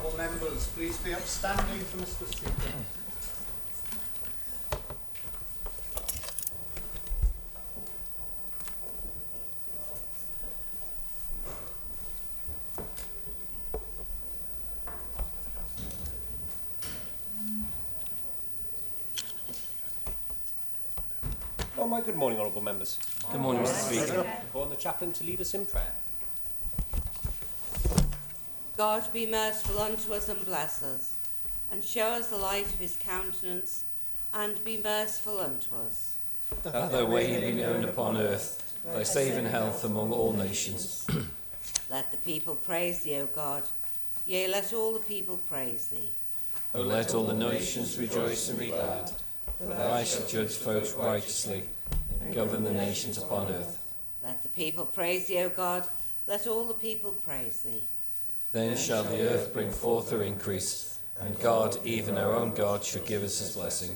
honourable members, please be upstanding for Mr. Speaker. Oh, my good morning, honourable members. Good morning, Mr. Speaker. I call on the chaplain to lead us in prayer. God be merciful unto us and bless us, and show us the light of his countenance, and be merciful unto us. That thy way be known upon earth, thy saving health among all nations. Let the people praise thee, O God. Yea, let all the people praise thee. O let all the nations rejoice and be glad, for thou shalt judge folks righteously, and govern the nations upon earth. Let the people praise thee, O God. Let all the people praise thee. Then shall the earth bring forth her increase, and God, even our own God, shall give us his blessing.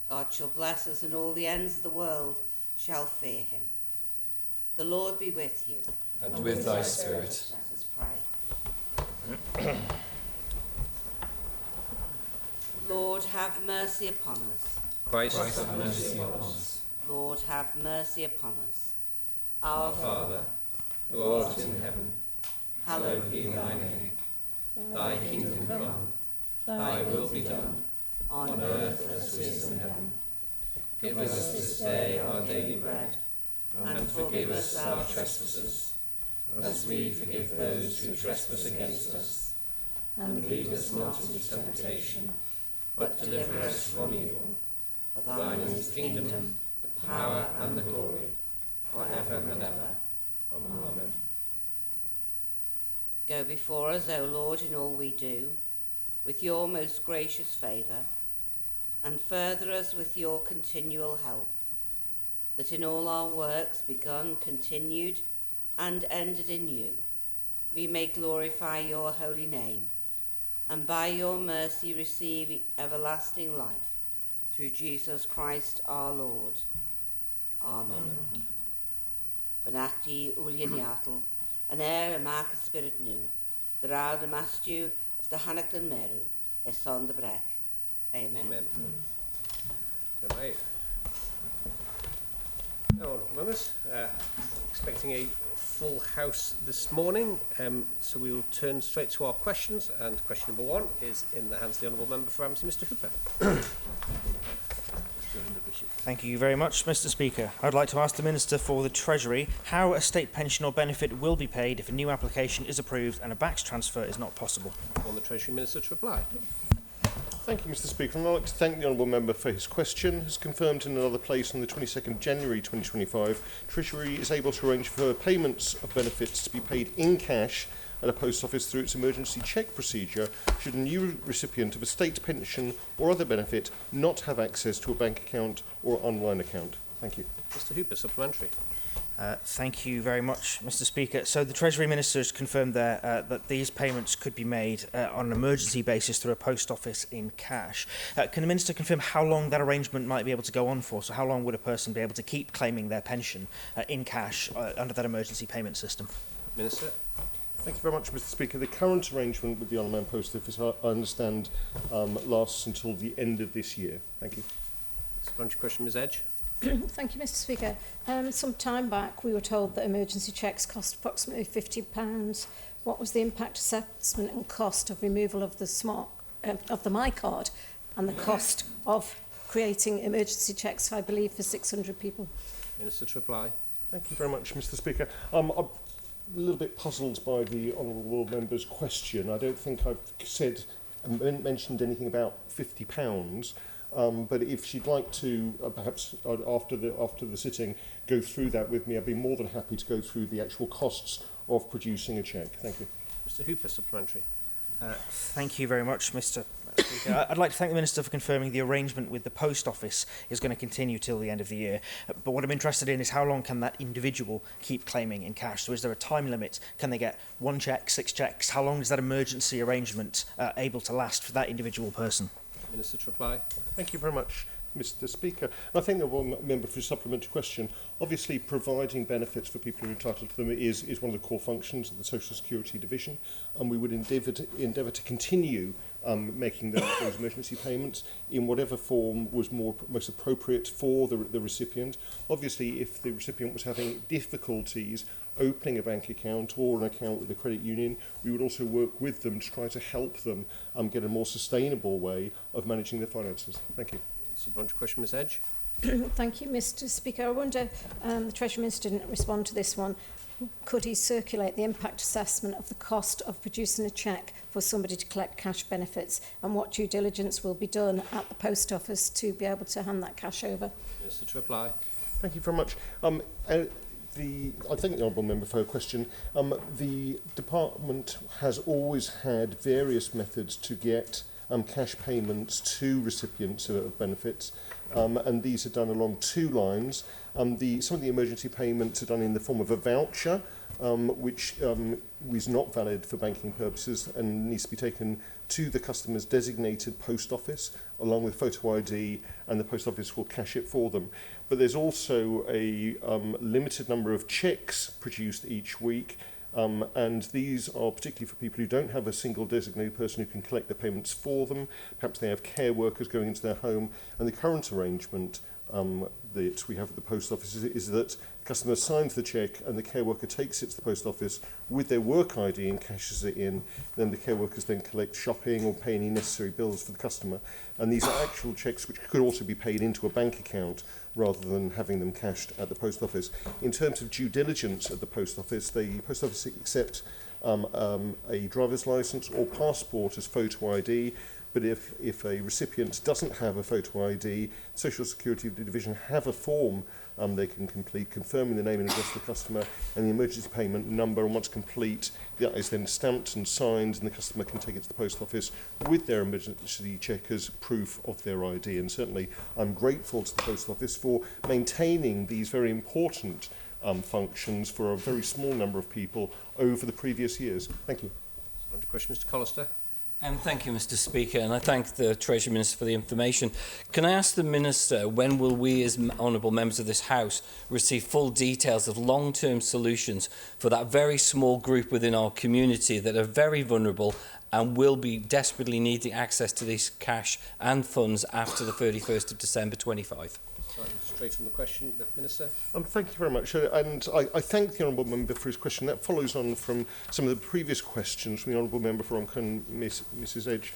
God shall bless us, and all the ends of the world shall fear him. The Lord be with you. And with thy spirit. Let us pray. Lord, have mercy upon us. Christ, Have mercy upon us. Lord, have mercy upon us. Our Father, who art in heaven, hallowed be thy name. Thy kingdom come, thy will be done, on earth as it is in heaven. Give us this day our daily bread, and forgive us our trespasses, as we forgive those who trespass against us. And lead us not into temptation, but deliver us from evil. For thine is the kingdom, the power, and the glory, forever and ever. Amen. Go before us, O Lord, in all we do, with your most gracious favour, and further us with your continual help, that in all our works begun, continued, and ended in you, we may glorify your holy name, and by your mercy receive everlasting life, through Jesus Christ our Lord. Amen. Benachti Ulianiatel, an air a mark spirit new, the round a mastu as the Hanakton Meru, a son de brek. Amen. Amen. Right. Honourable members, expecting a full house this morning, so we'll turn straight to our questions, and question number one is in the hands of the honourable member for Ramsey, Mr. Hooper. Thank you very much, Mr. Speaker. I'd like to ask the Minister for the Treasury how a state pension or benefit will be paid if a new application is approved and a BACS transfer is not possible. I want the Treasury Minister to reply. Thank you, Mr. Speaker. And I'd like to thank the honourable member for his question. As confirmed in another place on the 22nd January 2025, Treasury is able to arrange for payments of benefits to be paid in cash at a post office through its emergency cheque procedure should a new recipient of a state pension or other benefit not have access to a bank account or online account. Thank you. Mr. Hooper, supplementary. Thank you very much, Mr. Speaker. So the Treasury Minister has confirmed there that these payments could be made on an emergency basis through a post office in cash. Can the Minister confirm how long that arrangement might be able to go on for? So how long would a person be able to keep claiming their pension in cash under that emergency payment system? Minister. Thank you very much, Mr. Speaker. The current arrangement with the Honourable Man Post Office, I understand, lasts until the end of this year. Thank you. Supplementary question, Ms. Edge. Thank you, Mr. Speaker. Some time back, we were told that emergency cheques cost approximately £50. What was the impact assessment and cost of removal of the My Card, and the cost of creating emergency cheques, I believe, for 600 people? Minister to reply. Thank you very much, Mr. Speaker. I'm a little bit puzzled by the honourable member's question. I don't think I've mentioned anything about £50. But if she'd like to, perhaps after the sitting, go through that with me, I'd be more than happy to go through the actual costs of producing a cheque. Thank you. Mr. Hooper, supplementary. Thank you very much, Mr. Speaker. I'd like to thank the Minister for confirming the arrangement with the Post Office is going to continue till the end of the year. But what I'm interested in is how long can that individual keep claiming in cash? So is there a time limit? Can they get 1 cheque, 6 cheques? How long is that emergency arrangement able to last for that individual person? Minister to reply. Thank you very much. Mr Speaker. And I think the one member for a supplementary question, obviously providing benefits for people who are entitled to them is one of the core functions of the Social Security Division, and we would endeavour to continue making those emergency payments in whatever form was most appropriate for the recipient. Obviously, if the recipient was having difficulties opening a bank account or an account with a credit union, we would also work with them to try to help them get a more sustainable way of managing their finances. Thank you. Supplementary question, Ms Edge. Thank you, Mr Speaker. I wonder, the Treasury Minister didn't respond to this one. Could he circulate the impact assessment of the cost of producing a cheque for somebody to collect cash benefits, and what due diligence will be done at the post office to be able to hand that cash over? Minister to reply. Thank you very much. I thank the Honourable Member for her question. The Department has always had various methods to get cash payments to recipients of benefits, and these are done along two lines. Some of the emergency payments are done in the form of a voucher, which is not valid for banking purposes and needs to be taken to the customer's designated post office along with photo ID, and the post office will cash it for them. But there's also a limited number of cheques produced each week, and these are particularly for people who don't have a single designated person who can collect the payments for them. Perhaps they have care workers going into their home, and the current arrangement that we have at the post office is that the customer signs the cheque and the care worker takes it to the post office with their work ID and cashes it in. Then the care workers then collect shopping or pay any necessary bills for the customer. And these are actual cheques which could also be paid into a bank account rather than having them cashed at the post office. In terms of due diligence at the post office accepts a driver's licence or passport as photo ID. But if a recipient doesn't have a photo ID, Social Security Division have a form they can complete confirming the name and address of the customer and the emergency payment number, and once complete, that is then stamped and signed, and the customer can take it to the post office with their emergency check as proof of their ID. And certainly I'm grateful to the post office for maintaining these very important functions for a very small number of people over the previous years. Thank you. Question, Mr Collister. Thank you, Mr Speaker, and I thank the Treasury Minister for the information. Can I ask the Minister, when will we as honourable members of this House receive full details of long-term solutions for that very small group within our community that are very vulnerable and will be desperately needing access to these cash and funds after the 31st of December 25? Straight from the question, Minister. Thank you very much. And I thank the Honourable Member for his question. That follows on from some of the previous questions from the Honourable Member for Onca and Mrs Edge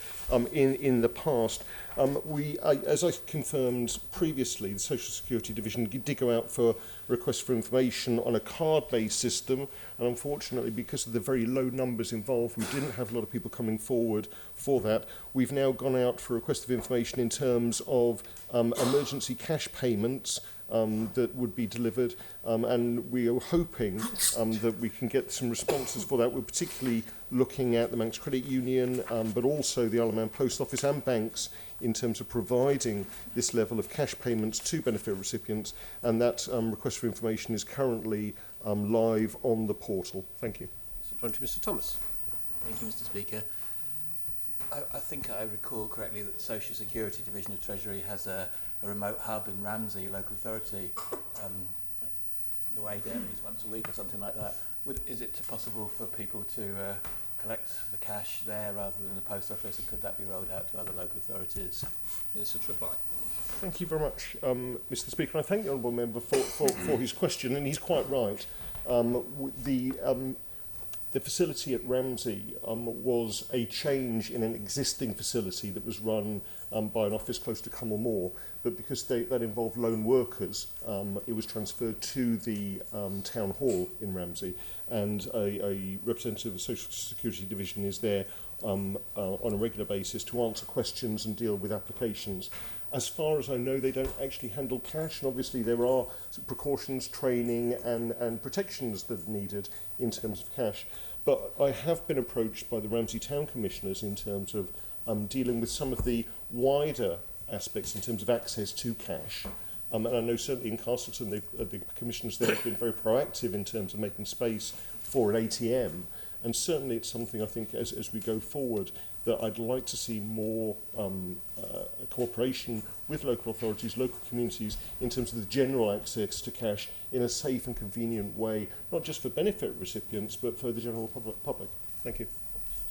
in the past. As I confirmed previously, the Social Security Division did go out for requests for information on a card-based system, and unfortunately, because of the very low numbers involved, we didn't have a lot of people coming forward for that. We've now gone out for requests of information in terms of emergency cash payments that would be delivered, and we are hoping that we can get some responses for that. We're particularly looking at the Manx Credit Union, but also the Isle of Man Post Office and banks in terms of providing this level of cash payments to benefit recipients, and that request for information is currently live on the portal. Thank you. Supplementary, Mr Thomas. Thank you, Mr Speaker. I think I recall correctly that the Social Security Division of Treasury has a remote hub in Ramsey local authority. The way down is once a week or something like that. Is it possible for people to collect the cash there rather than the post office, and could that be rolled out to other local authorities? Minister to reply. Thank you very much, Mr Speaker. I thank the Honourable Member for his question, and he's quite right. The facility at Ramsey was a change in an existing facility that was run by an office close to Cumnor Moor, but because that involved lone workers, it was transferred to the town hall in Ramsey, and a representative of the Social Security Division is there on a regular basis to answer questions and deal with applications. As far as I know, they don't actually handle cash, and obviously there are precautions, training and protections that are needed in terms of cash. But I have been approached by the Ramsey Town Commissioners in terms of dealing with some of the wider aspects in terms of access to cash. And I know certainly in Castleton, the commissioners there have been very proactive in terms of making space for an ATM. And certainly it's something I think as we go forward that I'd like to see more cooperation with local authorities, local communities, in terms of the general access to cash in a safe and convenient way, not just for benefit recipients, but for the general public. Thank you.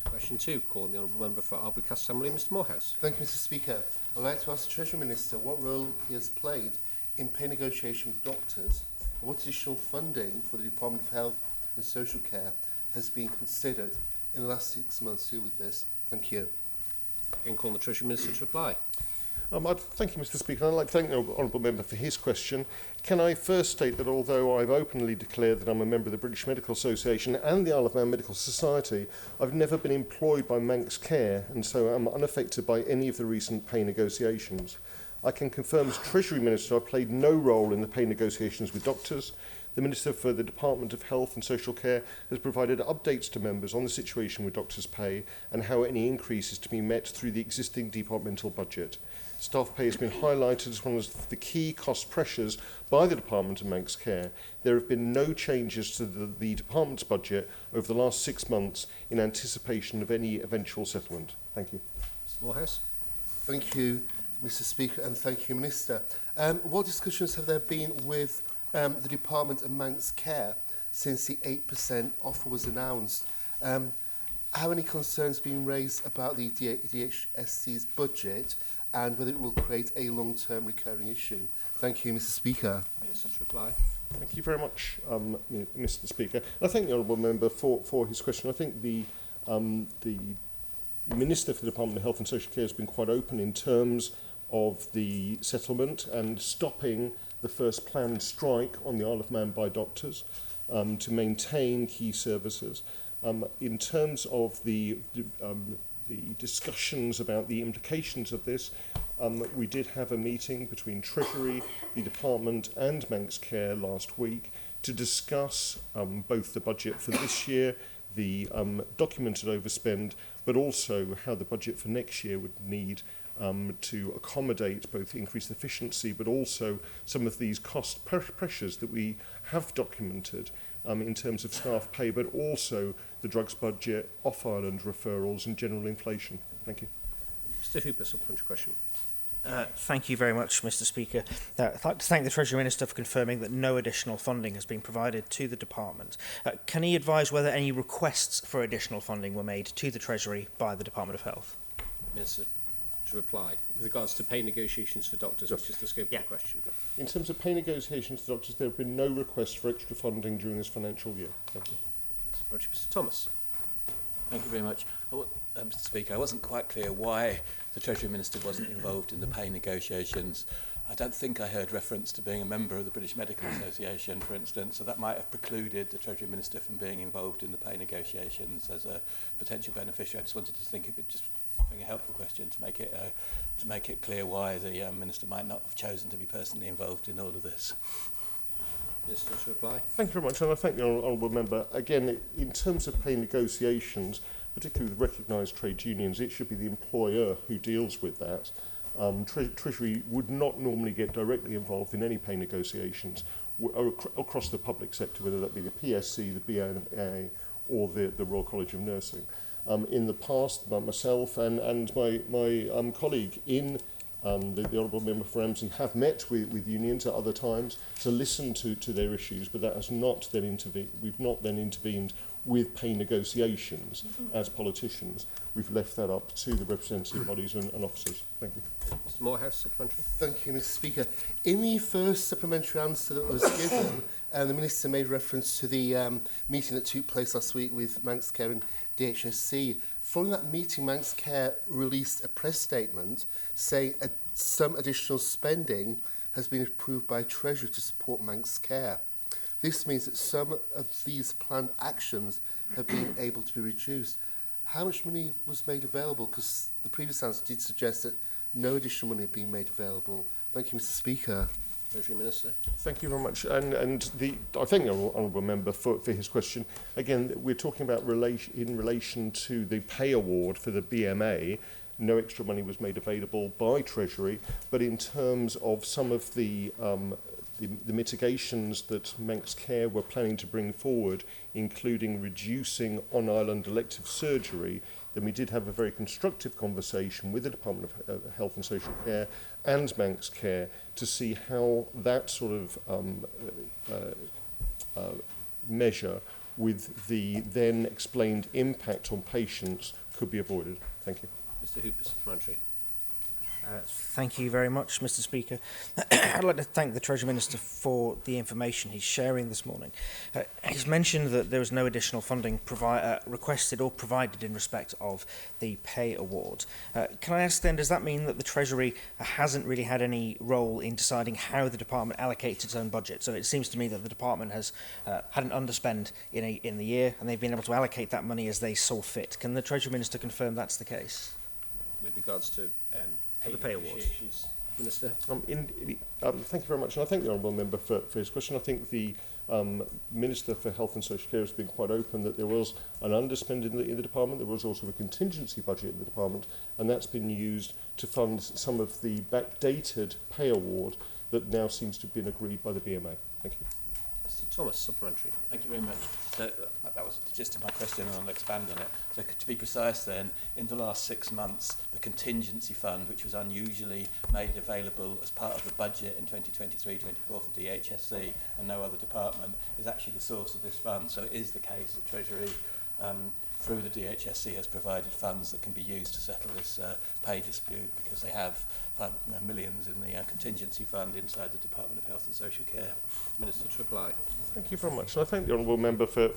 Question 2, calling the Honourable Member for Albury Castle Mr Morehouse. Thank you, Mr Speaker. I'd like to ask the Treasury Minister what role he has played in pay negotiation with doctors, and what additional funding for the Department of Health and Social Care has been considered in the last 6 months to do with this. Thank you. Again, calling the Treasury Minister to reply. Thank you, Mr Speaker. I'd like to thank the Honourable Member for his question. Can I first state that although I've openly declared that I'm a member of the British Medical Association and the Isle of Man Medical Society, I've never been employed by Manx Care, and so I'm unaffected by any of the recent pay negotiations. I can confirm as Treasury Minister I've played no role in the pay negotiations with doctors. The Minister for the Department of Health and Social Care has provided updates to members on the situation with doctors' pay and how any increase is to be met through the existing departmental budget. Staff pay has been highlighted as one of the key cost pressures by the Department of Manx Care. There have been no changes to the Department's budget over the last 6 months in anticipation of any eventual settlement. Thank you. Mr Morehouse. Thank you, Mr Speaker, and thank you, Minister. What discussions have there been with the Department of Manx Care since the 8% offer was announced? Have any concerns been raised about the DHSC's budget and whether it will create a long-term recurring issue? Thank you, Mr Speaker. Minister to reply. Thank you very much, Mr Speaker. I thank the Honourable Member for his question. I think the Minister for the Department of Health and Social Care has been quite open in terms of the settlement and stopping the first planned strike on the Isle of Man by doctors to maintain key services. In terms of the discussions about the implications of this, we did have a meeting between Treasury, the Department and Manx Care last week to discuss both the budget for this year, the documented overspend, but also how the budget for next year would need to accommodate both increased efficiency but also some of these cost pressures that we have documented in terms of staff pay, but also the drugs budget, off-island referrals and general inflation. Thank you. Mr Hooper, supplementary question. Thank you very much, Mr Speaker. I'd like to thank the Treasury Minister for confirming that no additional funding has been provided to the Department. Can he advise whether any requests for additional funding were made to the Treasury by the Department of Health? Minister to reply. With regards to pay negotiations for doctors, which is the scope of the question. In terms of pay negotiations for doctors, there have been no requests for extra funding during this financial year. Thank you. Mr Thomas. Thank you very much. Mr Speaker, I wasn't quite clear why the Treasury Minister wasn't involved in the pay negotiations. I don't think I heard reference to being a member of the British Medical Association, for instance, so that might have precluded the Treasury Minister from being involved in the pay negotiations as a potential beneficiary. I just wanted to think of it just being a helpful question to make it clear why the Minister might not have chosen to be personally involved in all of this. Minister to reply. Thank you very much, and I thank the Honourable Member. Again, in terms of pay negotiations, particularly with recognised trade unions, it should be the employer who deals with that. Treasury would not normally get directly involved in any pay negotiations across the public sector, whether that be the PSC, the BNA or the Royal College of Nursing. In the past, myself and my colleague in the Honourable Member for Ramsey have met with unions at other times to listen to their issues, but that has not then intervened. We've not then intervened with pay negotiations as politicians. We've left that up to the representative bodies and officers. Thank you. Mr Morehouse, supplementary. Thank you, Mr Speaker. In the first supplementary answer that was given, the Minister made reference to the meeting that took place last week with Manx Care and DHSC. Following that meeting, Manx Care released a press statement saying some additional spending has been approved by Treasury to support Manx Care. This means that some of these planned actions have been able to be reduced. How much money was made available? Because the previous answer did suggest that no additional money had been made available. Thank you, Mr Speaker. Treasury Minister. Thank you very much. And I thank the Honourable Member for his question. Again, we're talking about in relation to the pay award for the BMA. No extra money was made available by Treasury, but in terms of some of the the mitigations that Manx Care were planning to bring forward, including reducing on-island elective surgery, then we did have a very constructive conversation with the Department of Health and Social Care and Manx Care to see how that sort of measure with the then explained impact on patients could be avoided. Thank you. Mr Hooper, supplementary. Thank you very much, Mr Speaker. I'd like to thank the Treasury Minister for the information he's sharing this morning. He's mentioned that there was no additional funding requested or provided in respect of the pay award. Can I ask then, does that mean that the Treasury hasn't really had any role in deciding how the department allocates its own budget? So it seems to me that the department has had an underspend in the year, and they've been able to allocate that money as they saw fit. Can the Treasury Minister confirm that's the case? With regards to The pay awards. Minister. Thank you very much, and I thank the honourable member for his question. I think the Minister for Health and Social Care has been quite open that there was an underspend in the department. There was also a contingency budget in the department, and that's been used to fund some of the backdated pay award that now seems to have been agreed by the BMA. Thank you. Mr Thomas, supplementary. Thank you very much. So that was the gist of my question, and I'll expand on it. So to be precise then, in the last 6 months, the contingency fund, which was unusually made available as part of the budget in 2023-24 for DHSC and no other department, is actually the source of this fund. So it is the case that Treasury, through the DHSC, has provided funds that can be used to settle this pay dispute, because they have millions in the contingency fund inside the Department of Health and Social Care. Minister to reply. Thank you very much. And I thank the honourable member for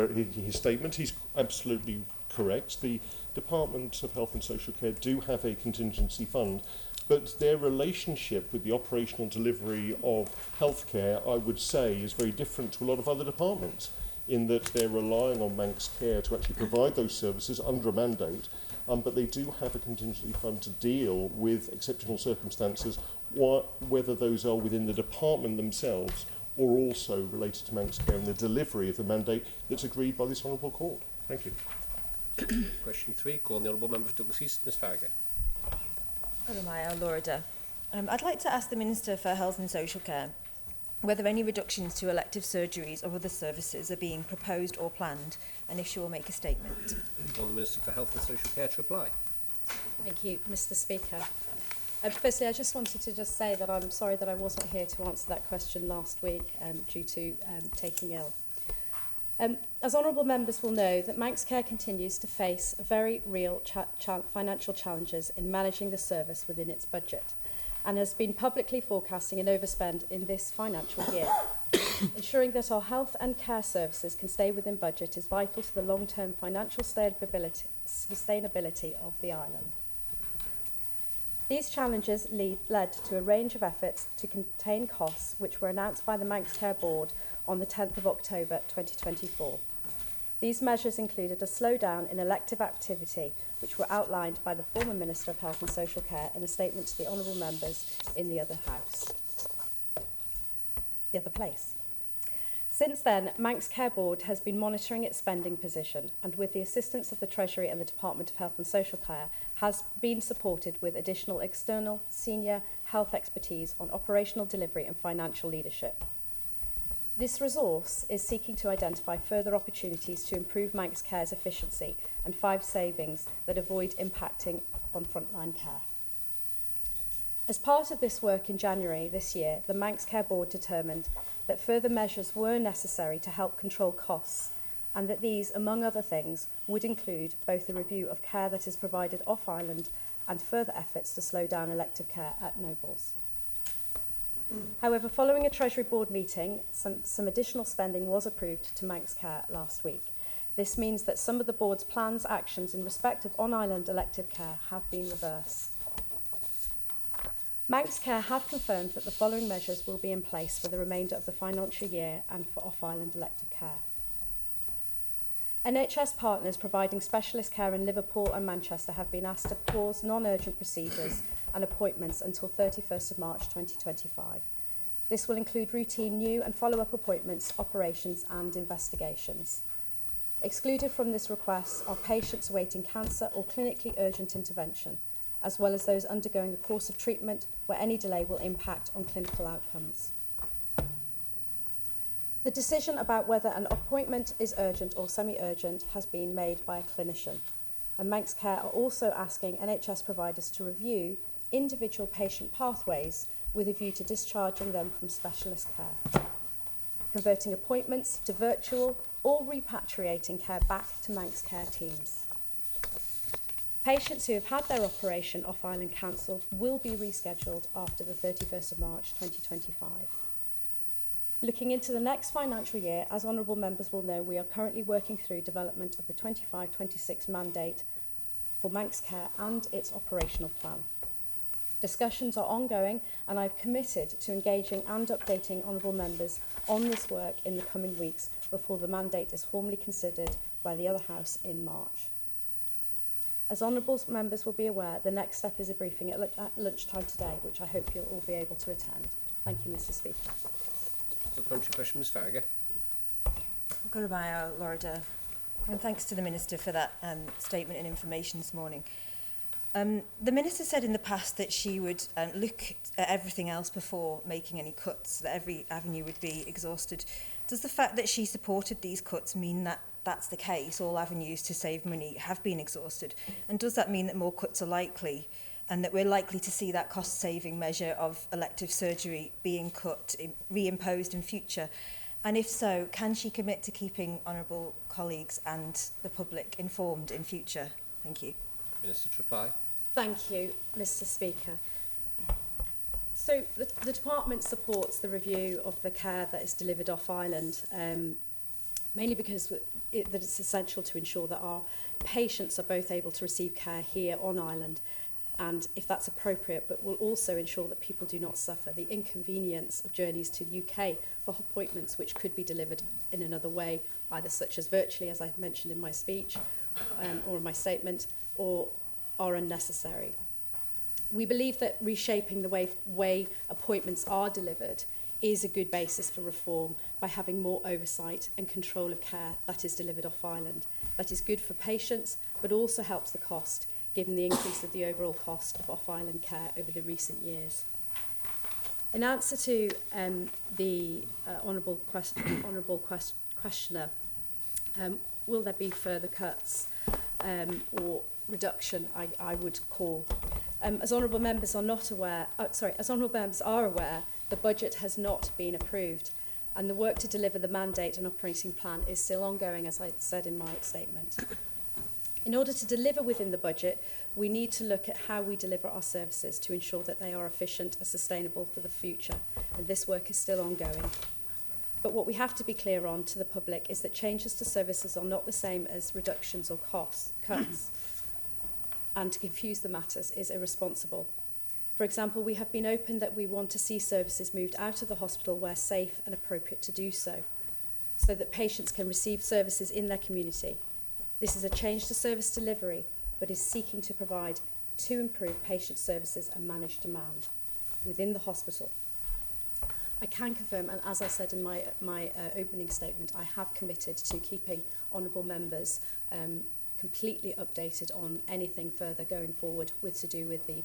his statement. He's absolutely correct. The Department of Health and Social Care do have a contingency fund, but their relationship with the operational delivery of healthcare, I would say, is very different to a lot of other departments, in that they're relying on Manx Care to actually provide those services under a mandate, but they do have a contingency fund to deal with exceptional circumstances, whether those are within the department themselves or also related to Manx Care and the delivery of the mandate that's agreed by this honourable court. Thank you. Question 3, call on the honourable member for Douglas East, Ms Farragut. I'd like to ask the Minister for Health and Social Care whether any reductions to elective surgeries or other services are being proposed or planned, and if she will make a statement. Call on the Minister for Health and Social Care to reply. Thank you, Mr Speaker. Firstly, I just wanted to say that I'm sorry that I wasn't here to answer that question last week due to taking ill. As honourable members will know, that Manx Care continues to face very real financial challenges in managing the service within its budget, and has been publicly forecasting an overspend in this financial year. Ensuring that our health and care services can stay within budget is vital to the long-term financial sustainability of the island. These challenges led to a range of efforts to contain costs, which were announced by the Manx Care Board on the 10th of October 2024. These measures included a slowdown in elective activity, which were outlined by the former Minister of Health and Social Care in a statement to the honourable members in the other place. Since then, Manx Care Board has been monitoring its spending position, and with the assistance of the Treasury and the Department of Health and Social Care, has been supported with additional external senior health expertise on operational delivery and financial leadership. This resource is seeking to identify further opportunities to improve Manx Care's efficiency and find savings that avoid impacting on frontline care. As part of this work in January this year, the Manx Care Board determined that further measures were necessary to help control costs, and that these, among other things, would include both a review of care that is provided off-island and further efforts to slow down elective care at Nobles. However, following a Treasury Board meeting, some additional spending was approved to Manx Care last week. This means that some of the Board's plans, actions in respect of on-island elective care have been reversed. Manx Care have confirmed that the following measures will be in place for the remainder of the financial year and for off-island elective care. NHS partners providing specialist care in Liverpool and Manchester have been asked to pause non-urgent procedures and appointments until 31st of March 2025. This will include routine new and follow-up appointments, operations and investigations. Excluded from this request are patients awaiting cancer or clinically urgent intervention, as well as those undergoing a course of treatment where any delay will impact on clinical outcomes. The decision about whether an appointment is urgent or semi-urgent has been made by a clinician, and Manx Care are also asking NHS providers to review individual patient pathways with a view to discharging them from specialist care, converting appointments to virtual or repatriating care back to Manx Care teams. Patients who have had their operation off-island cancelled will be rescheduled after the 31st of March 2025. Looking into the next financial year, as honourable members will know, we are currently working through development of the 25-26 mandate for Manx Care and its operational plan. Discussions are ongoing, and I've committed to engaging and updating honourable members on this work in the coming weeks before the mandate is formally considered by the other House in March. As honourable members will be aware, the next step is a briefing at lunchtime today, which I hope you'll all be able to attend. Thank you, Mr. Speaker. Supplementary question, Ms Farragher. Gorabaya, Lorda, and thanks to the Minister for that statement and information this morning. The Minister said in the past that she would look at everything else before making any cuts, that every avenue would be exhausted. Does the fact that she supported these cuts mean that that's the case, all avenues to save money have been exhausted? And does that mean that more cuts are likely, and that we're likely to see that cost-saving measure of elective surgery being cut, reimposed in future? And if so, can she commit to keeping honourable colleagues and the public informed in future? Thank you. Minister to reply. Thank you, Mr. Speaker. So the Department supports the review of the care that is delivered off-island, mainly because that it's essential to ensure that our patients are both able to receive care here on island, and if that's appropriate, but will also ensure that people do not suffer the inconvenience of journeys to the UK for appointments which could be delivered in another way, either such as virtually, as I mentioned in my speech, or in my statement, or are unnecessary. We believe that reshaping the way appointments are delivered is a good basis for reform by having more oversight and control of care that is delivered off-island. That is good for patients, but also helps the cost, given the increase of the overall cost of off-island care over the recent years. In answer to the honourable questioner, will there be further cuts or reduction, I would call. As honourable members are not aware, as honourable members are aware, the budget has not been approved, and the work to deliver the mandate and operating plan is still ongoing, as I said in my statement. In order to deliver within the budget, we need to look at how we deliver our services to ensure that they are efficient and sustainable for the future, and this work is still ongoing. But what we have to be clear on to the public is that changes to services are not the same as reductions or cuts, and to confuse the matters is irresponsible. For example, we have been open that we want to see services moved out of the hospital where safe and appropriate to do so that patients can receive services in their community. This is a change to service delivery, but is seeking to provide to improve patient services and manage demand within the hospital. I can confirm, and as I said in my opening statement, I have committed to keeping honourable members completely updated on anything further going forward with to do with the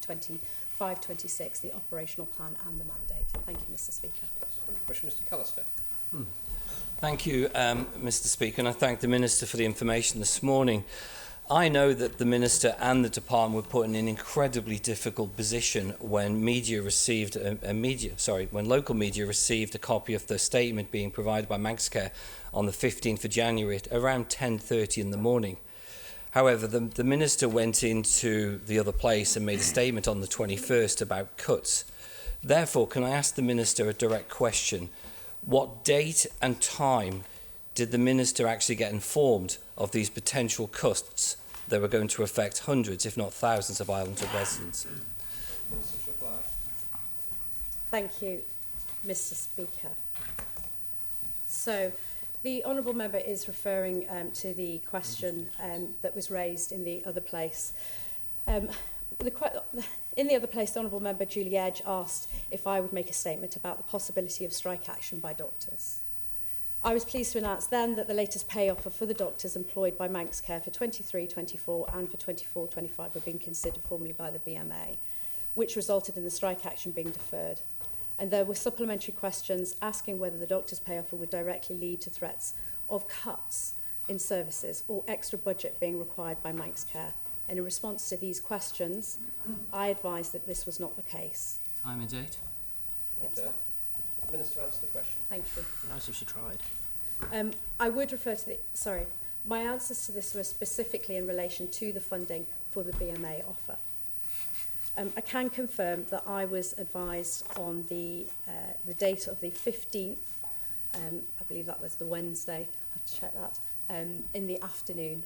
25-26, the operational plan and the mandate. Thank you, Mr. Speaker. Question, Mr. Callister. Thank you, Mr. Speaker, and I thank the Minister for the information this morning. I know that the Minister and the Department were put in an incredibly difficult position when when local media received a copy of the statement being provided by Manx Care on the 15th of January at around 10:30 in the morning. However, the Minister went into the other place and made a statement on the 21st about cuts. Therefore, can I ask the Minister a direct question? What date and time did the Minister actually get informed of these potential cuts that were going to affect hundreds, if not thousands, of Islander residents? Minister's reply. Thank you, Mr. Speaker. So, the honourable member is referring to the question that was raised in the other place. In the other place, the honourable member Julie Edge asked if I would make a statement about the possibility of strike action by doctors. I was pleased to announce then that the latest pay offer for the doctors employed by Manx Care for 23-24 and for 24-25 were being considered formally by the BMA, which resulted in the strike action being deferred. And there were supplementary questions asking whether the doctor's pay offer would directly lead to threats of cuts in services or extra budget being required by Manx Care. And in response to these questions, I advised that this was not the case. Time and date. Order. Minister, answer the question. Thank you. Nice if she tried. I would refer to my answers to this were specifically in relation to the funding for the BMA offer. I can confirm that I was advised on the date of the 15th, I believe that was the Wednesday, I have to check that, in the afternoon,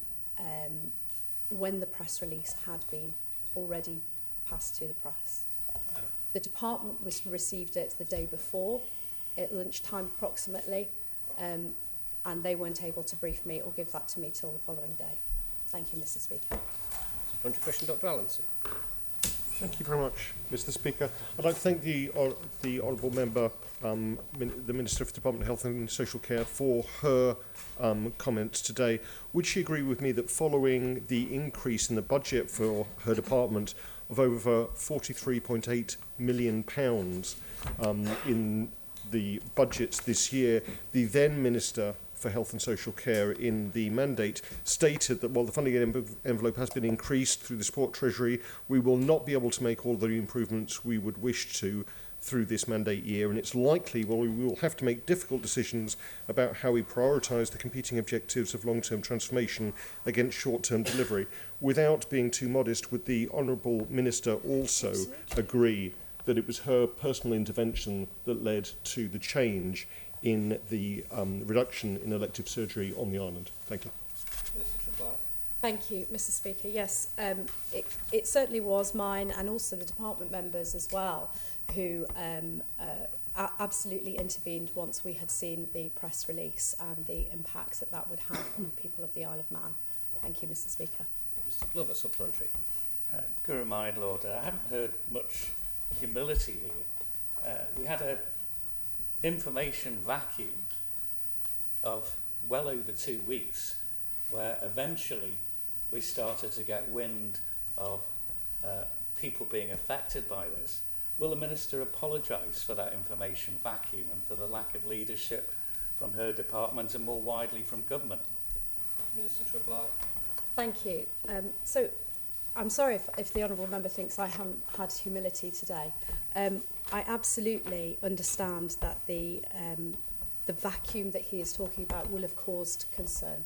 when the press release had been already passed to the press. The department received it the day before, at lunchtime approximately, and they weren't able to brief me or give that to me till the following day. Thank you, Mr. Speaker. Supplementary question, Dr. Allinson. Thank you very much, Mr. Speaker. I'd like to thank the honourable member, the Minister for Department of Health and Social Care, for her comments today. Would she agree with me that following the increase in the budget for her department of over £43.8 million in the budgets this year, the then Minister for Health and Social Care in the mandate stated that while the funding envelope has been increased through the Support Treasury, we will not be able to make all the improvements we would wish to through this mandate year, and it's likely we will have to make difficult decisions about how we prioritise the competing objectives of long-term transformation against short-term delivery. Without being too modest, would the Honourable Minister also agree that it was her personal intervention that led to the change in the reduction in elective surgery on the island? Thank you. Minister to reply. Thank you, Mr. Speaker. Yes, it certainly was mine and also the department members as well who absolutely intervened once we had seen the press release and the impacts that would have on the people of the Isle of Man. Thank you, Mr. Speaker. Mr. Glover, supplementary. Guru Maid Lord, I haven't heard much humility here. We had an information vacuum of well over 2 weeks where eventually we started to get wind of people being affected by this. Will the Minister apologise for that information vacuum and for the lack of leadership from her department and more widely from government? Minister to reply. Thank you. So I'm sorry if the Honourable Member thinks I haven't had humility today. I absolutely understand that the vacuum that he is talking about will have caused concern.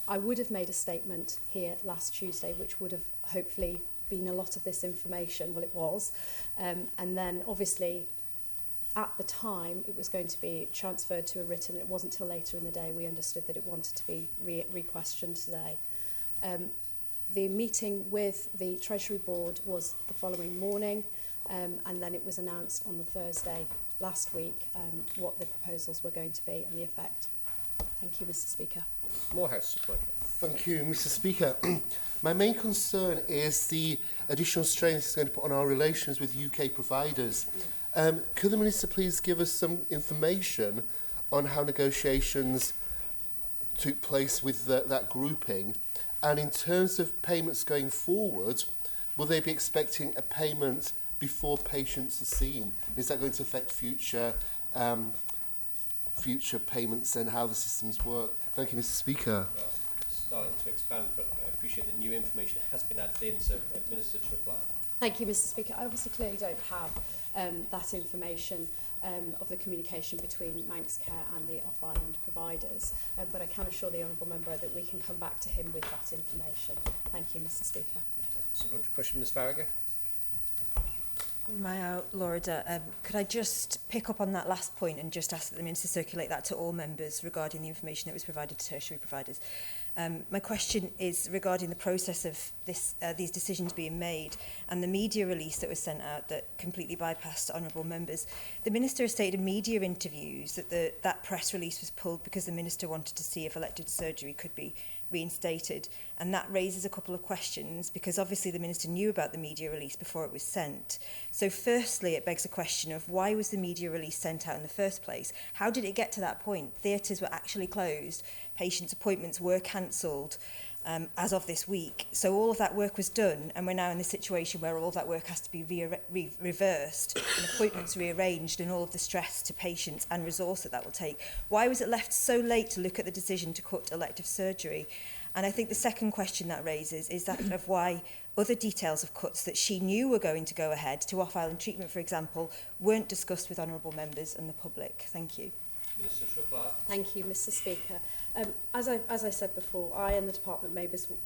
I would have made a statement here last Tuesday which would have hopefully been a lot of this information. Well, it was. And then obviously at the time it was going to be transferred to a written. It wasn't till later in the day we understood that it wanted to be re-questioned today. The meeting with the Treasury Board was the following morning, and then it was announced on the Thursday last week what the proposals were going to be and the effect. Thank you, Mr. Speaker. Morehouse, supplementary. Thank you, Mr. Speaker. My main concern is the additional strain this is going to put on our relations with UK providers. Could the Minister please give us some information on how negotiations took place with that grouping? And in terms of payments going forward, will they be expecting a payment before patients are seen? Is that going to affect future payments and how the systems work? Thank you, Mr. Speaker. Well, starting to expand, but I appreciate that new information has been added in, so Minister to reply. Thank you, Mr. Speaker. I obviously clearly don't have that information of the communication between Manx Care and the off-island providers, but I can assure the Honourable Member that we can come back to him with that information. Thank you, Mr. Speaker. Supplementary question, Ms. Farragher. Laura, could I just pick up on that last point and just ask that the Minister circulate that to all members regarding the information that was provided to tertiary providers? My question is regarding the process of these decisions being made and the media release that was sent out that completely bypassed honourable members. The Minister has stated in media interviews that that press release was pulled because the Minister wanted to see if elective surgery could be reinstated, and that raises a couple of questions because obviously the Minister knew about the media release before it was sent. So firstly, it begs a question of why was the media release sent out in the first place? How did it get to that point? Theatres were actually closed, patients' appointments were cancelled, as of this week. So all of that work was done, and we're now in the situation where all of that work has to be reversed and appointments rearranged, and all of the stress to patients and resource that will take. Why was it left so late to look at the decision to cut elective surgery? And I think the second question that raises is that of why other details of cuts that she knew were going to go ahead, to off-island treatment, for example, weren't discussed with honourable members and the public. Thank you. Minister's reply. Thank you, Mr. Speaker. As I said before, I and the department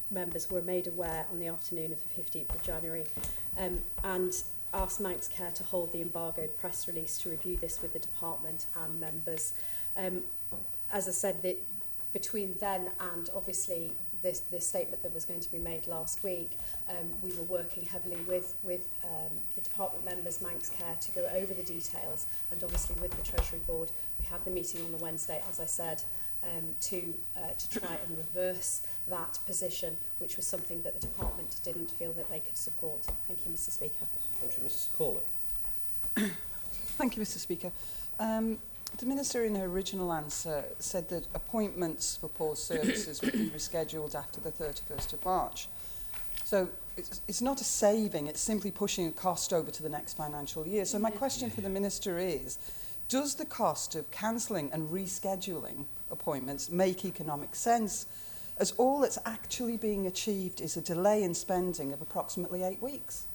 members were made aware on the afternoon of the 15th of January and asked Manx Care to hold the embargoed press release to review this with the department and members. As I said, between then and obviously this statement that was going to be made last week, we were working heavily with the department members, Manx Care, to go over the details, and obviously with the Treasury Board. We had the meeting on the Wednesday, as I said, to try and reverse that position, which was something that the department didn't feel that they could support. Thank you, Mr. Speaker. Thank you, Mrs. Corlett. Thank you, Mr. Speaker. The Minister in her original answer said that appointments for pause services would be rescheduled after the 31st of March. So it's not a saving, it's simply pushing a cost over to the next financial year. So my question for the Minister is, does the cost of cancelling and rescheduling appointments make economic sense, as all that's actually being achieved is a delay in spending of approximately 8 weeks?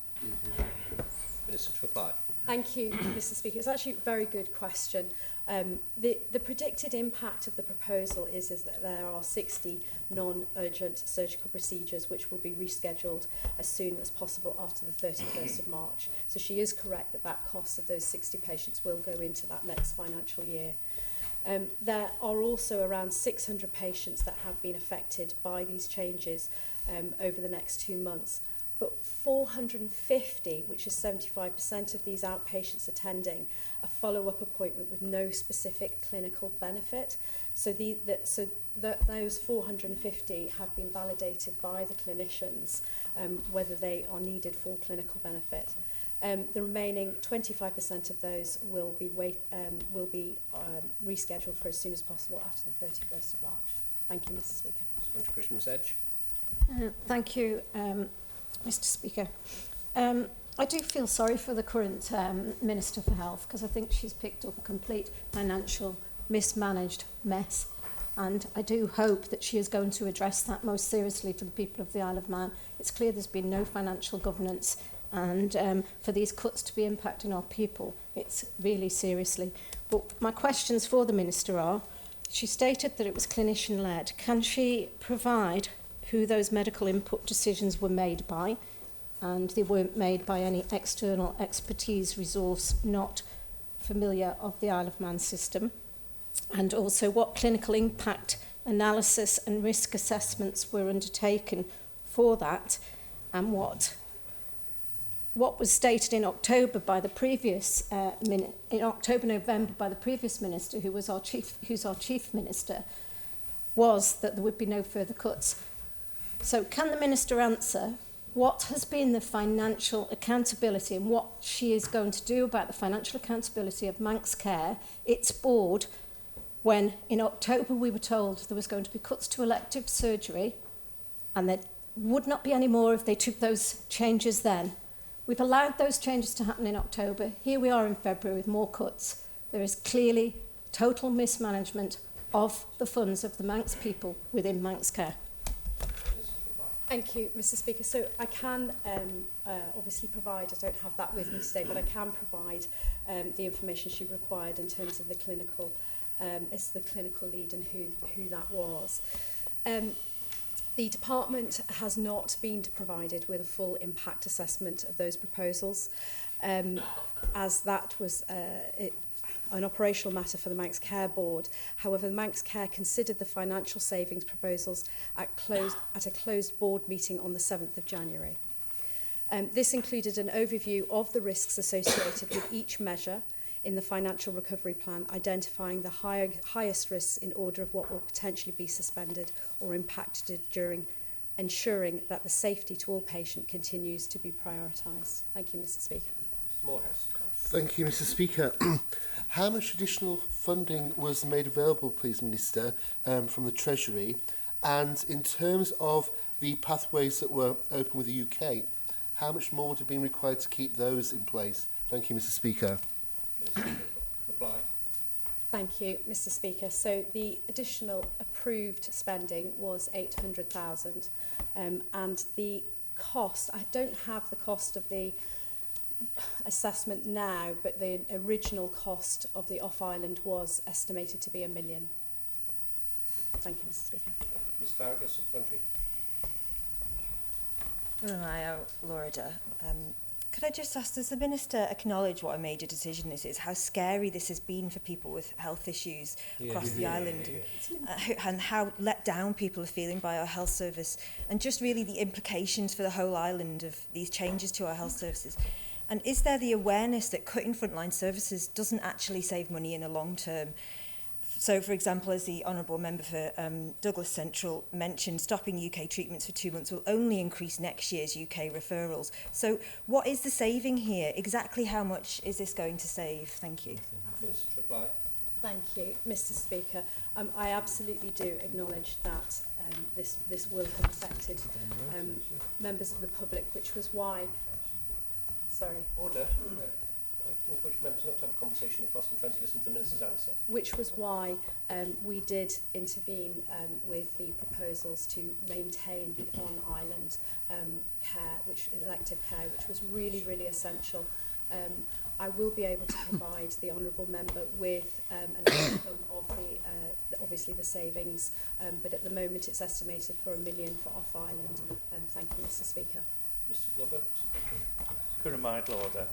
Minister to reply. Thank you, Mr. Speaker. It's actually a very good question. The predicted impact of the proposal is that there are 60 non-urgent surgical procedures which will be rescheduled as soon as possible after the 31st of March. So she is correct that that cost of those 60 patients will go into that next financial year. There are also around 600 patients that have been affected by these changes over the next 2 months. But 450, which is 75% of these outpatients attending a follow-up appointment with no specific clinical benefit. So those 450 have been validated by the clinicians whether they are needed for clinical benefit. The remaining 25% of those will be rescheduled for as soon as possible after the 31st of March. Thank you, Mr. Speaker. Supplementary question, Ms. Edge. Thank you, Mr. Speaker. I do feel sorry for the current Minister for Health, because I think she's picked up a complete financial mismanaged mess, and I do hope that she is going to address that most seriously for the people of the Isle of Man. It's clear there's been no financial governance, and for these cuts to be impacting our people, it's really seriously. But my questions for the Minister are, she stated that it was clinician-led. Can she provide who those medical input decisions were made by, and they weren't made by any external expertise resource not familiar of the Isle of Man system? And also, what clinical impact analysis and risk assessments were undertaken for that, and what was stated in October by the previous November by the previous minister, who's our chief minister, was that there would be no further cuts. So can the Minister answer what has been the financial accountability and what she is going to do about the financial accountability of Manx Care, its board, when in October we were told there was going to be cuts to elective surgery and there would not be any more if they took those changes then. We've allowed those changes to happen in October. Here we are in February with more cuts. There is clearly total mismanagement of the funds of the Manx people within Manx Care. Thank you, Mr. Speaker. So I can obviously provide, I don't have that with me today, but I can provide the information she required in terms of the clinical, it's the clinical lead and who that was. The department has not been provided with a full impact assessment of those proposals, as that was an operational matter for the Manx Care Board. However, the Manx Care considered the financial savings proposals at a closed board meeting on the 7th of January. This included an overview of the risks associated with each measure in the financial recovery plan, identifying the highest risks in order of what will potentially be suspended or impacted during ensuring that the safety to all patients continues to be prioritised. Thank you, Mr. Speaker. Mr. Morehouse. Thank you, Mr. Speaker. How much additional funding was made available, please, Minister, from the Treasury? And in terms of the pathways that were open with the UK, how much more would have been required to keep those in place? Thank you, Mr. Speaker. Reply. Thank you, Mr. Speaker. So the additional approved spending was 800,000, and the cost, I don't have the cost of the assessment now, but the original cost of the off-island was estimated to be £1 million. Thank you, Mr. Speaker. Ms Farragut, supplementary. Lorida, could I just ask, does the Minister acknowledge what a major decision this is, how scary this has been for people with health issues across the island, and how let down people are feeling by our health service, and just really the implications for the whole island of these changes to our health services? And is there the awareness that cutting frontline services doesn't actually save money in the long term? So, for example, as the Honourable Member for Douglas Central mentioned, stopping UK treatments for 2 months will only increase next year's UK referrals. So what is the saving here? Exactly how much is this going to save? Thank you. Minister to reply. Thank you, Mr. Speaker. I absolutely do acknowledge that this will have affected members of the public, which was why... Sorry. Order. I encourage members not to have a conversation across and trying to listen to the Minister's answer. Which was why we did intervene with the proposals to maintain the on-island elective care, which was really, really essential. I will be able to provide the Honourable Member with an outcome of obviously the savings, but at the moment it's estimated for £1 million for off-island. Thank you, Mr. Speaker. Mr Glover. Curramaid Lorda,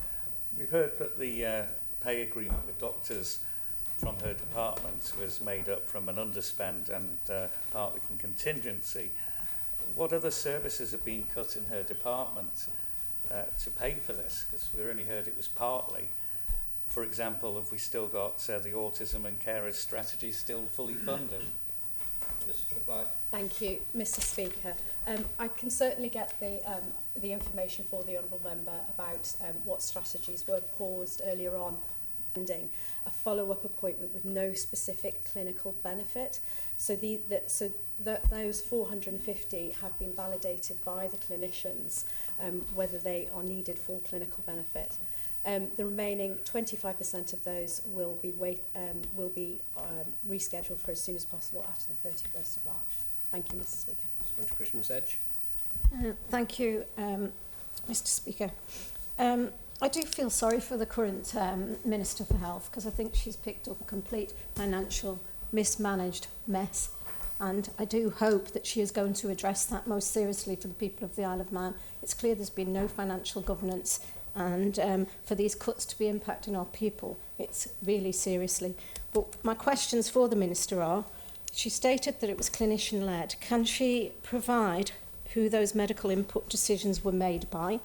we heard that the pay agreement with doctors from her department was made up from an underspend and partly from contingency. What other services have been cut in her department to pay for this? Because we only heard it was partly. For example, have we still got the autism and carers strategy still fully funded? Minister to reply. Thank you, Mr. Speaker. I can certainly get the information for the Honourable Member about what strategies were paused earlier on. A follow-up appointment with no specific clinical benefit. So those 450 have been validated by the clinicians whether they are needed for clinical benefit. The remaining 25% of those will be rescheduled for as soon as possible after the 31st of March. Thank you, Mr. Speaker. Supplementary question, Ms Edge. Thank you, Mr. Speaker. I do feel sorry for the current Minister for Health, because I think she's picked up a complete financial mismanaged mess, and I do hope that she is going to address that most seriously for the people of the Isle of Man. It's clear there's been no financial governance, and for these cuts to be impacting our people, it's really seriously. But my questions for the Minister are, she stated that it was clinician-led. Can she provide who those medical input decisions were made by?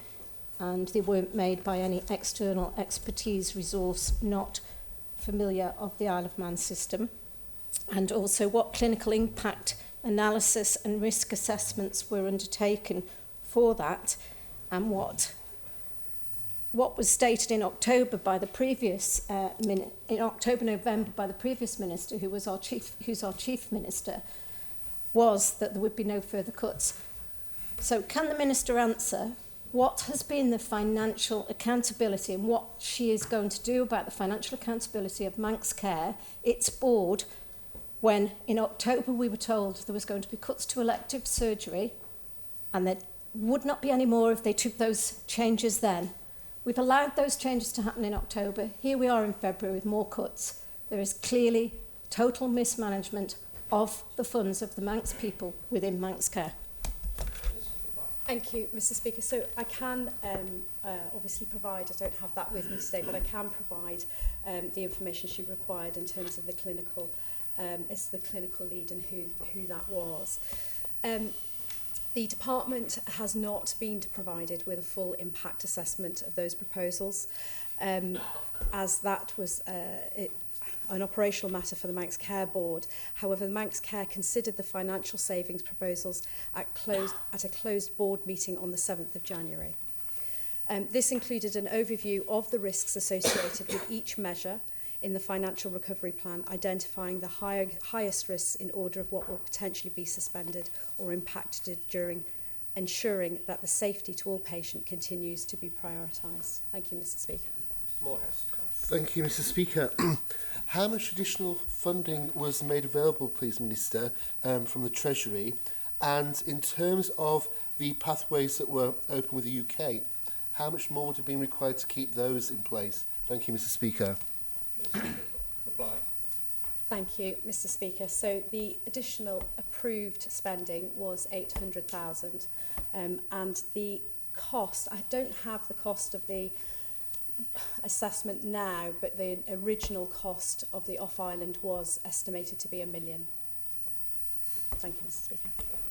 And they weren't made by any external expertise resource not familiar of the Isle of Man system. And also what clinical impact analysis and risk assessments were undertaken for that, and what was stated in October by the previous November by the previous minister, who's our chief minister, was that there would be no further cuts. So can the minister answer what has been the financial accountability and what she is going to do about the financial accountability of Manx Care, its board, when in October we were told there was going to be cuts to elective surgery and there would not be any more if they took those changes then. We've allowed those changes to happen in October. Here we are in February with more cuts. There is clearly total mismanagement of the funds of the Manx people within Manx Care. Thank you, Mr. Speaker. So I can obviously provide, I don't have that with me today, but I can provide the information she required in terms of the clinical, it's the clinical lead and who that was. The department has not been provided with a full impact assessment of those proposals, as that was an operational matter for the Manx Care Board. However, the Manx Care considered the financial savings proposals at a closed board meeting on the 7th of January. This included an overview of the risks associated with each measure, in the financial recovery plan, identifying the highest risks in order of what will potentially be suspended or impacted during ensuring that the safety to all patients continues to be prioritised. Thank you, Mr. Speaker. Mr. Morehouse. Thank you, Mr. Speaker. How much additional funding was made available, please, Minister, from the Treasury? And in terms of the pathways that were open with the UK, how much more would have been required to keep those in place? Thank you, Mr. Speaker. Minister, reply. Thank you, Mr. Speaker. So the additional approved spending was 800,000, and the cost, I don't have the cost of the assessment now, but the original cost of the off-island was estimated to be £1 million. Thank you, Mr. Speaker.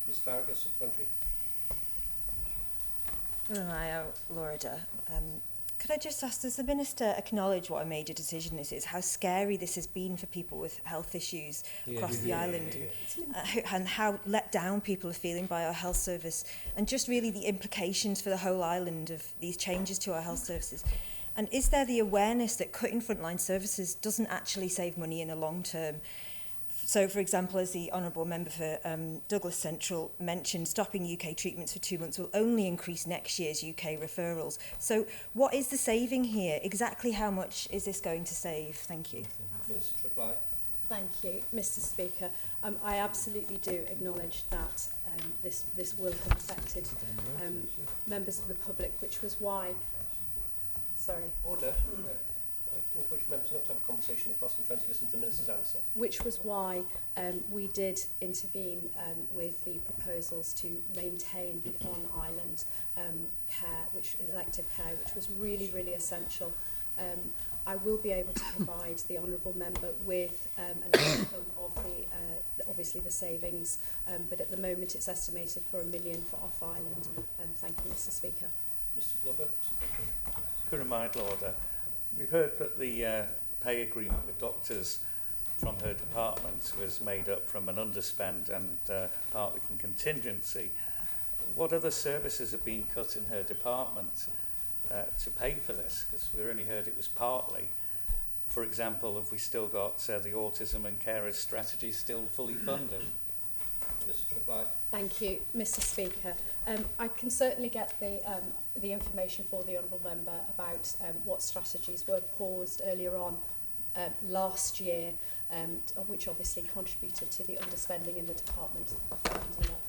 Ms. Farragut, supplementary. Lorida. Could I just ask, does the Minister acknowledge what a major decision this is, how scary this has been for people with health issues across the island, and how let down people are feeling by our health service, and just really the implications for the whole island of these changes to our health services? And is there the awareness that cutting frontline services doesn't actually save money in the long term? So, for example, as the Honourable Member for Douglas Central mentioned, stopping UK treatments for 2 months will only increase next year's UK referrals. So what is the saving here? Exactly how much is this going to save? Thank you. Minister, reply. Thank you, Mr. Speaker. I absolutely do acknowledge that this will have affected members of the public, which was why... Sorry. Order. Encourage members not to have a conversation across and trying to listen to the Minister's answer. Which was why we did intervene with the proposals to maintain the on-island elective care, which was really, really essential. I will be able to provide the Honourable Member with an outcome of obviously the savings, but at the moment it's estimated for £1 million for off-island. Thank you, Mr. Speaker. Mr. Glover. Curramaid Lorda. We've heard that the pay agreement with doctors from her department was made up from an underspend and partly from contingency. What other services have been cut in her department to pay for this? Because we only heard it was partly. For example, have we still got the autism and carers strategy still fully funded? Minister, reply. Thank you, Mr. Speaker. I can certainly get the information for the Honourable Member about what strategies were paused earlier on last year, which obviously contributed to the underspending in the department.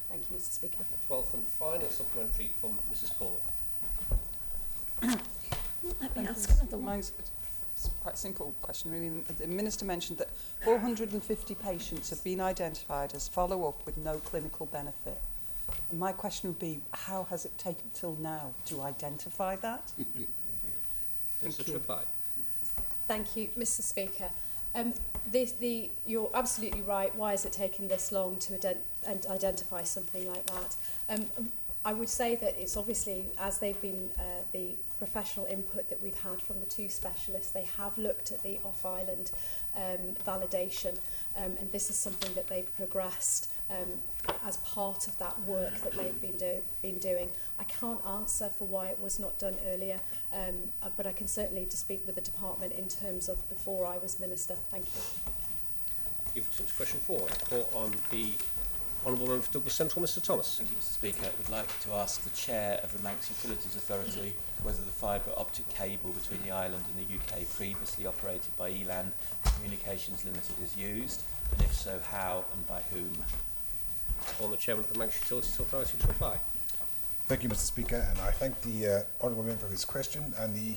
Thank you, Mr. Speaker. 12th and final supplementary from Mrs. Corwin. Let me ask another one. It's quite a simple question, really. The Minister mentioned that 450 patients have been identified as follow-up with no clinical benefit. And my question would be, how has it taken till now to identify that? Minister, reply. Thank you, Mr. Speaker. You're absolutely right. Why has it taken this long to identify something like that? I would say that it's obviously, as they've been the professional input that we've had from the two specialists, they have looked at the off-island validation, and this is something that they've progressed as part of that work that they've been doing. I can't answer for why it was not done earlier, but I can certainly speak with the department in terms of before I was Minister. Thank you. Give it to question 4. Report on the Honourable Member for Douglas Central, Mr. Thomas. Thank you, Mr. Speaker. I would like to ask the Chair of the Manx Utilities Authority whether the fibre optic cable between the island and the UK previously operated by Elan Communications Limited is used, and if so, how and by whom? On the Chairman of the Manx Utilities Authority to reply. Thank you, Mr. Speaker, and I thank the Honourable Member for his question and the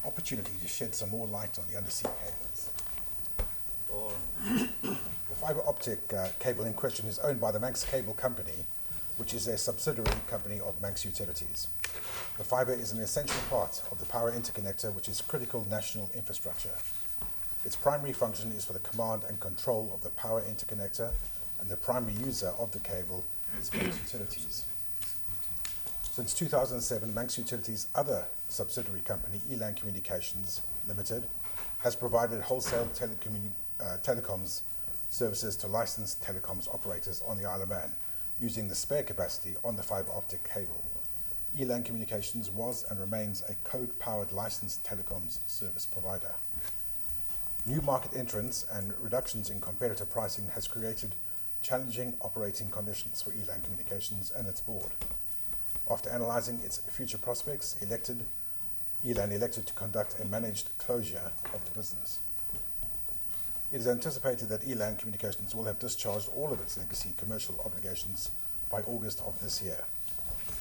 opportunity to shed some more light on the undersea cables. The fibre optic cable in question is owned by the Manx Cable Company, which is a subsidiary company of Manx Utilities. The fibre is an essential part of the power interconnector, which is critical national infrastructure. Its primary function is for the command and control of the power interconnector, and the primary user of the cable is Manx Utilities. Since 2007, Manx Utilities' other subsidiary company, Elan Communications Limited, has provided wholesale telecoms services to licensed telecoms operators on the Isle of Man, using the spare capacity on the fibre optic cable. Elan Communications was and remains a code-powered licensed telecoms service provider. New market entrants and reductions in competitor pricing has created challenging operating conditions for Elan Communications and its board. After analysing its future prospects, Elan elected to conduct a managed closure of the business. It is anticipated that Elan Communications will have discharged all of its legacy commercial obligations by August of this year.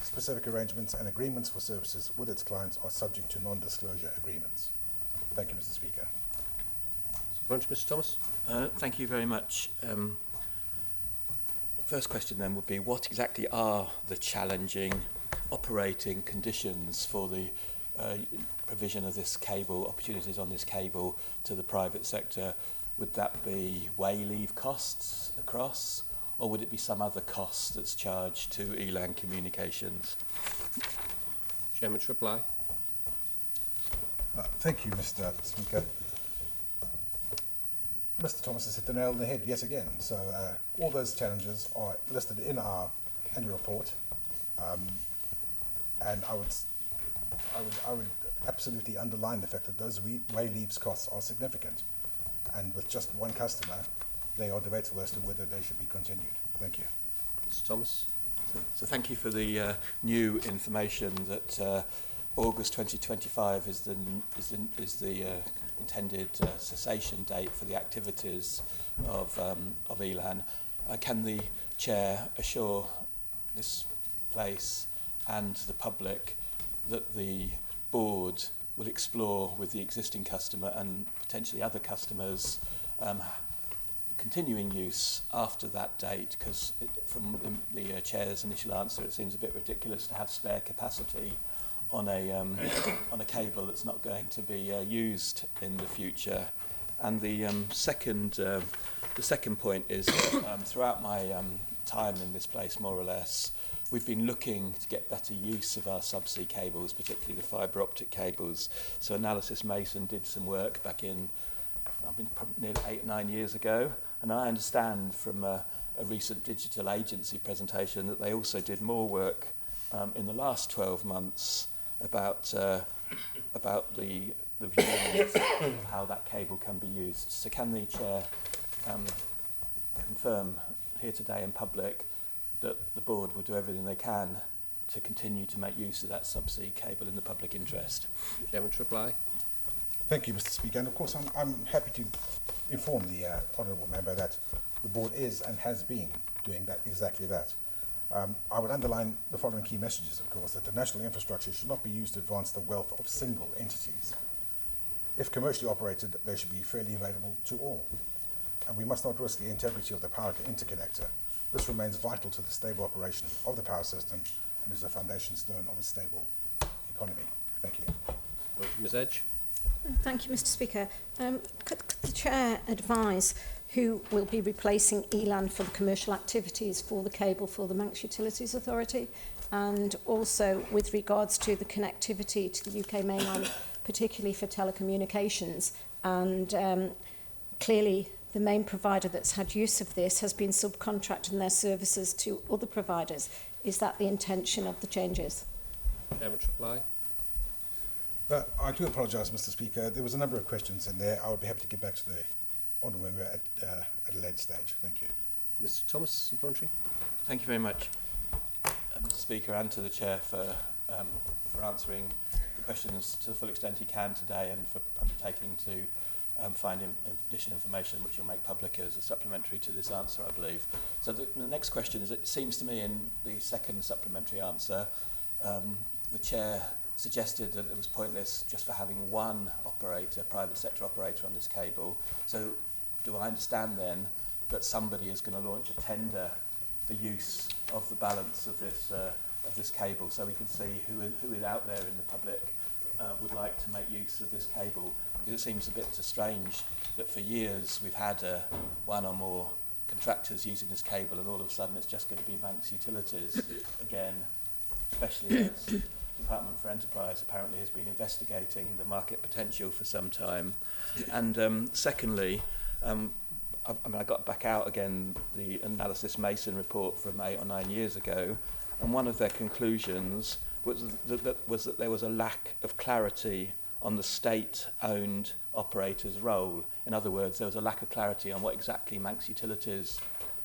Specific arrangements and agreements for services with its clients are subject to non-disclosure agreements. Thank you, Mr. Speaker. Mr. Thomas. Thank you very much. First question then would be, what exactly are the challenging operating conditions for the provision of this cable, opportunities on this cable to the private sector? Would that be way leave costs across, or would it be some other cost that's charged to Elan Communications? Chairman to reply. Thank you, Mr. Speaker. Mr. Thomas has hit the nail on the head yet again. So all those challenges are listed in our annual report, and I would absolutely underline the fact that those way leaves costs are significant, and with just one customer, they are debatable as to whether they should be continued. Thank you. Mr. Thomas. So thank you for the new information that August 2025 is the intended cessation date for the activities of Elan. Can the Chair assure this place and the public that the board will explore with the existing customer and potentially other customers continuing use after that date? Because from the Chair's initial answer, it seems a bit ridiculous to have spare capacity on a cable that's not going to be used in the future. And the second point is throughout my time in this place, more or less, we've been looking to get better use of our subsea cables, particularly the fibre optic cables. So Analysys Mason did some work back in nearly 8 or 9 years ago, and I understand from a recent digital agency presentation that they also did more work in the last 12 months about the view of how that cable can be used. So can the Chair confirm here today in public that the board will do everything they can to continue to make use of that subsea cable in the public interest? Chairman to reply. Thank you, Mr. Speaker. And of course, I'm happy to inform the honourable member that the board is and has been doing exactly that. I would underline the following key messages, of course, that the national infrastructure should not be used to advance the wealth of single entities. If commercially operated, they should be fairly available to all. And we must not risk the integrity of the power interconnector. This remains vital to the stable operation of the power system and is a foundation stone of a stable economy. Thank you. Ms. Edge. Thank you, Mr. Speaker. Could the Chair advise who will be replacing Elan for the commercial activities for the cable for the Manx Utilities Authority, and also with regards to the connectivity to the UK mainland, particularly for telecommunications? And clearly the main provider that's had use of this has been subcontracting their services to other providers. Is that the intention of the changes? Chairman to reply. I do apologise, Mr. Speaker. There was a number of questions in there. I would be happy to get back to the honourable member at a later stage. Thank you. Mr. Thomas, supplementary. Thank you very much, Mr. Speaker, and to the Chair for answering the questions to the full extent he can today, and for undertaking to find additional information which you'll make public as a supplementary to this answer, I believe. So the next question is, it seems to me in the second supplementary answer, the Chair suggested that it was pointless just for having one operator, private sector operator on this cable. So do I understand then that somebody is going to launch a tender for use of the balance of this cable, so we can see who is out there in the public would like to make use of this cable? Because it seems a bit strange that for years we've had one or more contractors using this cable, and all of a sudden it's just going to be Manx Utilities again, especially as Department for Enterprise apparently has been investigating the market potential for some time. And secondly, I got back out again the Analysys Mason report from 8 or 9 years ago, and one of their conclusions was that there was a lack of clarity on the state-owned operator's role. In other words, there was a lack of clarity on what exactly Manx Utilities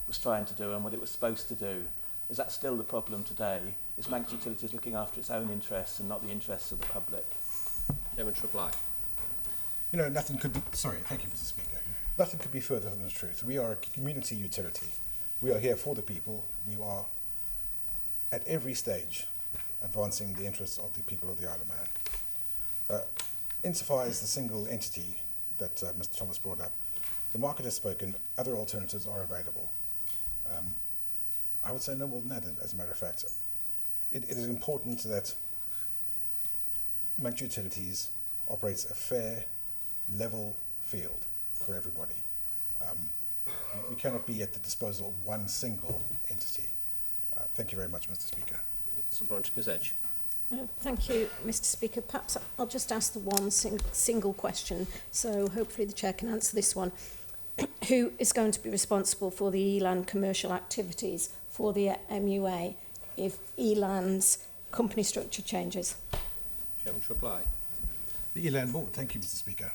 was trying to do and what it was supposed to do. Is that still the problem today? Is Manx Utilities looking after its own interests and not the interests of the public? Chairman to reply. You know, nothing could be, sorry, thank you, Mr. Speaker. Nothing could be further from the truth. We are a community utility. We are here for the people. We are, at every stage, advancing the interests of the people of the Isle of Man. Insofar as the single entity that Mr. Thomas brought up, the market has spoken, other alternatives are available. I would say no more than that, as a matter of fact. It is important that Manx Utilities operates a fair, level field for everybody. We cannot be at the disposal of one single entity. Thank you very much, Mr. Speaker. Ms Edge. Thank you, Mr. Speaker. Perhaps I'll just ask the one single question, so hopefully the Chair can answer this one. Who is going to be responsible for the ELAN commercial activities for the MUA if ELAN's company structure changes? Chairman to reply. The ELAN Board. Thank you, Mr. Speaker.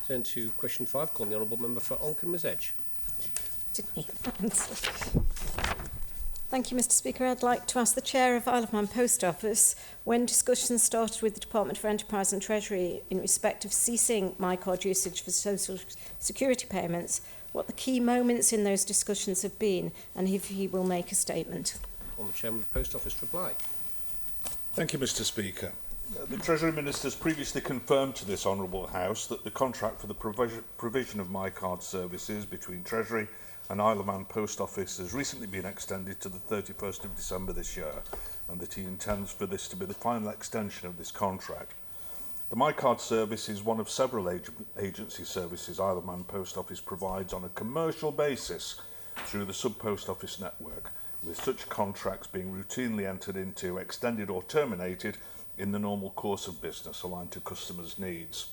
Turn to question 5. Call on the Honourable Member for Onken, Ms Edge. Didn't even answer. Thank you, Mr. Speaker. I'd like to ask the Chair of Isle of Man Post Office, when discussions started with the Department for Enterprise and Treasury in respect of ceasing MyCard usage for social security payments, what the key moments in those discussions have been, and if he will make a statement. On the Chairman of the Post Office to reply. Thank you, Mr. Speaker. The Treasury Minister has previously confirmed to this Honourable House that the contract for the provision of MyCard services between Treasury and Isle of Man Post Office has recently been extended to the 31st of December this year, and that he intends for this to be the final extension of this contract. The MyCard service is one of several agency services Isle of Man Post Office provides on a commercial basis through the sub-post office network, with such contracts being routinely entered into, extended or terminated in the normal course of business aligned to customers' needs.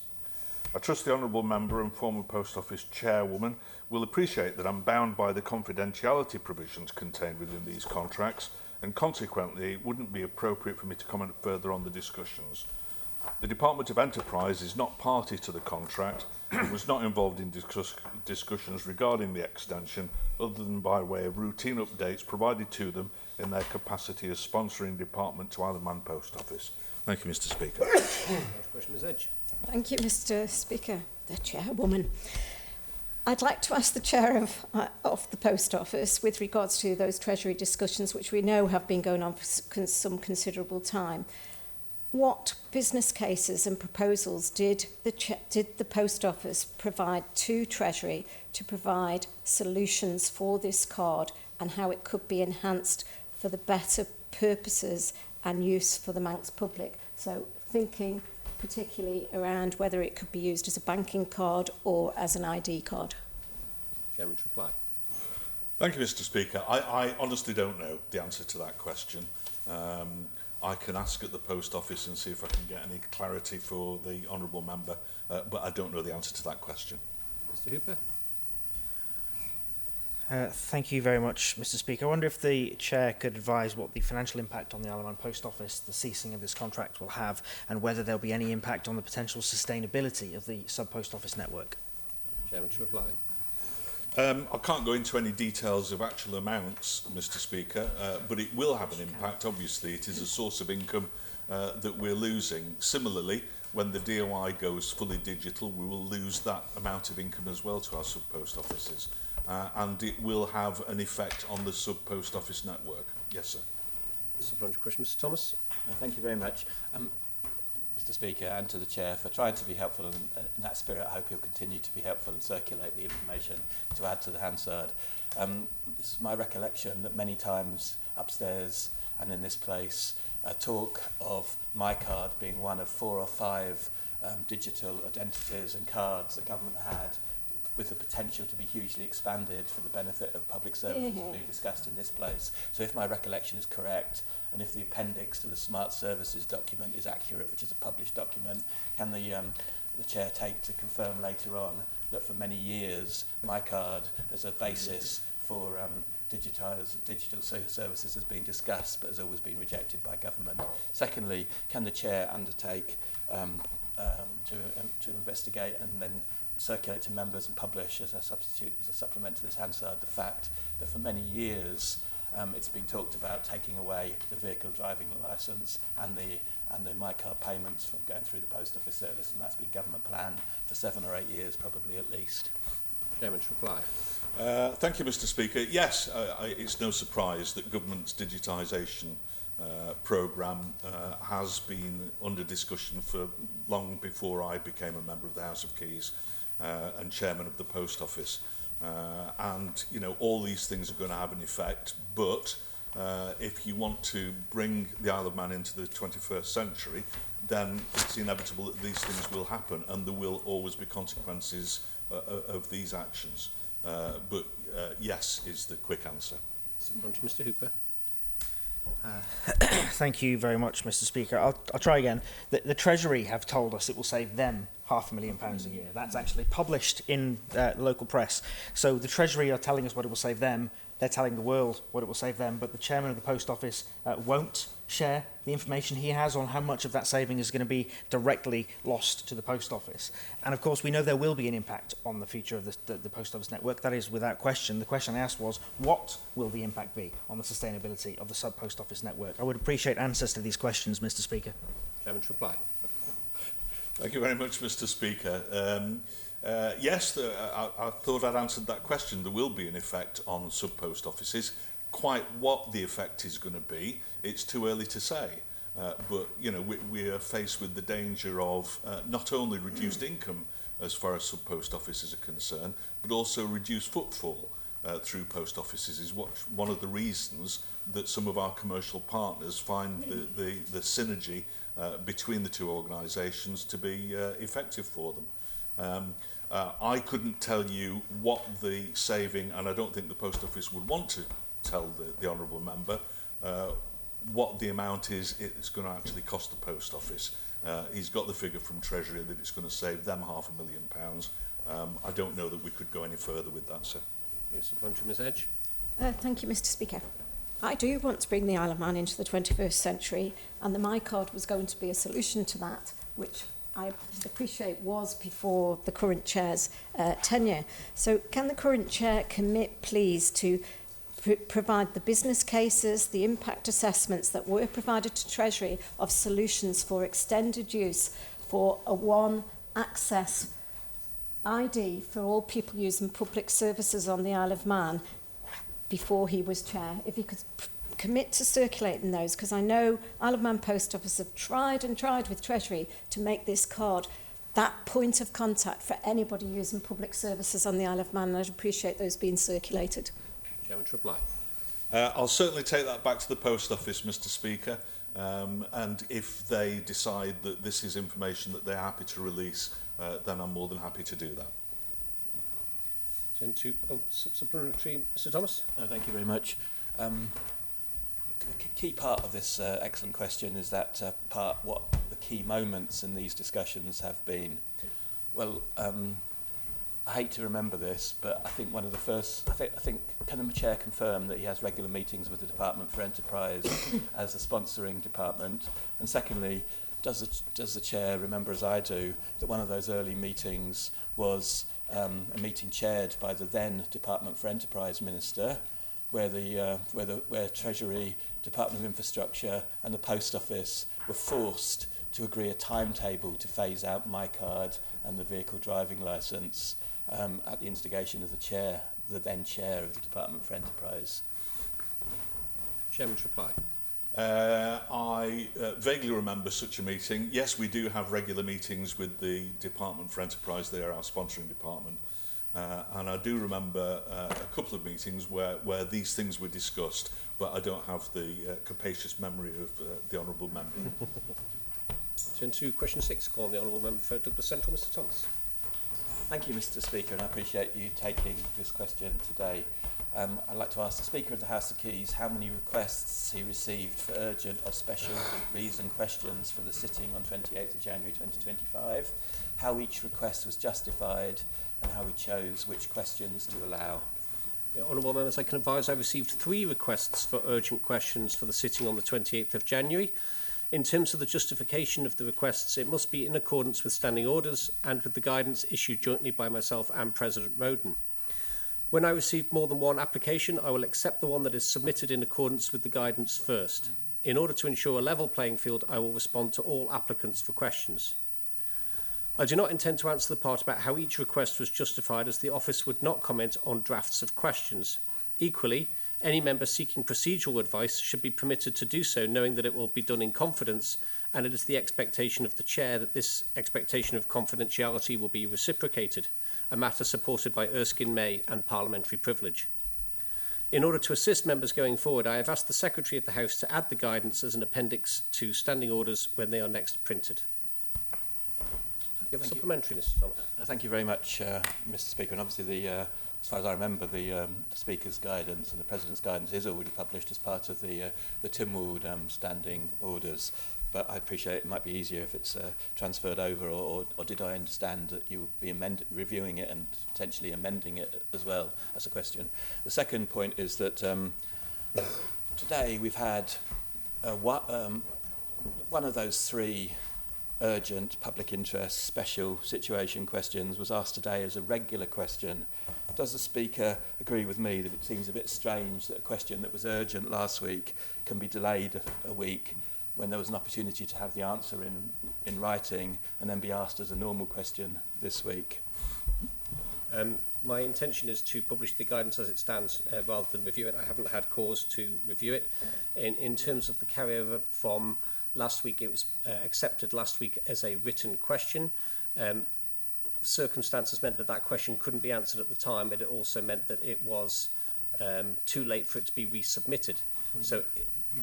I trust the Honourable Member and former Post Office Chairwoman will appreciate that I'm bound by the confidentiality provisions contained within these contracts, and consequently it wouldn't be appropriate for me to comment further on the discussions. The Department of Enterprise is not party to the contract and was not involved in discussions regarding the extension other than by way of routine updates provided to them in their capacity as sponsoring department to Isle of Man Post Office. Thank you, Mr. Speaker. Question, Ms Edge. Thank you, Mr. Speaker, the Chairwoman. I'd like to ask the Chair of the Post Office with regards to those Treasury discussions, which we know have been going on for some considerable time. What business cases and proposals did the Post Office provide to Treasury to provide solutions for this card and how it could be enhanced for the better purposes and use for the Manx public? So thinking particularly around whether it could be used as a banking card or as an ID card. Chairman to reply. Thank you, Mr. Speaker. I honestly don't know the answer to that question. I can ask at the Post Office and see if I can get any clarity for the Honourable Member, but I don't know the answer to that question. Mr Hooper. Thank you very much, Mr. Speaker. I wonder if the Chair could advise what the financial impact on the Isle of Man Post Office the ceasing of this contract will have, and whether there will be any impact on the potential sustainability of the sub-post office network. Chairman to reply. I can't go into any details of actual amounts, Mr. Speaker, but it will have an impact. Obviously, it is a source of income that we're losing. Similarly, when the DOI goes fully digital, we will lose that amount of income as well to our sub-post offices. And it will have an effect on the sub-post office network. Yes, sir. Supplementary question, Mr Thomas. Thank you very much. Mr Speaker, and to the Chair for trying to be helpful, and in that spirit I hope he'll continue to be helpful and circulate the information to add to the Hansard. This is my recollection that many times upstairs and in this place talk of MyCard being one of 4 or 5 digital identities and cards that government had, with the potential to be hugely expanded for the benefit of public services being discussed in this place. So if my recollection is correct, and if the appendix to the Smart Services document is accurate, which is a published document, can the Chair take to confirm later on that for many years MyCard as a basis for digital services has been discussed but has always been rejected by government? Secondly, can the Chair undertake to investigate and then circulate to members and publish as a supplement to this Hansard the fact that for many years it's been talked about taking away the vehicle driving licence and the MyCard payments from going through the post office service, and that's been government plan for 7 or 8 years probably at least. Chairman's reply. Thank you, Mr. Speaker. Yes, it's no surprise that government's digitisation programme has been under discussion for long before I became a member of the House of Keys and chairman of the Post Office. And, you know, all these things are going to have an effect, but if you want to bring the Isle of Man into the 21st century, then it's inevitable that these things will happen and there will always be consequences of these actions. But yes is the quick answer. Mr. Hooper. Thank you very much, Mr. Speaker. I'll try again. The Treasury have told us it will save them £500,000 a year. That's actually published in the local press. So the Treasury are telling us what it will save them. They're telling the world what it will save them. But the chairman of the Post Office won't share the information he has on how much of that saving is going to be directly lost to the Post Office. And of course, we know there will be an impact on the future of the Post Office network. That is without question. The question I asked was, what will the impact be on the sustainability of the sub-Post Office network? I would appreciate answers to these questions, Mr. Speaker. Chairman's reply. Thank you very much, Mr. Speaker. Yes, I thought I'd answered that question. There will be an effect on sub-post offices. Quite what the effect is going to be, it's too early to say. But, you know, we are faced with the danger of not only reduced income as far as sub-post offices are concerned, but also reduced footfall through post offices is one of the reasons that some of our commercial partners find the synergy between the two organisations to be effective for them. I couldn't tell you what the saving, and I don't think the Post Office would want to tell the Honourable Member what the amount is it's going to actually cost the Post Office. He's got the figure from Treasury that it's going to save them £500,000. I don't know that we could go any further with that, sir. Yes, Ms. Edge. Thank you, Mr. Speaker. I do want to bring the Isle of Man into the 21st century, and the MyCard was going to be a solution to that, which I appreciate was before the current chair's tenure. So can the current chair commit, please, to provide the business cases, the impact assessments that were provided to Treasury of solutions for extended use for a one access ID for all people using public services on the Isle of Man before he was chair? If he could commit to circulating those, because I know Isle of Man Post Office have tried and tried with Treasury to make this card that point of contact for anybody using public services on the Isle of Man, and I'd appreciate those being circulated. Chairman's reply. I'll certainly take that back to the Post Office, Mr. Speaker, and if they decide that this is information that they're happy to release, then I'm more than happy to do that. Turn to supplementary, Mr. Thomas. Thank you very much. A key part of this excellent question is that what the key moments in these discussions have been. Well, I hate to remember this, but I think one of the first, I think can the chair confirm that he has regular meetings with the Department for Enterprise as a sponsoring department? And secondly, does the chair remember, as I do, that one of those early meetings was a meeting chaired by the then Department for Enterprise Minister, where where Treasury, Department of Infrastructure and the Post Office were forced to agree a timetable to phase out MyCard and the vehicle driving licence at the instigation of the then chair of the Department for Enterprise. Chairman's reply. I vaguely remember such a meeting. Yes, we do have regular meetings with the Department for Enterprise. They are our sponsoring department. And I do remember a couple of meetings where these things were discussed, but I don't have the capacious memory of the Honourable Member. Turn to question 6, calling the Honourable Member for Douglas Central, Mr. Thomas. Thank you, Mr. Speaker, and I appreciate you taking this question today. I'd like to ask the Speaker of the House of Keys how many requests he received for urgent or special reason questions for the sitting on 28th of January 2025, how each request was justified, and how he chose which questions to allow. Yeah, Honourable Members, I can advise I received 3 requests for urgent questions for the sitting on the 28th of January. In terms of the justification of the requests, it must be in accordance with standing orders and with the guidance issued jointly by myself and President Roden. When I receive more than one application, I will accept the one that is submitted in accordance with the guidance first. In order to ensure a level playing field, I will respond to all applicants for questions. I do not intend to answer the part about how each request was justified, as the office would not comment on drafts of questions. Equally, any member seeking procedural advice should be permitted to do so, knowing that it will be done in confidence, and it is the expectation of the Chair that this expectation of confidentiality will be reciprocated, a matter supported by Erskine May and parliamentary privilege. In order to assist members going forward, I have asked the Secretary of the House to add the guidance as an appendix to standing orders when they are next printed. You have a supplementary, Mr. Thomas. Thank you very much, Mr. Speaker. And obviously, as far as I remember, the Speaker's guidance and the President's guidance is already published as part of the Tynwald standing orders. But I appreciate it might be easier if it's transferred over, or did I understand that you will be reviewing it and potentially amending it as well? As a question. The second point is that today we've had one of those three urgent public interest special situation questions was asked today as a regular question. Does the Speaker agree with me that it seems a bit strange that a question that was urgent last week can be delayed a week when there was an opportunity to have the answer in writing and then be asked as a normal question this week? My intention is to publish the guidance as it stands rather than review it. I haven't had cause to review it. In terms of the carryover from last week, it was accepted last week as a written question. Circumstances meant that that question couldn't be answered at the time, but it also meant that it was too late for it to be resubmitted. So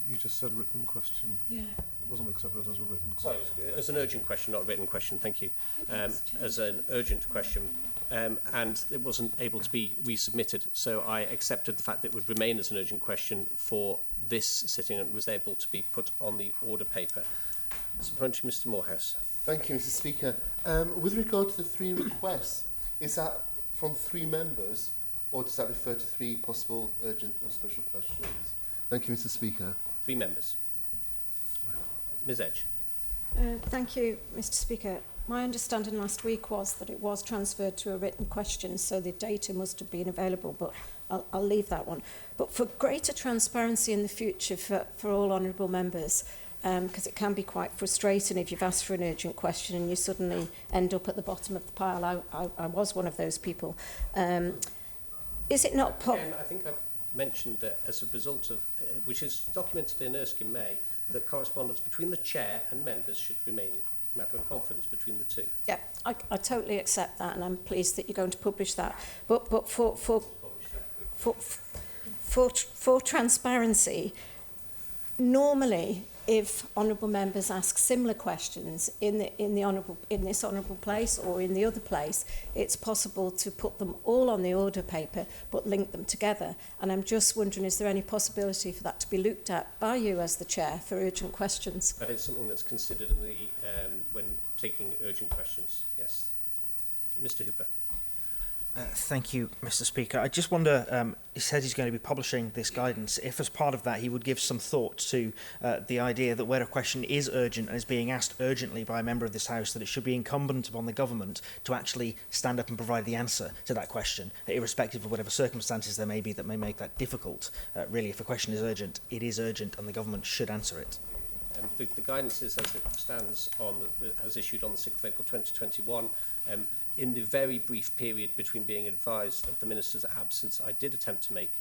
you just said written question. Yeah. It wasn't accepted as a written question. Sorry, as an urgent question, not a written question. Thank you. As an urgent question. And it wasn't able to be resubmitted. So I accepted the fact that it would remain as an urgent question for this sitting and was able to be put on the order paper. Supplementary, Mr. Morehouse. Thank you, Mr. Speaker. With regard to the three requests, is that from three members, or does that refer to three possible urgent or special questions? Thank you, Mr. Speaker. Three members. Ms. Edge. Thank you, Mr. Speaker. My understanding last week was that it was transferred to a written question, so the data must have been available, but I'll leave that one. But for greater transparency in the future for all honourable members, because it can be quite frustrating if you've asked for an urgent question and you suddenly end up at the bottom of the pile. I was one of those people. Is it not... I think I've mentioned that as a result of, which is documented in Erskine May, that correspondence between the Chair and members should remain a matter of confidence between the two. Yeah, I totally accept that, and I'm pleased that you're going to publish that. But for transparency, normally, if honourable members ask similar questions in this honourable place or in the other place, it's possible to put them all on the order paper but link them together. And I'm just wondering, is there any possibility for that to be looked at by you as the Chair for urgent questions? That is something that's considered in the when taking urgent questions. Yes, Mr. Hooper. Thank you, Mr. Speaker. I just wonder, he said he's going to be publishing this guidance, if as part of that he would give some thought to the idea that where a question is urgent and is being asked urgently by a member of this House, that it should be incumbent upon the government to actually stand up and provide the answer to that question, irrespective of whatever circumstances there may be that may make that difficult. Really, if a question is urgent, it is urgent and the government should answer it. The guidance is as it stands as issued on the 6th of April 2021. In the very brief period between being advised of the Minister's absence, I did attempt to make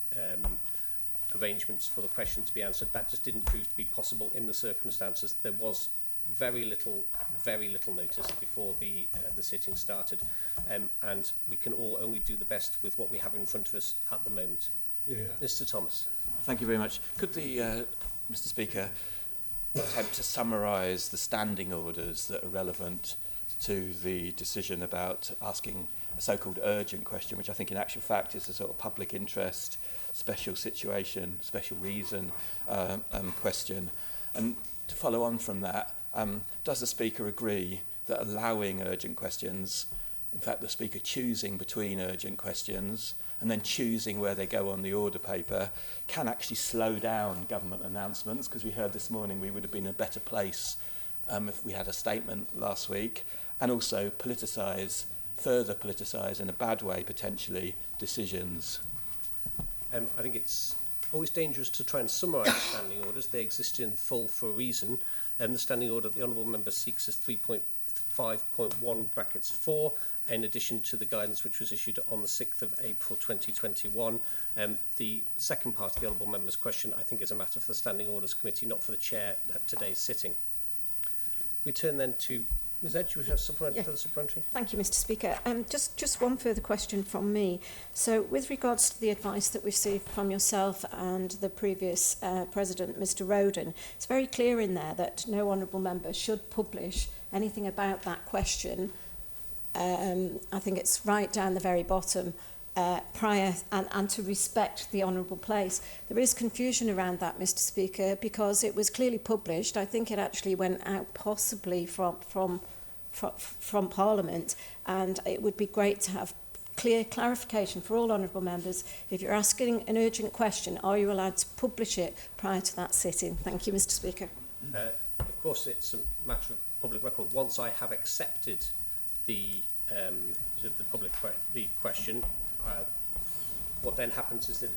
arrangements for the question to be answered. That just didn't prove to be possible in the circumstances. There was very little notice before the sitting started, and we can all only do the best with what we have in front of us at the moment. Yeah. Mr. Thomas. Thank you very much. Could the Mr. Speaker attempt to summarise the standing orders that are relevant to the decision about asking a so-called urgent question, which I think in actual fact is a sort of public interest, special situation, special reason question. And to follow on from that, does the Speaker agree that allowing urgent questions, in fact the Speaker choosing between urgent questions, and then choosing where they go on the order paper can actually slow down government announcements, because we heard this morning we would have been in a better place if we had a statement last week, and also further politicise in a bad way, potentially, decisions. I think it's always dangerous to try and summarise standing orders. They exist in full for a reason. The standing order that the Honourable Member seeks is 3.5.1 brackets 4, in addition to the guidance which was issued on the 6th of April 2021. The second part of the Honourable Member's question, I think, is a matter for the Standing Orders Committee, not for the Chair at today's sitting. We turn then to Ms Edge, you have further supplementary? Thank you, Mr Speaker. Just one further question from me. So with regards to the advice that we received from yourself and the previous President, Mr Roden, it's very clear in there that no honourable member should publish anything about that question. I think it's right down the very bottom, prior and to respect the honourable place. There is confusion around that, Mr Speaker, because it was clearly published. I think it actually went out possibly from Parliament, and it would be great to have clear clarification for all honourable members. If you're asking an urgent question, are you allowed to publish it prior to that sitting? Thank you, Mr Speaker. Of course, it's a matter of public record. Once I have accepted the question, what then happens is that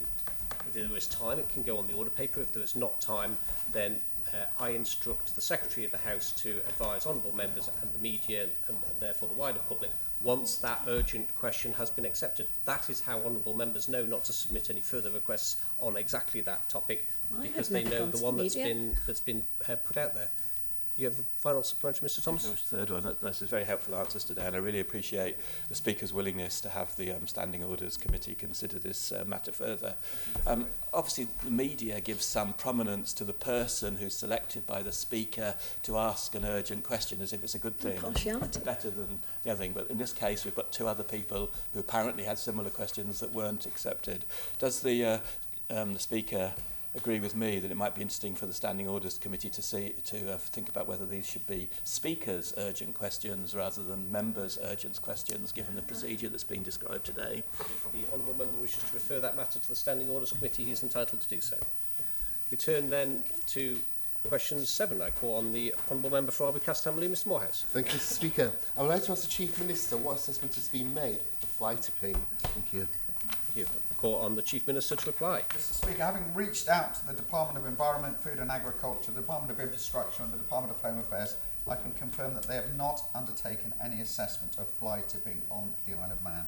if there is time, it can go on the order paper. If there is not time, then I instruct the Secretary of the House to advise honourable members and the media and therefore the wider public once that urgent question has been accepted. That is how honourable members know not to submit any further requests on exactly that topic, because they know the one that's been put out there. You have a final supplementary, Mr Thomas? Third one. That's very helpful answers today, and I really appreciate the Speaker's willingness to have the Standing Orders Committee consider this matter further. Obviously, the media gives some prominence to the person who's selected by the Speaker to ask an urgent question, as if it's a good thing, better than the other thing. But in this case, we've got two other people who apparently had similar questions that weren't accepted. Does the Speaker agree with me that it might be interesting for the Standing Orders Committee to think about whether these should be Speakers' urgent questions rather than members' urgent questions, given the procedure that's been described today? If the honourable member wishes to refer that matter to the Standing Orders Committee, he is entitled to do so. We turn then to question 7. I call on the honourable member for Arby Castamley, Mr Morehouse. Thank you, Mr Speaker. I would like to ask the Chief Minister what assessment has been made of fly tipping. Thank you. Thank you. Call on the Chief Minister to reply. Mr Speaker, having reached out to the Department of Environment, Food and Agriculture, the Department of Infrastructure and the Department of Home Affairs, I can confirm that they have not undertaken any assessment of fly tipping on the Isle of Man.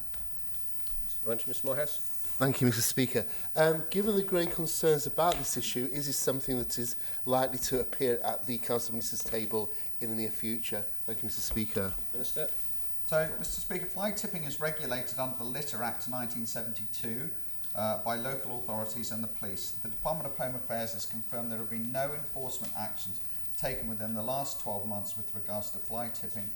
Mr Morehouse. Thank you, Mr Speaker. Given the growing concerns about this issue, is this something that is likely to appear at the Council of Ministers table in the near future? Thank you, Mr Speaker. Minister. So, Mr Speaker, fly tipping is regulated under the Litter Act 1972 by local authorities and the police. The Department of Home Affairs has confirmed there have been no enforcement actions taken within the last 12 months with regards to fly tipping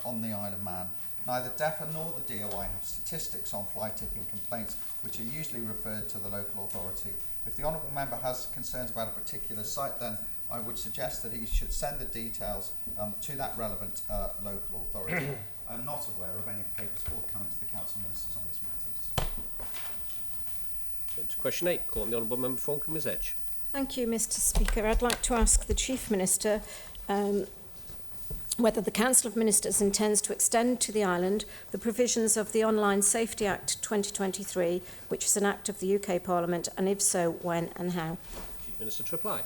on the Isle of Man. Neither DEFA nor the DOI have statistics on fly tipping complaints, which are usually referred to the local authority. If the honourable member has concerns about a particular site, then I would suggest that he should send the details to that relevant local authority. I'm not aware of any papers forthcoming to the Council of Ministers on this matter. To question 8, call on the honourable member for Ms Edge. Thank you, Mr Speaker. I'd like to ask the Chief Minister whether the Council of Ministers intends to extend to the island the provisions of the Online Safety Act 2023, which is an act of the UK Parliament, and if so, when and how. Chief Minister to reply.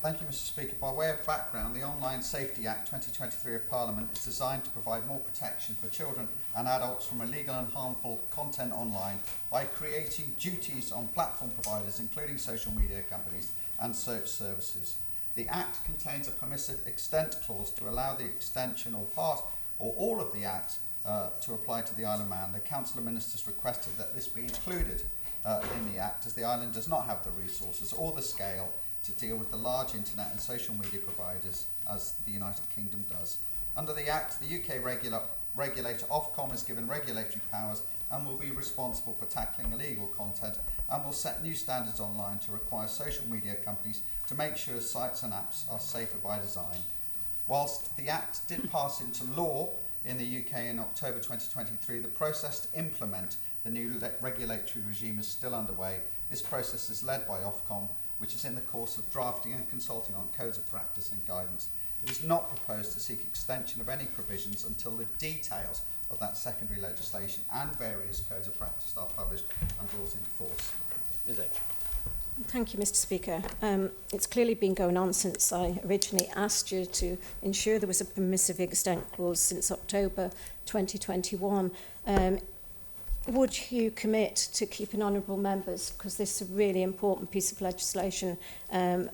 Thank you, Mr Speaker. By way of background, the Online Safety Act 2023 of Parliament is designed to provide more protection for children and adults from illegal and harmful content online by creating duties on platform providers, including social media companies and search services. The Act contains a permissive extent clause to allow the extension or part or all of the Act to apply to the Isle of Man. The Council of Ministers requested that this be included in the Act, as the island does not have the resources or the scale to deal with the large internet and social media providers as the United Kingdom does. Under the Act, the UK regulator Ofcom is given regulatory powers and will be responsible for tackling illegal content and will set new standards online to require social media companies to make sure sites and apps are safer by design. Whilst the Act did pass into law in the UK in October 2023, the process to implement the new regulatory regime is still underway. This process is led by Ofcom, which is in the course of drafting and consulting on codes of practice and guidance. It is not proposed to seek extension of any provisions until the details of that secondary legislation and various codes of practice are published and brought into force. Ms Edge. Thank you, Mr. Speaker. It's clearly been going on since I originally asked you to ensure there was a permissive extent clause since October 2021. Would you commit to keeping honourable members, because this is a really important piece of legislation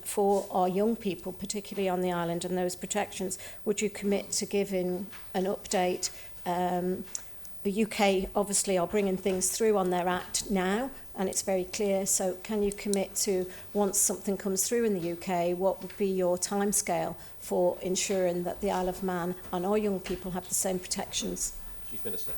for our young people, particularly on the island, and those protections, would you commit to giving an update? The UK obviously are bringing things through on their act now, and it's very clear. So can you commit to, once something comes through in the UK, what would be your timescale for ensuring that the Isle of Man and our young people have the same protections? Chief Minister.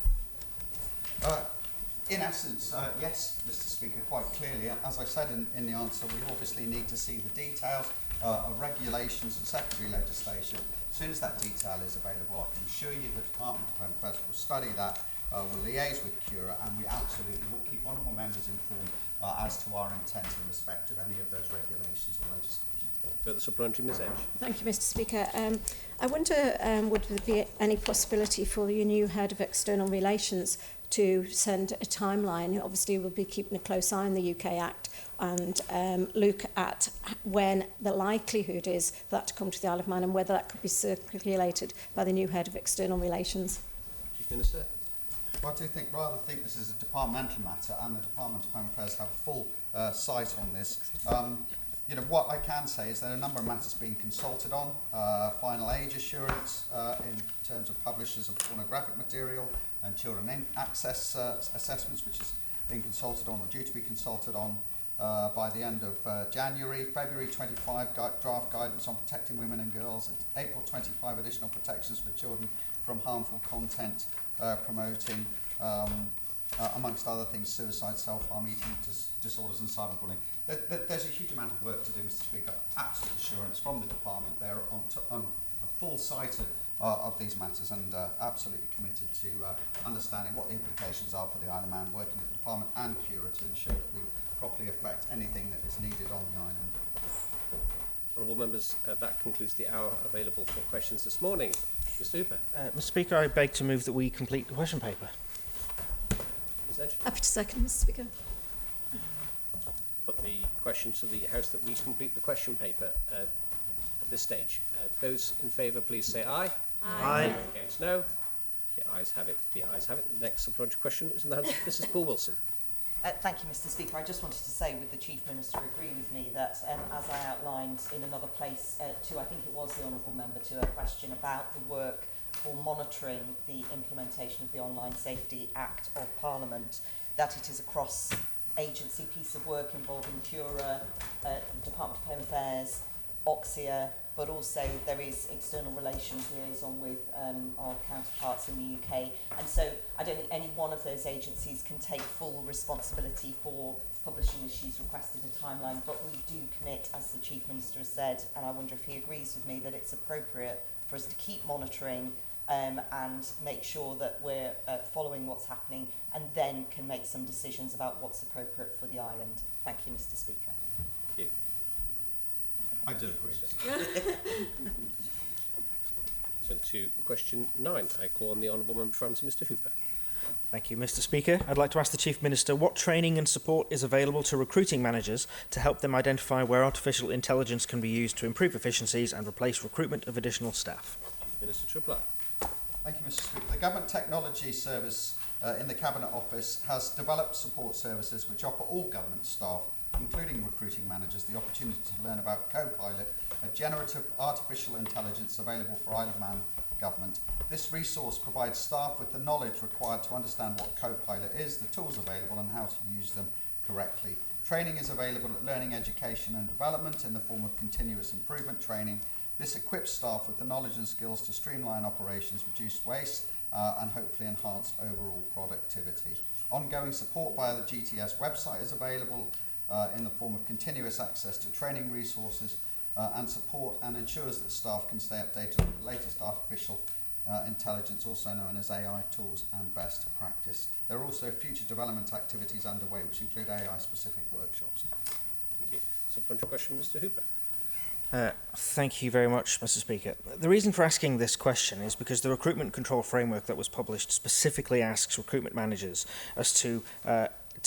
In essence, yes, Mr. Speaker, quite clearly. As I said in the answer, we obviously need to see the details of regulations and secondary legislation. As soon as that detail is available, I can assure you the Department of Home Affairs will study that, will liaise with Cura, and we absolutely will keep honourable members informed as to our intent in respect of any of those regulations or legislation. Further supplementary, Ms Edge. Thank you, Mr. Speaker. I wonder, would there be any possibility for your new Head of External Relations to send a timeline? Obviously, we'll be keeping a close eye on the UK Act and look at when the likelihood is for that to come to the Isle of Man and whether that could be circulated by the new Head of External Relations. Chief Minister. Well, I do rather think this is a departmental matter, and the Department of Home Affairs have full sight on this. You know, what I can say is there are a number of matters being consulted on. Final age assurance in terms of publishers of pornographic material and children in access assessments, which is being consulted on or due to be consulted on by the end of January. February 25 draft guidance on protecting women and girls. And April 25 additional protections for children from harmful content promoting, amongst other things, suicide, self-harm, eating disorders and cyberbullying. There's a huge amount of work to do, Mr. Speaker. Absolute assurance from the department. They're on a full sight of these matters and absolutely committed to understanding what the implications are for the Isle of Man, working with the department and Cura to ensure that we properly affect anything that is needed on the island. Honourable members, that concludes the hour available for questions this morning. Mr Hooper. Mr. Speaker, I beg to move that we complete the question paper. Ms Edge. Happy to second, Mr. Speaker. Put the question to the House that we complete the question paper at this stage. Those in favour, please say aye. Aye. Against, no. The ayes have it. The ayes have it. The next supplementary question is in the hands of Mrs Paul Wilson. Thank you, Mr Speaker. I just wanted to say, would the Chief Minister agree with me that, as I outlined in another place to, I think it was the Honourable Member, to a question about the work for monitoring the implementation of the Online Safety Act of Parliament, that it is a cross-agency piece of work involving Cura, Department of Home Affairs, Oxia, but also there is external relations liaison with our counterparts in the UK. And so I don't think any one of those agencies can take full responsibility for publishing as she's requested a timeline, but we do commit, as the Chief Minister has said, and I wonder if he agrees with me, that it's appropriate for us to keep monitoring and make sure that we're following what's happening and then can make some decisions about what's appropriate for the island. Thank you, Mr Speaker. Thank you. I do agree. Turn to question 9. I call on the Honourable Member for answer, Mr Hooper. Thank you, Mr. Speaker. I'd like to ask the Chief Minister what training and support is available to recruiting managers to help them identify where artificial intelligence can be used to improve efficiencies and replace recruitment of additional staff. Chief Minister Tripler. Thank you, Mr Speaker. The Government Technology Service in the Cabinet Office has developed support services which offer all government staff, including recruiting managers, the opportunity to learn about Copilot, a generative artificial intelligence available for Isle of Man government. This resource provides staff with the knowledge required to understand what Copilot is, the tools available and how to use them correctly. Training is available at Learning Education and Development in the form of continuous improvement training. This equips staff with the knowledge and skills to streamline operations, reduce waste and hopefully enhance overall productivity. Ongoing support via the GTS website is available in the form of continuous access to training resources and support, and ensures that staff can stay updated on the latest artificial intelligence, also known as AI tools and best practice. There are also future development activities underway, which include AI-specific workshops. Thank you. Supplementary question, Mr. Hooper. Thank you very much, Mr. Speaker. The reason for asking this question is because the recruitment control framework that was published specifically asks recruitment managers as to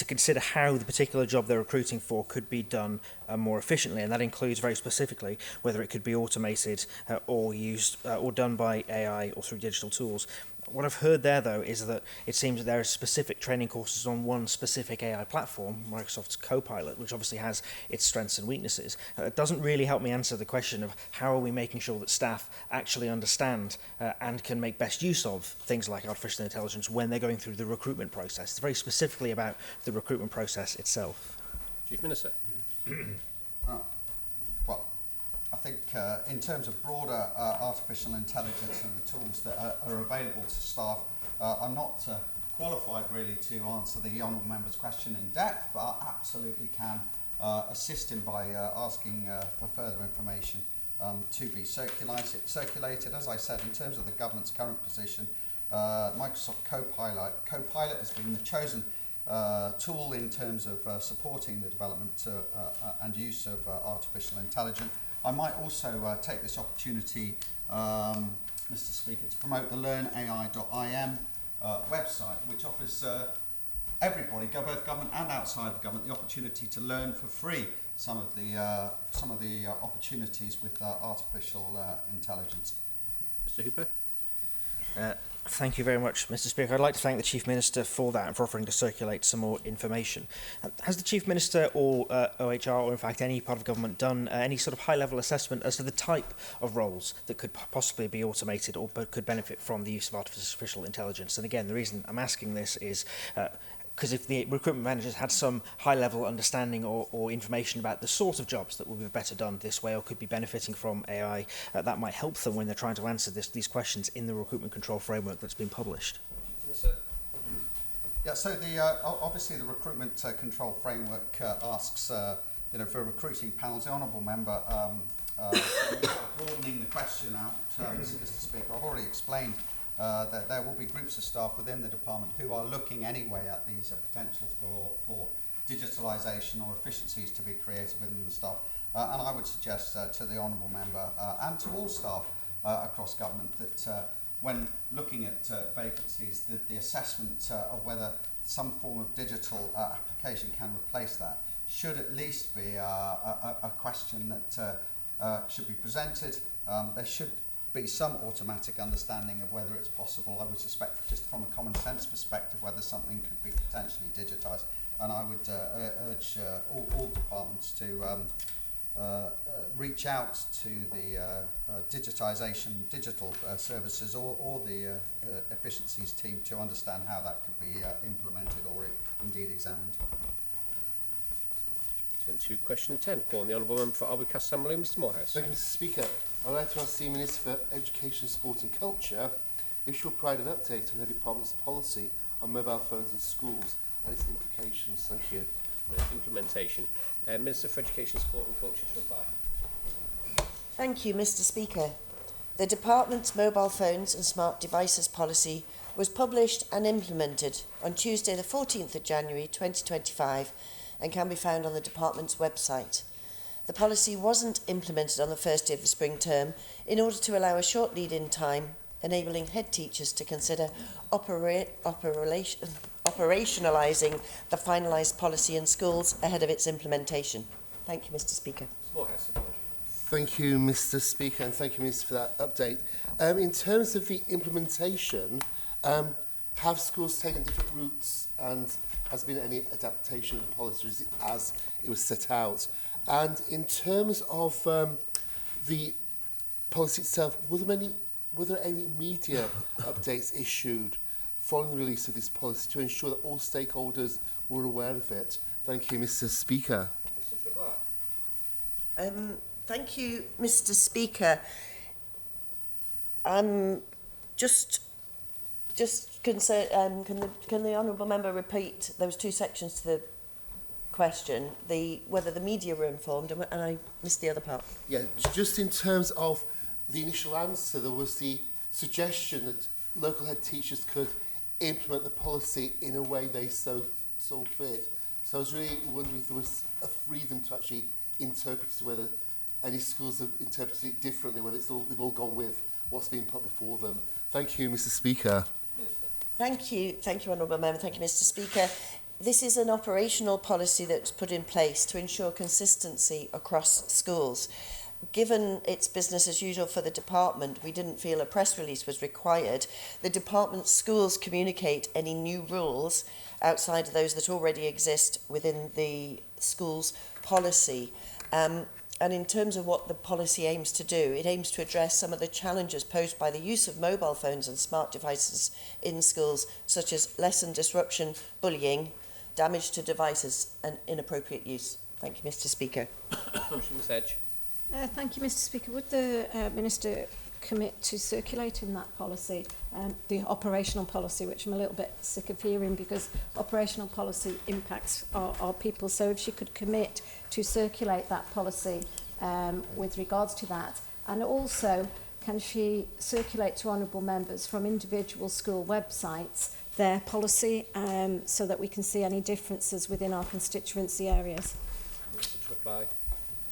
consider how the particular job they're recruiting for could be done more efficiently, and that includes very specifically whether it could be automated or used or done by AI or through digital tools. What I've heard there, though, is that it seems that there are specific training courses on one specific AI platform, Microsoft's Copilot, which obviously has its strengths and weaknesses. It doesn't really help me answer the question of how are we making sure that staff actually understand and can make best use of things like artificial intelligence when they're going through the recruitment process. It's very specifically about the recruitment process itself. Chief Minister. Well, I think in terms of broader artificial intelligence and the tools that are available to staff, I'm not qualified really to answer the honourable member's question in depth, but I absolutely can assist him by asking for further information to be circulated. As I said, in terms of the government's current position, Microsoft Copilot has been the chosen tool in terms of supporting the development and use of artificial intelligence. I might also take this opportunity, Mr. Speaker, to promote the learnai.im website, which offers everybody, both government and outside of government, the opportunity to learn for free some of the opportunities with artificial intelligence. Mr. Hooper. Thank you very much, Mr. Speaker. I'd like to thank the Chief Minister for that and for offering to circulate some more information. Has the Chief Minister or OHR, or in fact any part of government, done any sort of high-level assessment as to the type of roles that could possibly be automated or could benefit from the use of artificial intelligence? And again, the reason I'm asking this is because if the recruitment managers had some high-level understanding or information about the sort of jobs that would be better done this way or could be benefiting from AI, that might help them when they're trying to answer these questions in the recruitment control framework that's been published. Yeah, so obviously the recruitment control framework asks for recruiting panels. The honourable member broadening the question out, Mr. Speaker. I've already explained that there will be groups of staff within the department who are looking anyway at these potentials for digitalisation or efficiencies to be created within the staff. And I would suggest to the honourable member and to all staff across government that when looking at vacancies, the assessment of whether some form of digital application can replace that should at least be a question that should be presented. There should be some automatic understanding of whether it's possible. I would suspect, just from a common sense perspective, whether something could be potentially digitised. And I would urge all departments to reach out to the digital services or the efficiencies team to understand how that could be implemented or indeed examined. Turn to question 10. Call on the Honourable Member for Arbroath Assembly, Mr. Morehouse. Thank you, Mr. Speaker. I'd like to ask the Minister for Education, Sport and Culture if she will provide an update on her department's policy on mobile phones in schools and its implications. Thank you. Implementation. Minister for Education, Sport and Culture to reply. Thank you, Mr. Speaker. The Department's mobile phones and smart devices policy was published and implemented on Tuesday the 14th of January 2025 and can be found on the Department's website. The policy wasn't implemented on the first day of the spring term in order to allow a short lead-in time, enabling head teachers to consider operationalising the finalised policy in schools ahead of its implementation. Thank you, Mr. Speaker. Thank you, Mr. Speaker, and thank you, Minister, for that update. In terms of the implementation, have schools taken different routes and has there been any adaptation of the policy as it was set out? And in terms of the policy itself, were there any media updates issued following the release of this policy to ensure that all stakeholders were aware of it? Thank you, Mr. Speaker. Thank you, Mr. Speaker. Just concerned. Can the honourable member repeat those two sections to the question? Whether the media were informed, and I missed the other part. Yeah, just in terms of the initial answer, there was the suggestion that local head teachers could implement the policy in a way they saw fit. So I was really wondering if there was a freedom to actually interpret it, whether any schools have interpreted it differently, whether they've all gone with what's been put before them. Thank you, Mr. Speaker. Thank you, Honourable Member. Thank you, Mr. Speaker. This is an operational policy that's put in place to ensure consistency across schools. Given it's business as usual for the department, we didn't feel a press release was required. The department's schools communicate any new rules outside of those that already exist within the school's policy. And in terms of what the policy aims to do, it aims to address some of the challenges posed by the use of mobile phones and smart devices in schools, such as lesson disruption, bullying, damage to devices and inappropriate use. Thank you, Mr. Speaker. Ms Edge. Thank you, Mr. Speaker. Would the Minister commit to circulating that policy, the operational policy, which I'm a little bit sick of hearing because operational policy impacts our people. So if she could commit to circulate that policy with regards to that, and also can she circulate to honourable members from individual school websites their policy so that we can see any differences within our constituency areas? Minister to reply.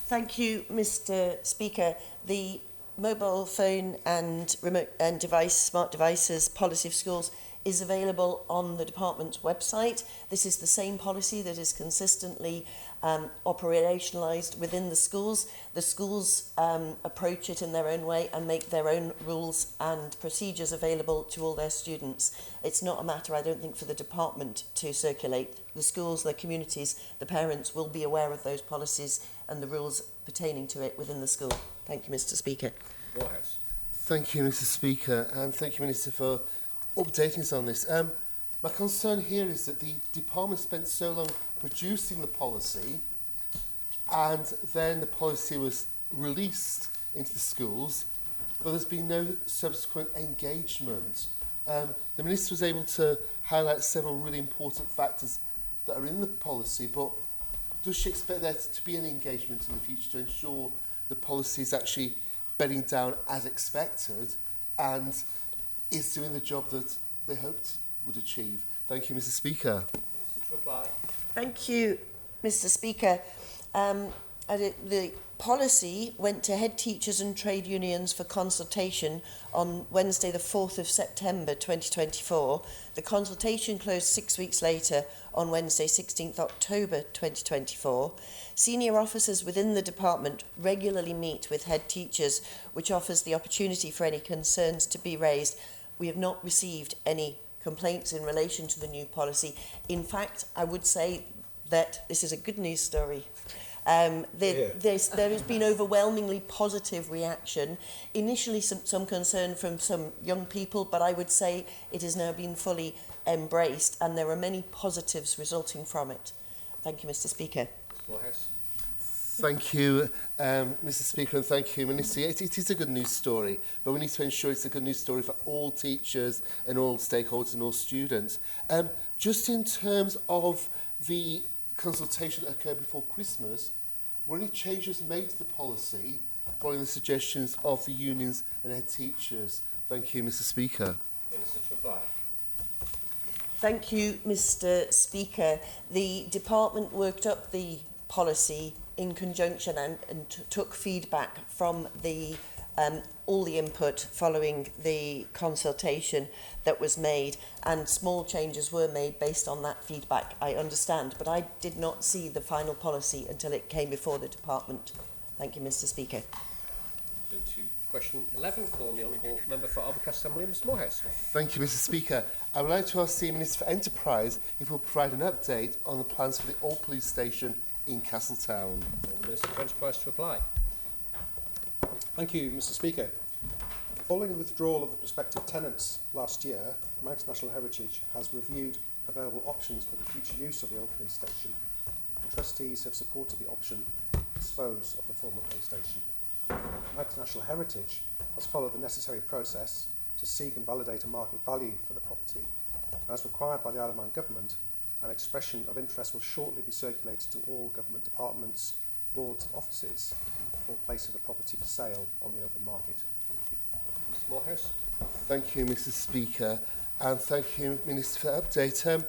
Thank you, Mr. Speaker. The mobile phone and remote and smart devices policy of schools is available on the department's website. This is the same policy that is consistently operationalised within the schools. The schools approach it in their own way and make their own rules and procedures available to all their students. It's not a matter, I don't think, for the department to circulate. The schools, their communities, the parents will be aware of those policies and the rules pertaining to it within the school. Thank you, Mr. Speaker. Morehouse. Thank you, Mr. Speaker, and thank you, Minister, for updating us on this. My concern here is that the department spent so long producing the policy, and then the policy was released into the schools, but there's been no subsequent engagement. The Minister was able to highlight several really important factors that are in the policy, but does she expect there to be an engagement in the future to ensure the policy is actually bedding down as expected and is doing the job that they hoped would achieve? Thank you, Mr. Speaker. Thank you, Mr. Speaker. The policy went to head teachers and trade unions for consultation on Wednesday the 4th of September 2024. The consultation closed 6 weeks later on Wednesday 16th October 2024. Senior officers within the department regularly meet with head teachers, which offers the opportunity for any concerns to be raised. We have not received any complaints in relation to the new policy. In fact, I would say that this is a good news story. There has been overwhelmingly positive reaction. Initially some concern from some young people, but I would say it has now been fully embraced and there are many positives resulting from it. Thank you, Mr. Speaker. Morehouse. Thank you, Mr. Speaker, and thank you, Minister. It is a good news story, but we need to ensure it's a good news story for all teachers and all stakeholders and all students. Just in terms of the consultation that occurred before Christmas, were any changes made to the policy following the suggestions of the unions and head teachers? Thank you, Mr. Speaker. Minister to reply. Thank you, Mr. Speaker. The department worked up the policy in conjunction and took feedback from the all the input following the consultation that was made, and small changes were made based on that feedback, I understand, but I did not see the final policy until it came before the department. Thank you, Mr. Speaker. To question 11, call the Honourable Member for Arbroath Williams Morehouse. Thank you, Mr. Speaker. I would like to ask the Minister for Enterprise if he will provide an update on the plans for the Old Police Station in Castletown. The Minister for Enterprise to reply. Thank you, Mr. Speaker. Following the withdrawal of the prospective tenants last year, Manx National Heritage has reviewed available options for the future use of the old police station. The trustees have supported the option to dispose of the former police station. Manx National Heritage has followed the necessary process to seek and validate a market value for the property. As required by the Isle of Man Government, an expression of interest will shortly be circulated to all government departments, boards and offices for place of the property for sale on the open market. Thank you. Mr. Morehouse. Thank you, Mr. Speaker, and thank you, Minister, for the update.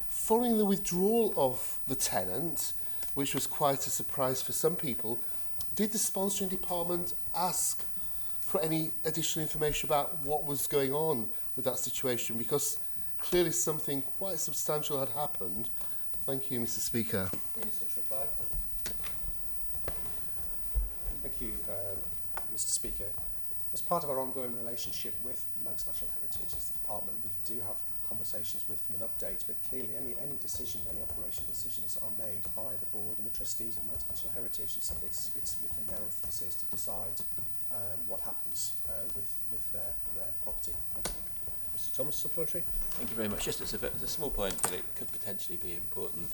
Following the withdrawal of the tenant, which was quite a surprise for some people, did the sponsoring department ask for any additional information about what was going on with that situation? Because clearly something quite substantial had happened. Thank you, Mr. Speaker. Minister to reply. Thank you, Mr. Speaker. As part of our ongoing relationship with Manx National Heritage as the department, we do have conversations with them and updates, but clearly any decisions, any operational decisions are made by the board and the trustees of Manx National Heritage. It's within their offices to decide what happens with their property. Thank you. Mr Thomas, supplementary. Thank you very much. Just as a small point, but it could potentially be important.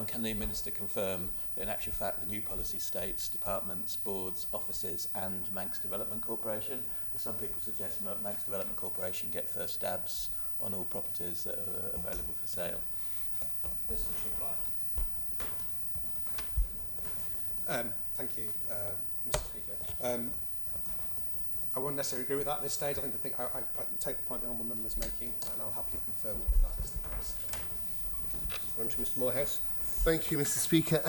Can the Minister confirm that in actual fact the new policy states departments, boards, offices and Manx Development Corporation? Because some people suggest that Manx Development Corporation get first stabs on all properties that are available for sale. Minister to reply. Thank you, Mr. Speaker. I won't necessarily agree with that at this stage. I take the point the honourable member is making, and I'll happily confirm that is the case. On to Mr Morehouse. Thank you, Mr. Speaker.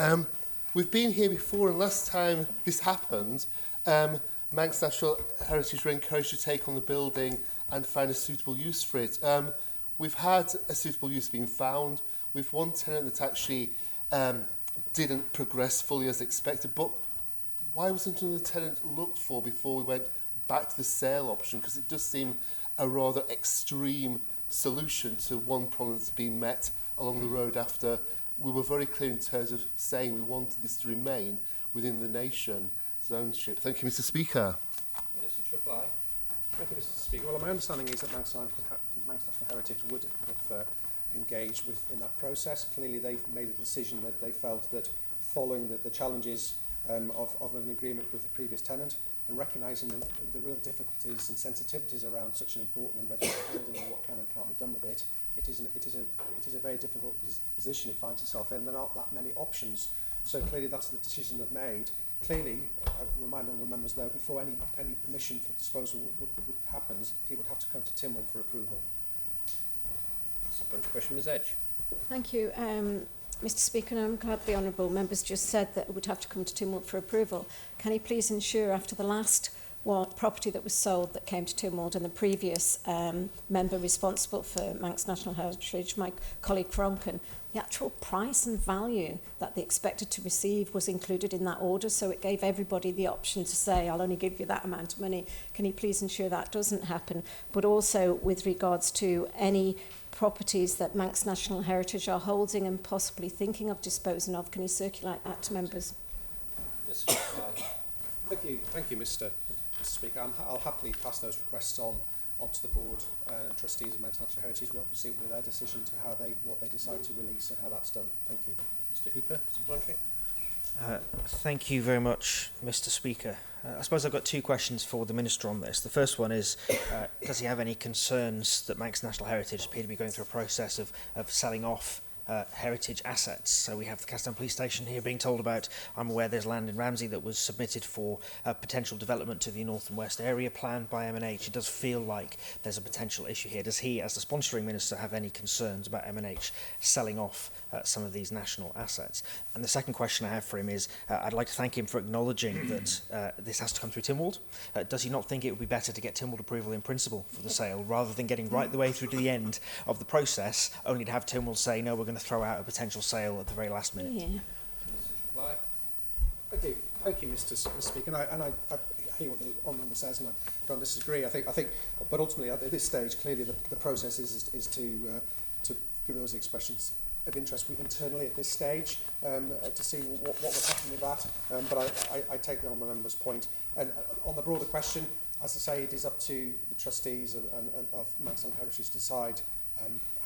We've been here before, and last time this happened, Manx National Heritage were encouraged to take on the building and find a suitable use for it. We've had a suitable use being found. We've one tenant that actually didn't progress fully as expected, but why wasn't another tenant looked for before we went back to the sale option? Because it does seem a rather extreme solution to one problem that's been met along the road after we were very clear in terms of saying we wanted this to remain within the nation ownership. Thank you, Mr. Speaker. Minister to reply. Thank you, Mr. Speaker. Well, my understanding is that Manx National Heritage would have engaged in that process. Clearly, they've made a decision that they felt that following the challenges of an agreement with the previous tenant, and recognising the real difficulties and sensitivities around such an important and registered building and what can and can't be done with it, it is a very difficult position it finds itself in. There aren't that many options. So clearly that's the decision they've made. Clearly, I remind all the members though, before any permission for disposal would happen, it would have to come to Tynwald for approval. Question, Ms Edge. Thank you, Mr. Speaker, and I'm glad the honourable members just said that it would have to come to Tynwald for approval. Can he please ensure after the last property that was sold that came to Tynwald and the previous member responsible for Manx National Heritage, my colleague Fronken, the actual price and value that they expected to receive was included in that order, so it gave everybody the option to say, I'll only give you that amount of money. Can he please ensure that doesn't happen? But also with regards to any properties that Manx National Heritage are holding and possibly thinking of disposing of, can you circulate that to members? Thank you, Mr. Speaker. I'll happily pass those requests on to the board and trustees of Manx National Heritage. We obviously it will be their decision to what they decide to release and how that's done. Thank you. Mr Hooper, supplementary. Thank you very much, Mr. Speaker. I suppose I've got two questions for the Minister on this. The first one is, does he have any concerns that Manx National Heritage appear to be going through a process of selling off heritage assets? So we have the Castan Police Station here being told about. I'm aware there's land in Ramsey that was submitted for potential development to the North and West Area Plan by M&H. It does feel like there's a potential issue here. Does he, as the sponsoring minister, have any concerns about M&H selling off some of these national assets? And the second question I have for him is, I'd like to thank him for acknowledging that this has to come through Tynwald. Does he not think it would be better to get Tynwald approval in principle for the sale, rather than getting right the way through to the end of the process, only to have Tynwald say, no, we're going to throw out a potential sale at the very last minute? Yeah. Thank you, Mr. Speaker. And I hear what the honourable member says, and I don't disagree. I think, but ultimately at this stage, clearly the process is to give those expressions of interest internally at this stage to see what would happen with that. But I take the honourable member's point. And on the broader question, as I say, it is up to the trustees of Manx National Heritage to decide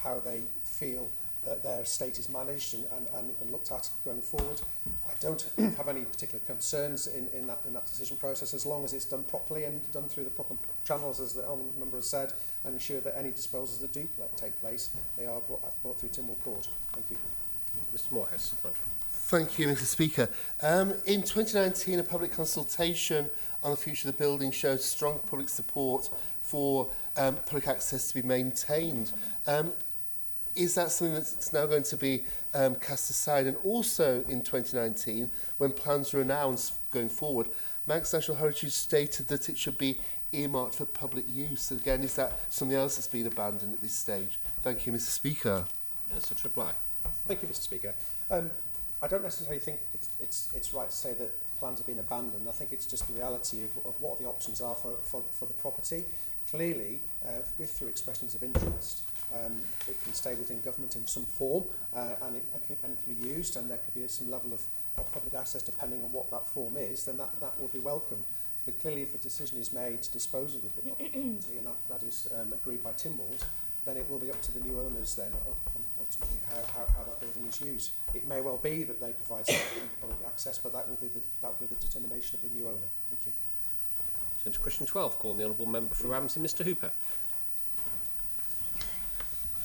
how they feel that their estate is managed and looked at going forward. I don't have any particular concerns in that decision process, as long as it's done properly and done through the proper channels, as the honourable member has said, and ensure that any disposals that do take place, they are brought through Tynwald Court. Thank you. Mr Morehouse, supplementary. Thank you, Mr Speaker. In 2019, a public consultation on the future of the building showed strong public support for public access to be maintained. Is that something that's now going to be cast aside? And also in 2019, when plans were announced going forward, Manx National Heritage stated that it should be earmarked for public use. Again, is that something else that's been abandoned at this stage? Thank you, Mr Speaker. Minister to reply. Thank you, Mr Speaker. I don't necessarily think it's right to say that plans have been abandoned. I think it's just the reality of what the options are for the property. Clearly, through expressions of interest, it can stay within government in some form and it can be used, and there could be some level of public access depending on what that form is, then that will be welcome. But clearly, if the decision is made to dispose of the property and that is agreed by Tynwald, then it will be up to the new owners then ultimately how that building is used. It may well be that they provide some public access, but that will be the determination of the new owner. Thank you. Turn to question 12, calling the Honourable Member for Ramsey, Mr Hooper.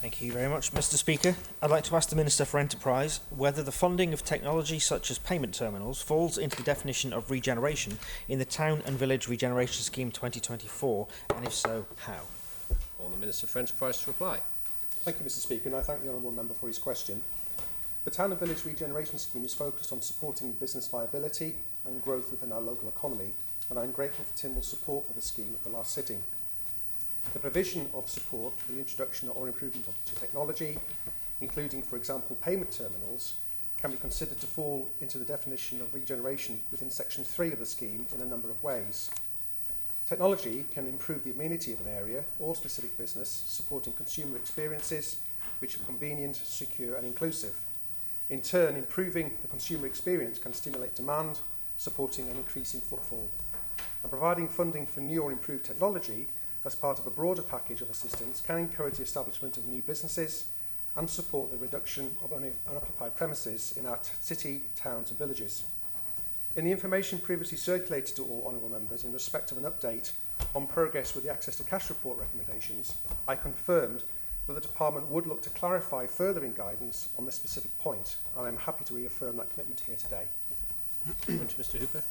Thank you very much, Mr Speaker. I'd like to ask the Minister for Enterprise whether the funding of technology such as payment terminals falls into the definition of regeneration in the Town and Village Regeneration Scheme 2024, and if so, how? Call the Minister for Enterprise to reply. Thank you, Mr Speaker, and I thank the Honourable Member for his question. The Town and Village Regeneration Scheme is focused on supporting business viability and growth within our local economy, and I'm grateful for Tynwald's support for the scheme at the last sitting. The provision of support for the introduction or improvement to technology, including, for example, payment terminals, can be considered to fall into the definition of regeneration within Section 3 of the scheme in a number of ways. Technology can improve the amenity of an area or specific business, supporting consumer experiences which are convenient, secure and inclusive. In turn, improving the consumer experience can stimulate demand, supporting an increase in footfall. And providing funding for new or improved technology as part of a broader package of assistance can encourage the establishment of new businesses and support the reduction of unoccupied premises in our city, towns and villages. In the information previously circulated to all honourable members in respect of an update on progress with the Access to Cash report recommendations, I confirmed that the Department would look to clarify further in guidance on this specific point, and I am happy to reaffirm that commitment here today. Mr Hooper.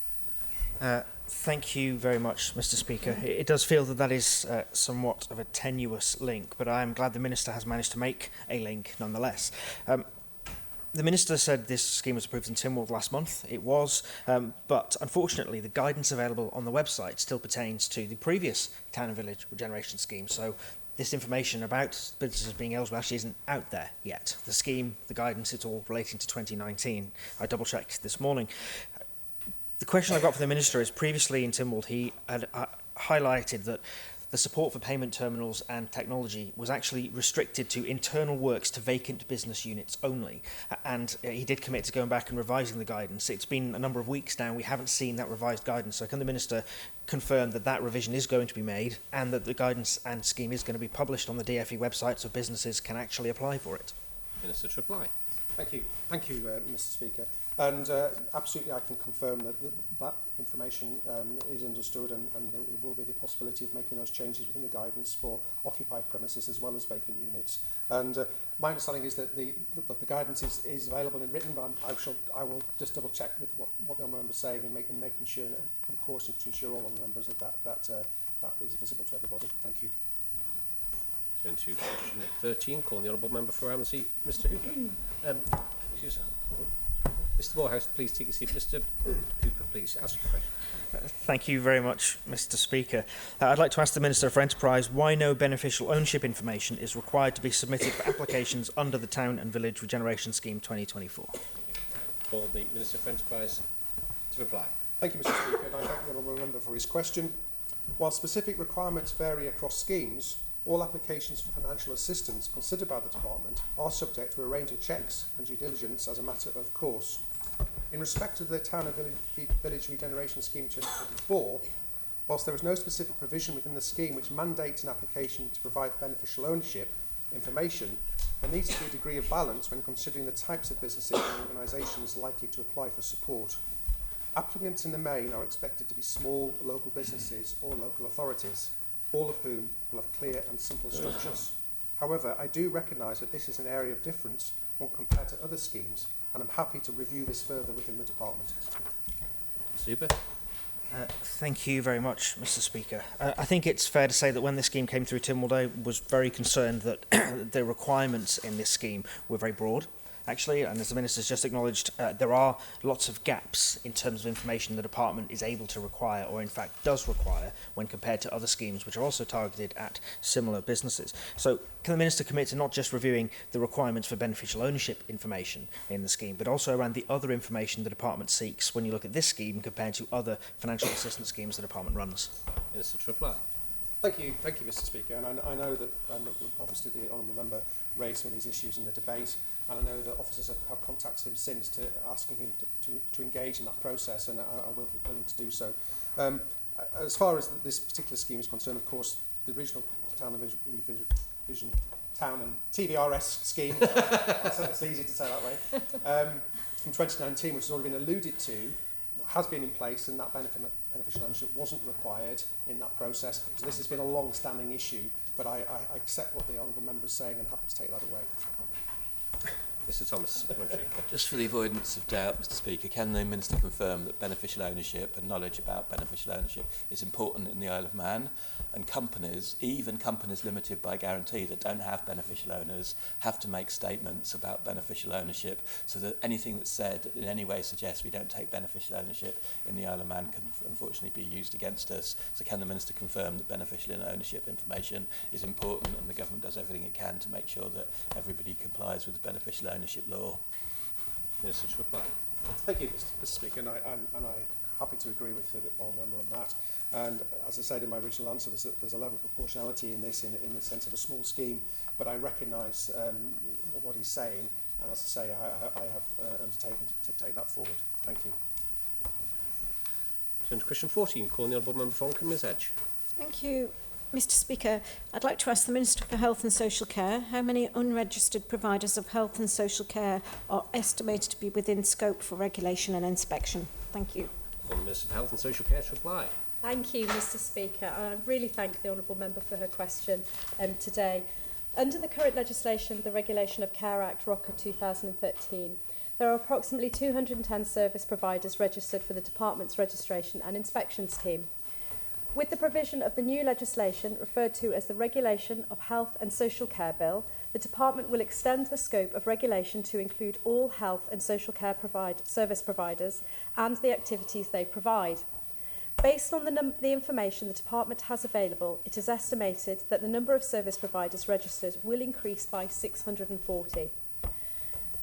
Thank you very much, Mr Speaker. It does feel that is somewhat of a tenuous link, but I am glad the Minister has managed to make a link nonetheless. The Minister said this scheme was approved in Tynwald last month. It was, but unfortunately the guidance available on the website still pertains to the previous Town and Village Regeneration Scheme, so this information about businesses being eligible actually isn't out there yet. The scheme, the guidance, it's all relating to 2019. I double-checked this morning. The question I've got for the Minister is previously in Tynwald he had highlighted that the support for payment terminals and technology was actually restricted to internal works to vacant business units only. And he did commit to going back and revising the guidance. It's been a number of weeks now. We haven't seen that revised guidance. So can the Minister confirm that that revision is going to be made and that the guidance and scheme is going to be published on the DFE website so businesses can actually apply for it? Minister to reply. Thank you, Mr Speaker. And absolutely I can confirm that that information is understood and there will be the possibility of making those changes within the guidance for occupied premises as well as vacant units. And my understanding is that the guidance is available in written, but I will just double check with what the honourable member is saying and making sure, of course, to ensure all honourable members that is visible to everybody. Thank you. Turn to question 13, calling the Honourable Member for Ramsey, Mr Hooper. Mr Morehouse, please take a seat. Mr Hooper, please ask your question. Thank you very much, Mr Speaker. I'd like to ask the Minister for Enterprise why no beneficial ownership information is required to be submitted for applications under the Town and Village Regeneration Scheme 2024. Call the Minister for Enterprise to reply. Thank you, Mr Speaker, and I thank the Honourable Member for his question. While specific requirements vary across schemes, all applications for financial assistance considered by the Department are subject to a range of checks and due diligence as a matter of course. In respect of the Town and Village Regeneration Scheme 2024, whilst there is no specific provision within the scheme which mandates an application to provide beneficial ownership information, there needs to be a degree of balance when considering the types of businesses and organisations likely to apply for support. Applicants in the main are expected to be small local businesses or local authorities, all of whom will have clear and simple structures. However, I do recognise that this is an area of difference when compared to other schemes, and I'm happy to review this further within the department. Super. Thank you very much, Mr. Speaker. I think it's fair to say that when this scheme came through, Tim Waldo was very concerned that the requirements in this scheme were very broad, actually, and as the Minister's just acknowledged, there are lots of gaps in terms of information the department is able to require, or in fact does require, when compared to other schemes which are also targeted at similar businesses. So can the Minister commit to not just reviewing the requirements for beneficial ownership information in the scheme, but also around the other information the department seeks when you look at this scheme compared to other financial assistance schemes the department runs? Minister to reply. Thank you, Mr. Speaker. And I know that obviously the honourable member raised some of these issues in the debate, and I know that officers have contacted him since asking him to engage in that process, and I will be willing to do so. As far as this particular scheme is concerned, of course, the original Town and Vision Town and TVRS scheme, it's easy to say that way, from 2019, which has already been alluded to, has been in place, and that beneficial ownership wasn't required in that process. So this has been a long-standing issue, but I accept what the honourable member is saying and happy to take that away. Mr Thomas. Just for the avoidance of doubt, Mr Speaker, can the Minister confirm that beneficial ownership and knowledge about beneficial ownership is important in the Isle of Man, and companies, even companies limited by guarantee that don't have beneficial owners, have to make statements about beneficial ownership, so that anything that's said in any way suggests we don't take beneficial ownership in the Isle of Man can unfortunately be used against us. So can the Minister confirm that beneficial ownership information is important and the government does everything it can to make sure that everybody complies with the beneficial ownership law? Minister to reply. Thank you, Mr. Speaker, and I'm happy to agree with the honourable member on that. And as I said in my original answer, there's a level of proportionality in this, in the sense of a small scheme, but I recognise what he's saying, and as I say, I have undertaken to take that forward. Thank you. Turn to question 14, calling the honourable member for Oncombe, Ms Edge. Thank you, Mr. Speaker. I'd like to ask the Minister for Health and Social Care how many unregistered providers of health and social care are estimated to be within scope for regulation and inspection. Thank you. For the Minister for Health and Social Care to reply. Thank you, Mr Speaker. I really thank the honourable member for her question today. Under the current legislation, the Regulation of Care Act, ROCA 2013, there are approximately 210 service providers registered for the Department's registration and inspection scheme. With the provision of the new legislation, referred to as the Regulation of Health and Social Care Bill, the Department will extend the scope of regulation to include all health and social care service providers and the activities they provide. Based on the information the Department has available, it is estimated that the number of service providers registered will increase by 640.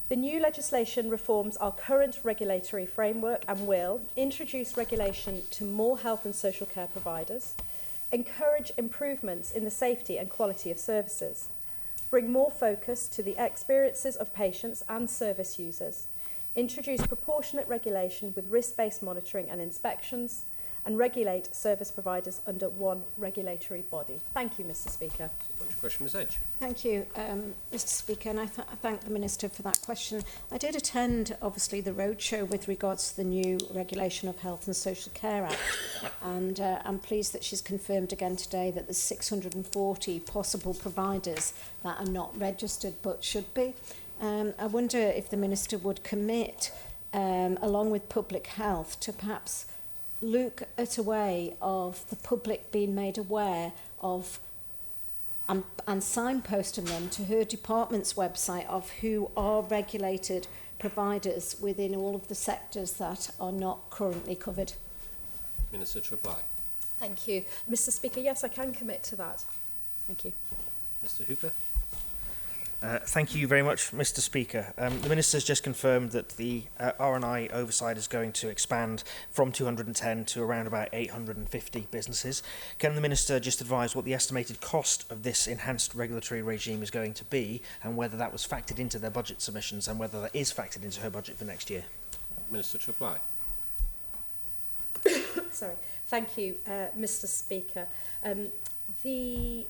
The new legislation reforms our current regulatory framework and will introduce regulation to more health and social care providers, encourage improvements in the safety and quality of services, bring more focus to the experiences of patients and service users, introduce proportionate regulation with risk-based monitoring and inspections, and regulate service providers under one regulatory body. Thank you, Mr Speaker. Question, Ms Edge. Thank you, Mr Speaker, and I thank the Minister for that question. I did attend, obviously, the roadshow with regards to the new Regulation of Health and Social Care Act, and I'm pleased that she's confirmed again today that there's 640 possible providers that are not registered but should be. I wonder if the Minister would commit, along with Public Health, to perhaps look at a way of the public being made aware of and signposting them to her department's website of who are regulated providers within all of the sectors that are not currently covered. Minister to reply. Thank you. Mr Speaker, yes, I can commit to that. Thank you. Mr Hooper. Thank you very much, Mr Speaker. The Minister has just confirmed that the R&I oversight is going to expand from 210 to around about 850 businesses. Can the Minister just advise what the estimated cost of this enhanced regulatory regime is going to be, and whether that was factored into their budget submissions, and whether that is factored into her budget for next year? Minister to reply. Sorry. Thank you, Mr Speaker. The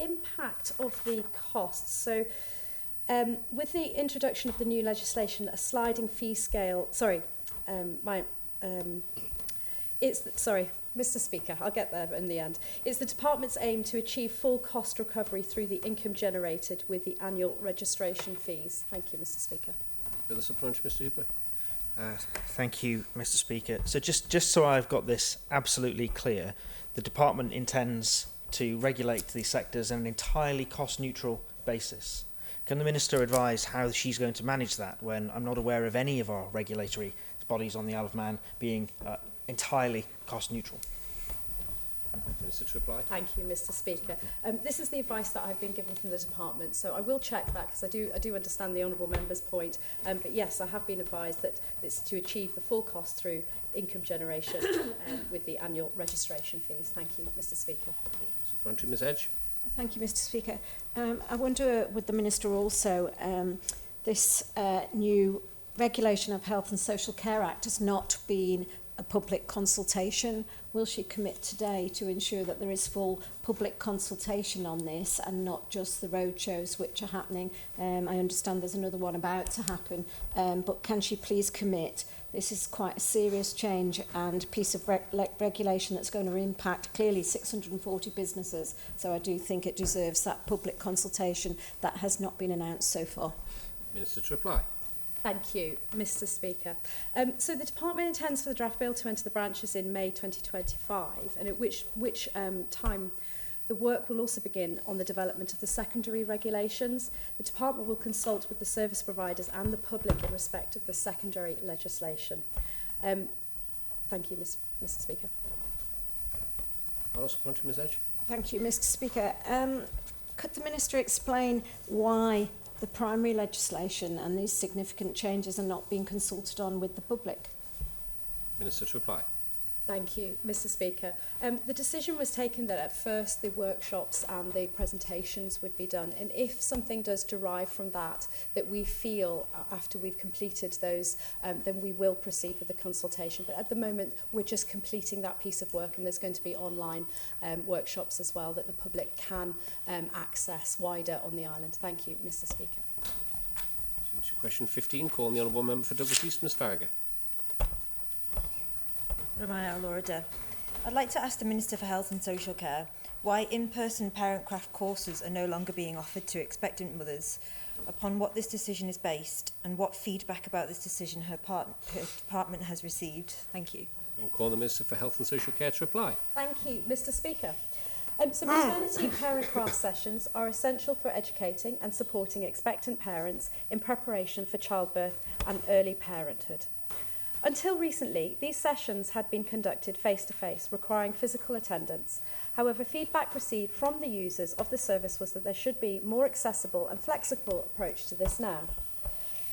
impact of the costs. So with the introduction of the new legislation, a sliding fee scale, Mr Mr. Speaker, I'll get there in the end. It's the Department's aim to achieve full cost recovery through the income generated with the annual registration fees. Thank you, Mr. Speaker. Further supplementary, Mr. Hooper. Thank you, Mr. Speaker. So just so I've got this absolutely clear, the Department intends to regulate these sectors on an entirely cost-neutral basis. Can the Minister advise how she's going to manage that when I'm not aware of any of our regulatory bodies on the Isle of Man being entirely cost-neutral? Minister to reply. Thank you, Mr. Speaker. This is the advice that I've been given from the Department, so I will check that because I do understand the Honourable Member's point. But yes, I have been advised that it's to achieve the full cost through income generation with the annual registration fees. Thank you, Mr. Speaker. Supplementary, Ms Edge. Thank you, Mr. Speaker. I wonder, would the Minister also, this new Regulation of Health and Social Care Act has not been a public consultation. Will she commit today to ensure that there is full public consultation on this and not just the road shows which are happening? I understand there's another one about to happen, but can she please commit? This is quite a serious change and piece of regulation that's going to impact clearly 640 businesses. So I do think it deserves that public consultation that has not been announced so far. Minister to reply. Thank you, Mr. Speaker. So the Department intends for the draft bill to enter the branches in May 2025, and at which time the work will also begin on the development of the secondary regulations. The Department will consult with the service providers and the public in respect of the secondary legislation. Thank you, Mr. Speaker. Final supplementary, Ms Edge. Thank you, Mr. Speaker. Could the Minister explain why the primary legislation and these significant changes are not being consulted on with the public? Minister to reply. Thank you, Mr. Speaker. The decision was taken that at first the workshops and the presentations would be done, and if something does derive from that we feel after we've completed those, then we will proceed with the consultation. But at the moment we're just completing that piece of work, and there's going to be online workshops as well that the public can access wider on the island. Thank you, Mr. Speaker. Question 15, call on the Honourable Member for Douglas East, Ms Farragher. I'd like to ask the Minister for Health and Social Care why in-person parent craft courses are no longer being offered to expectant mothers, upon what this decision is based, and what feedback about this decision her department has received. Thank you. And call on the Minister for Health and Social Care to reply. Thank you, Mr. Speaker. So maternity parent craft sessions are essential for educating and supporting expectant parents in preparation for childbirth and early parenthood. Until recently, these sessions had been conducted face-to-face, requiring physical attendance. However, feedback received from the users of the service was that there should be more accessible and flexible approach to this now.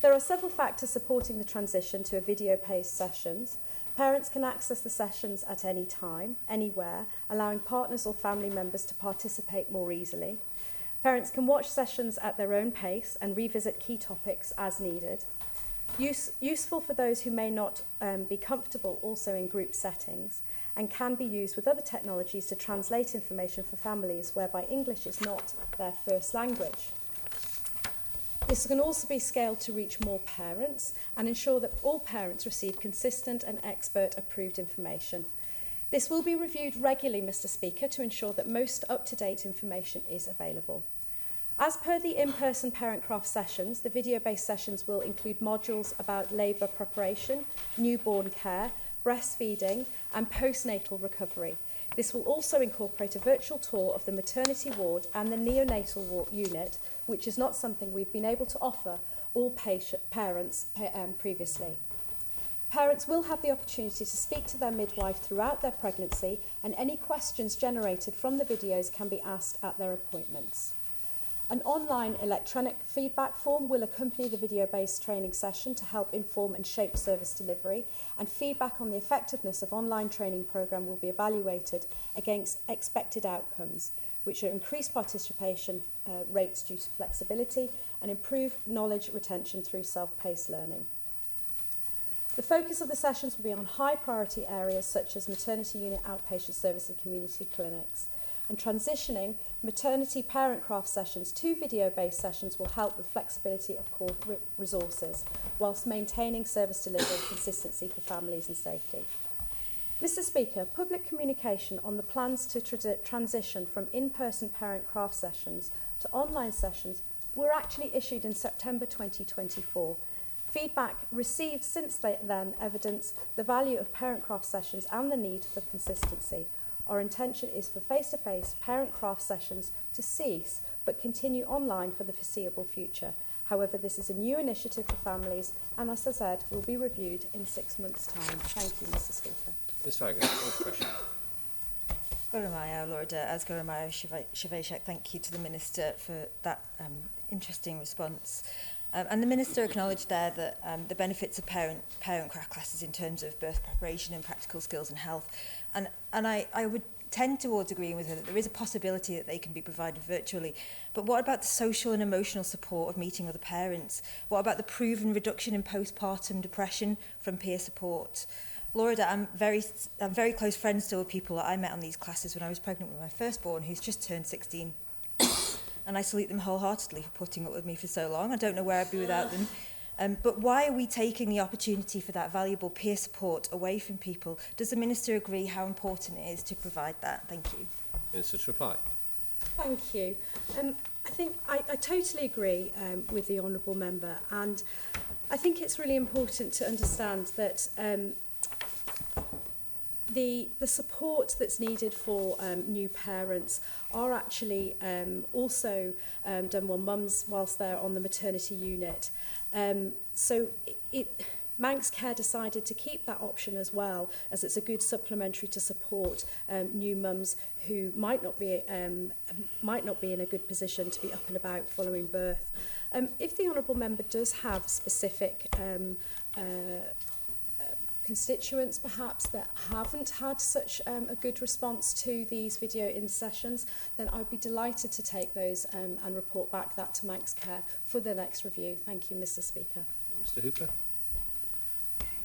There are several factors supporting the transition to a video-based sessions. Parents can access the sessions at any time, anywhere, allowing partners or family members to participate more easily. Parents can watch sessions at their own pace and revisit key topics as needed. Useful for those who may not be comfortable also in group settings, and can be used with other technologies to translate information for families whereby English is not their first language. This can also be scaled to reach more parents and ensure that all parents receive consistent and expert approved information. This will be reviewed regularly, Mr. Speaker, to ensure that most up-to-date information is available. As per the in-person parent craft sessions, the video-based sessions will include modules about labour preparation, newborn care, breastfeeding and postnatal recovery. This will also incorporate a virtual tour of the maternity ward and the neonatal ward unit, which is not something we've been able to offer all parents previously. Parents will have the opportunity to speak to their midwife throughout their pregnancy, and any questions generated from the videos can be asked at their appointments. An online electronic feedback form will accompany the video-based training session to help inform and shape service delivery, and feedback on the effectiveness of online training programme will be evaluated against expected outcomes, which are increased participation rates due to flexibility and improved knowledge retention through self-paced learning. The focus of the sessions will be on high priority areas such as maternity unit outpatient service and community clinics. And transitioning maternity parent craft sessions to video-based sessions will help with flexibility of core resources, whilst maintaining service delivery and consistency for families and safety. Mr Speaker, public communication on the plans to transition from in-person parent craft sessions to online sessions were actually issued in September 2024. Feedback received since then evidence the value of parent craft sessions and the need for consistency. Our intention is for face-to-face parent craft sessions to cease but continue online for the foreseeable future. However, this is a new initiative for families and, as I said, will be reviewed in 6 months' time. Thank you, Mr Speaker. Ms Farragut, question. Goramaya, Lord Asgoramaya Shaveshak, thank you to the Minister for that interesting response. And the Minister acknowledged there that the benefits of parent craft classes in terms of birth preparation and practical skills and health. And I would tend towards agreeing with her that there is a possibility that they can be provided virtually. But what about the social and emotional support of meeting other parents? What about the proven reduction in postpartum depression from peer support? Laura, I'm very close friends still with people that I met on these classes when I was pregnant with my firstborn, who's just turned 16. And I salute them wholeheartedly for putting up with me for so long. I don't know where I'd be without them. But why are we taking the opportunity for that valuable peer support away from people? Does the Minister agree how important it is to provide that? Thank you. Minister to reply. Thank you. I think I totally agree with the Honourable Member, and I think it's really important to understand that the support that's needed for new parents are actually also done while mums whilst they're on the maternity unit. So Manx Care decided to keep that option as well, as it's a good supplementary to support new mums who might not be in a good position to be up and about following birth. If the Honourable Member does have specific constituents perhaps that haven't had such a good response to these video in sessions, then I'd be delighted to take those and report back that to Manx Care for the next review. Thank you, Mr Speaker. Mr Hooper.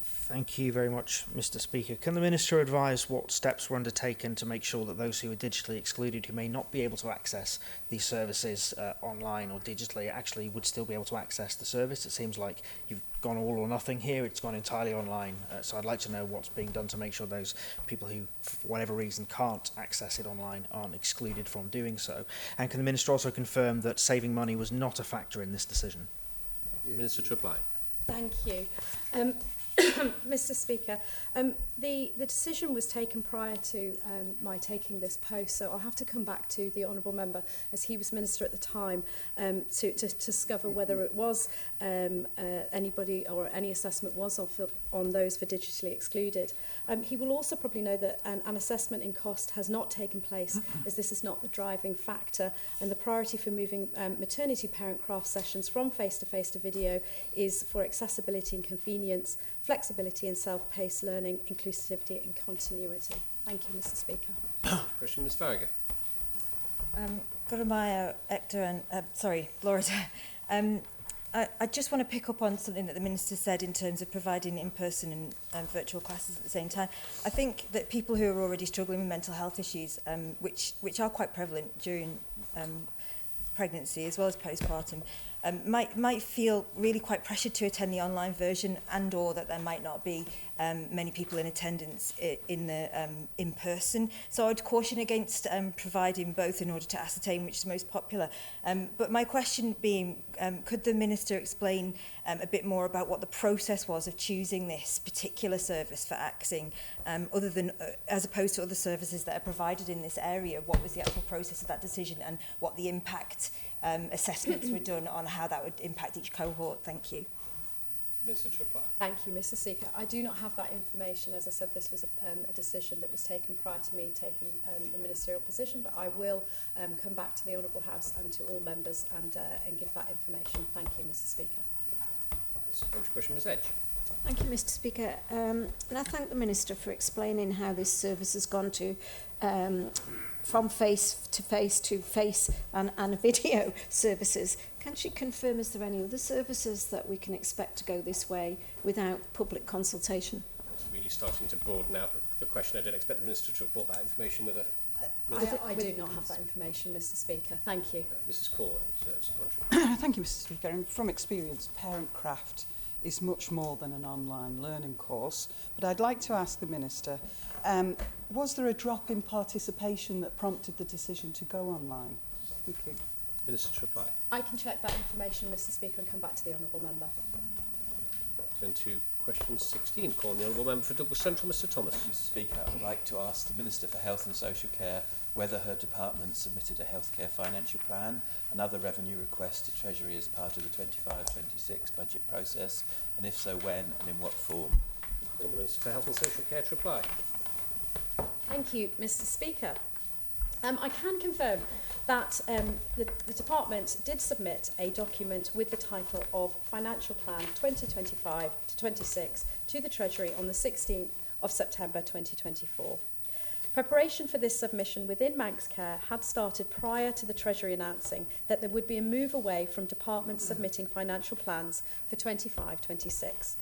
Thank you very much, Mr Speaker. Can the Minister advise what steps were undertaken to make sure that those who are digitally excluded, who may not be able to access these services online or digitally, actually would still be able to access the service? It seems like you've gone all or nothing here. It's gone entirely online. So I'd like to know what's being done to make sure those people who, for whatever reason, can't access it online aren't excluded from doing so. And can the Minister also confirm that saving money was not a factor in this decision? Minister to reply. Thank you. Mr Speaker, the decision was taken prior to my taking this post, so I'll have to come back to the Honourable Member, as he was Minister at the time, to discover whether it was anybody or any assessment was on those for digitally excluded. He will also probably know that an assessment in cost has not taken place, as this is not the driving factor, and the priority for moving maternity parent craft sessions from face-to-face to video is for accessibility and convenience, flexibility and self-paced learning, inclusivity and continuity. Thank you, Mr Speaker. Question, Ms Farragut. Goramaya, Hector and, Laura, I just want to pick up on something that the Minister said in terms of providing in-person and virtual classes at the same time. I think that people who are already struggling with mental health issues, which are quite prevalent during pregnancy as well as postpartum, might feel really quite pressured to attend the online version, and or that there might not be many people in attendance in the in person. So I would caution against providing both in order to ascertain which is most popular. But my question being, could the Minister explain a bit more about what the process was of choosing this particular service for AXING, other than as opposed to other services that are provided in this area? What was the actual process of that decision, and what the impact assessments were done on how that would impact each cohort? Thank you. Minister to reply. Thank you, Mr Speaker. I do not have that information. As I said, this was a decision that was taken prior to me taking the ministerial position, but I will come back to the Honourable House and to all members and give that information. Thank you, Mr Speaker. Question, Ms Edge. Thank you, Mr Speaker. And I thank the Minister for explaining how this service has gone to from face-to-face to face and video services. Can she confirm, is there any other services that we can expect to go this way without public consultation? It's really starting to broaden out the question. I didn't expect the Minister to report that information with a... I do not have that information, Mr Speaker. Thank you. Mrs Court, Thank you, Mr Speaker. And from experience, parent craft is much more than an online learning course. But I'd like to ask the Minister, was there a drop in participation that prompted the decision to go online? Thank you. Minister to reply. I can check that information, Mr Speaker, and come back to the Honourable Member. Turn to question 16, calling the Honourable Member for Douglas Central, Mr Thomas. Mr Speaker, I would like to ask the Minister for Health and Social Care whether her department submitted a healthcare financial plan and other revenue requests to Treasury as part of the 25-26 budget process, and if so, when and in what form? The Minister for Health and Social Care to reply. Thank you, Mr Speaker. I can confirm that the Department did submit a document with the title of Financial Plan 2025 to 26 to the Treasury on the 16th of September 2024. Preparation for this submission within Manx Care had started prior to the Treasury announcing that there would be a move away from departments submitting financial plans for 25-26,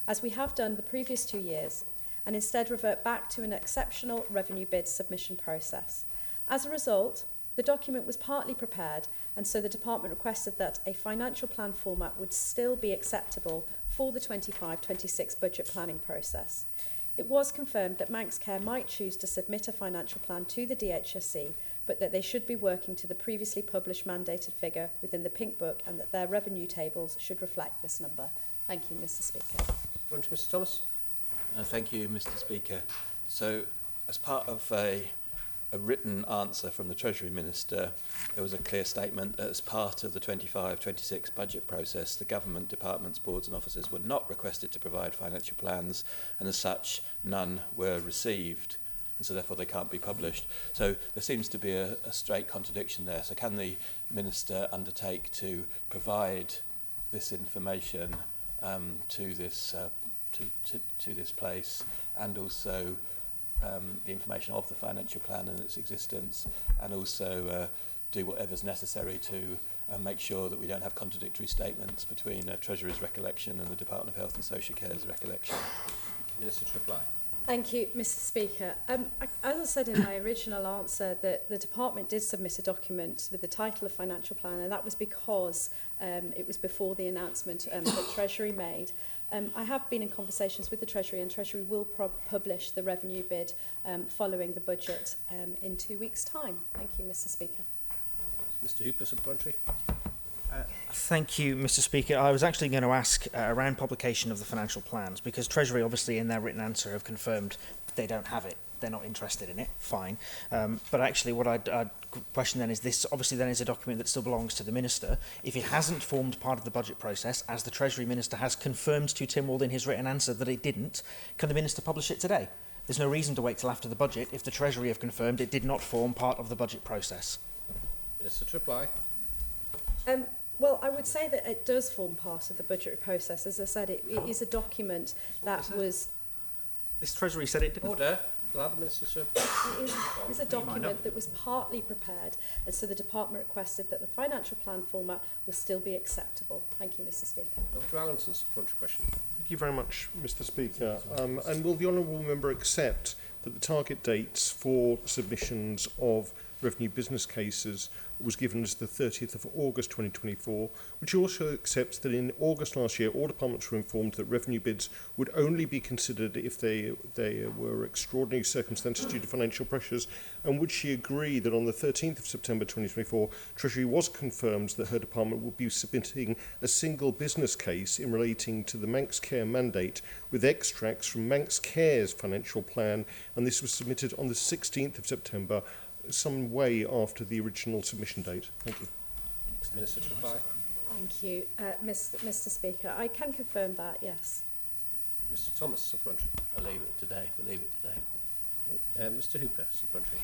as we have done the previous 2 years, and instead revert back to an exceptional revenue bid submission process. As a result, the document was partly prepared, and so the department requested that a financial plan format would still be acceptable for the 25-26 budget planning process. It was confirmed that Manx Care might choose to submit a financial plan to the DHSC, but that they should be working to the previously published mandated figure within the Pink Book, and that their revenue tables should reflect this number. Thank you, Mr Speaker. On to Mr Thomas. Thank you, Mr Speaker. So, as part of a written answer from the Treasury Minister, there was a clear statement that as part of the 25-26 budget process, the government departments, boards and officers were not requested to provide financial plans, and as such, none were received, and so therefore they can't be published. So there seems to be a straight contradiction there. So can the Minister undertake to provide this information to this place, and also the information of the financial plan and its existence, and also do whatever's necessary to make sure that we don't have contradictory statements between Treasury's recollection and the Department of Health and Social Care's recollection? Minister to reply. Thank you, Mr Speaker. As I said in my original answer, that the Department did submit a document with the title of Financial Plan, and that was because it was before the announcement that Treasury made. I have been in conversations with the Treasury, and Treasury will publish the revenue bid following the budget in 2 weeks' time. Thank you, Mr Speaker. Mr Hooper, supplementary. Thank you, Mr Speaker. I was actually going to ask around publication of the financial plans, because Treasury obviously in their written answer have confirmed they don't have it. They're not interested in it, fine. But actually what I'd question then is, this obviously then is a document that still belongs to the Minister. If it hasn't formed part of the budget process, as the Treasury Minister has confirmed to Tynwald in his written answer that it didn't, can the Minister publish it today? There's no reason to wait till after the budget if the Treasury have confirmed it did not form part of the budget process. Minister to reply. Well, I would say that it does form part of the budgetary process. As I said, it is a document that was... This Treasury said it didn't. Order. Allow the Minister to... It is a document that was partly prepared, and so the Department requested that the financial plan format will still be acceptable. Thank you, Mr Speaker. Dr Allinson, supplementary question. Thank you very much, Mr Speaker. And will the Honourable Member accept that the target dates for submissions of revenue business cases was given as the 30th of August 2024, which also accepts that in August last year all departments were informed that revenue bids would only be considered if they were extraordinary circumstances due to financial pressures, and would she agree that on the 13th of September 2024 Treasury was confirmed that her department would be submitting a single business case in relating to the Manx Care mandate with extracts from Manx Care's financial plan, and this was submitted on the 16th of September, some way after the original submission date? Thank you. Minister to reply. Thank you, Mr Speaker. I can confirm that, yes. Mr Thomas, supplementary. Believe it today. Mr Hooper, supplementary.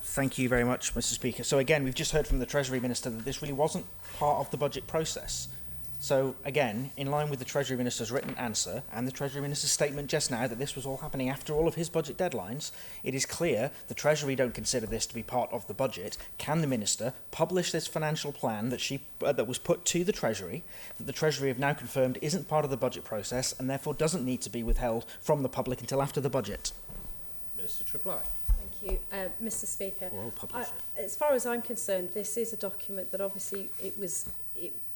Thank you very much, Mr Speaker. So again, we've just heard from the Treasury Minister that this really wasn't part of the budget process. So again, in line with the Treasury Minister's written answer and the Treasury Minister's statement just now that this was all happening after all of his budget deadlines, it is clear the Treasury don't consider this to be part of the budget. Can the Minister publish this financial plan that was put to the Treasury, that the Treasury have now confirmed isn't part of the budget process and therefore doesn't need to be withheld from the public until after the budget? Minister to reply. Thank you, Mr. Speaker. Or I'll publish As far as I'm concerned, this is a document that obviously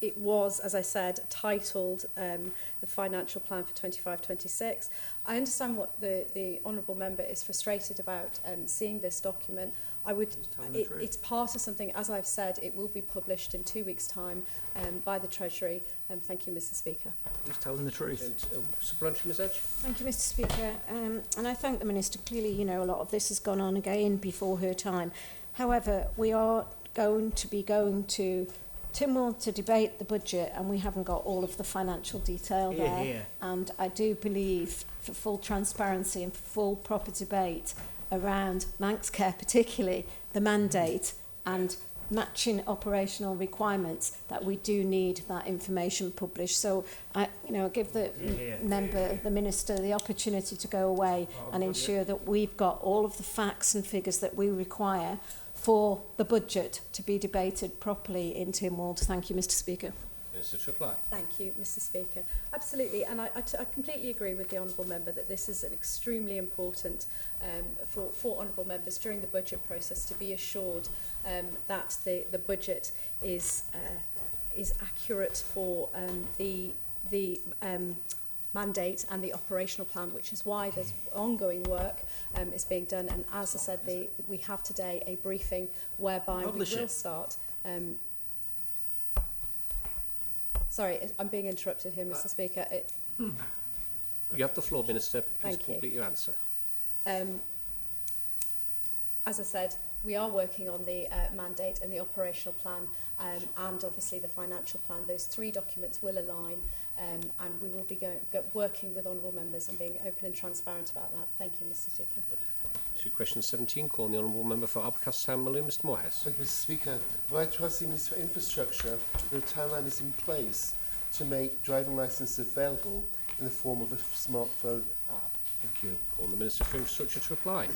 it was, as I said, titled the Financial Plan for 25-26. I understand what the Honourable Member is frustrated about seeing this document. It's part of something, as I've said, it will be published in 2 weeks' time by the Treasury. Thank you, Mr. Speaker. Please tell them the truth. Supplementary, Ms Edge. Thank you, Mr. Speaker. And I thank the Minister. Clearly, you know, a lot of this has gone on again before her time. However, we are going to Tynwald to debate the budget, and we haven't got all of the financial detail there. Yeah. And I do believe, for full transparency and for full proper debate around Manx Care, particularly the mandate and matching operational requirements, that we do need that information published. So I give the member, the Minister, the opportunity to go away and ensure that we've got all of the facts and figures that we require for the budget to be debated properly in Tynwald. Thank you, Mr. Speaker. Minister to reply. Thank you, Mr. Speaker. Absolutely, and I completely agree with the Honourable Member that this is an extremely important for Honourable Members during the budget process to be assured that the budget is accurate for the mandate and the operational plan, which is why there's ongoing work is being done. And as I said, we have today a briefing whereby we will start. Sorry, I'm being interrupted here, Mr. Speaker. You have the floor, Minister. Please complete your answer. As I said, we are working on the mandate and the operational plan and obviously the financial plan. Those three documents will align and we will be working with Honourable Members and being open and transparent about that. Thank you, Mr. Speaker. To question 17, calling the Honourable Member for Arbroath Town Malone, Mr Morehouse. Thank you, Mr. Speaker. I'd like to ask the Minister for Infrastructure that a timeline is in place to make driving licences available in the form of a smartphone app. Thank you. Call the Minister for Infrastructure to reply.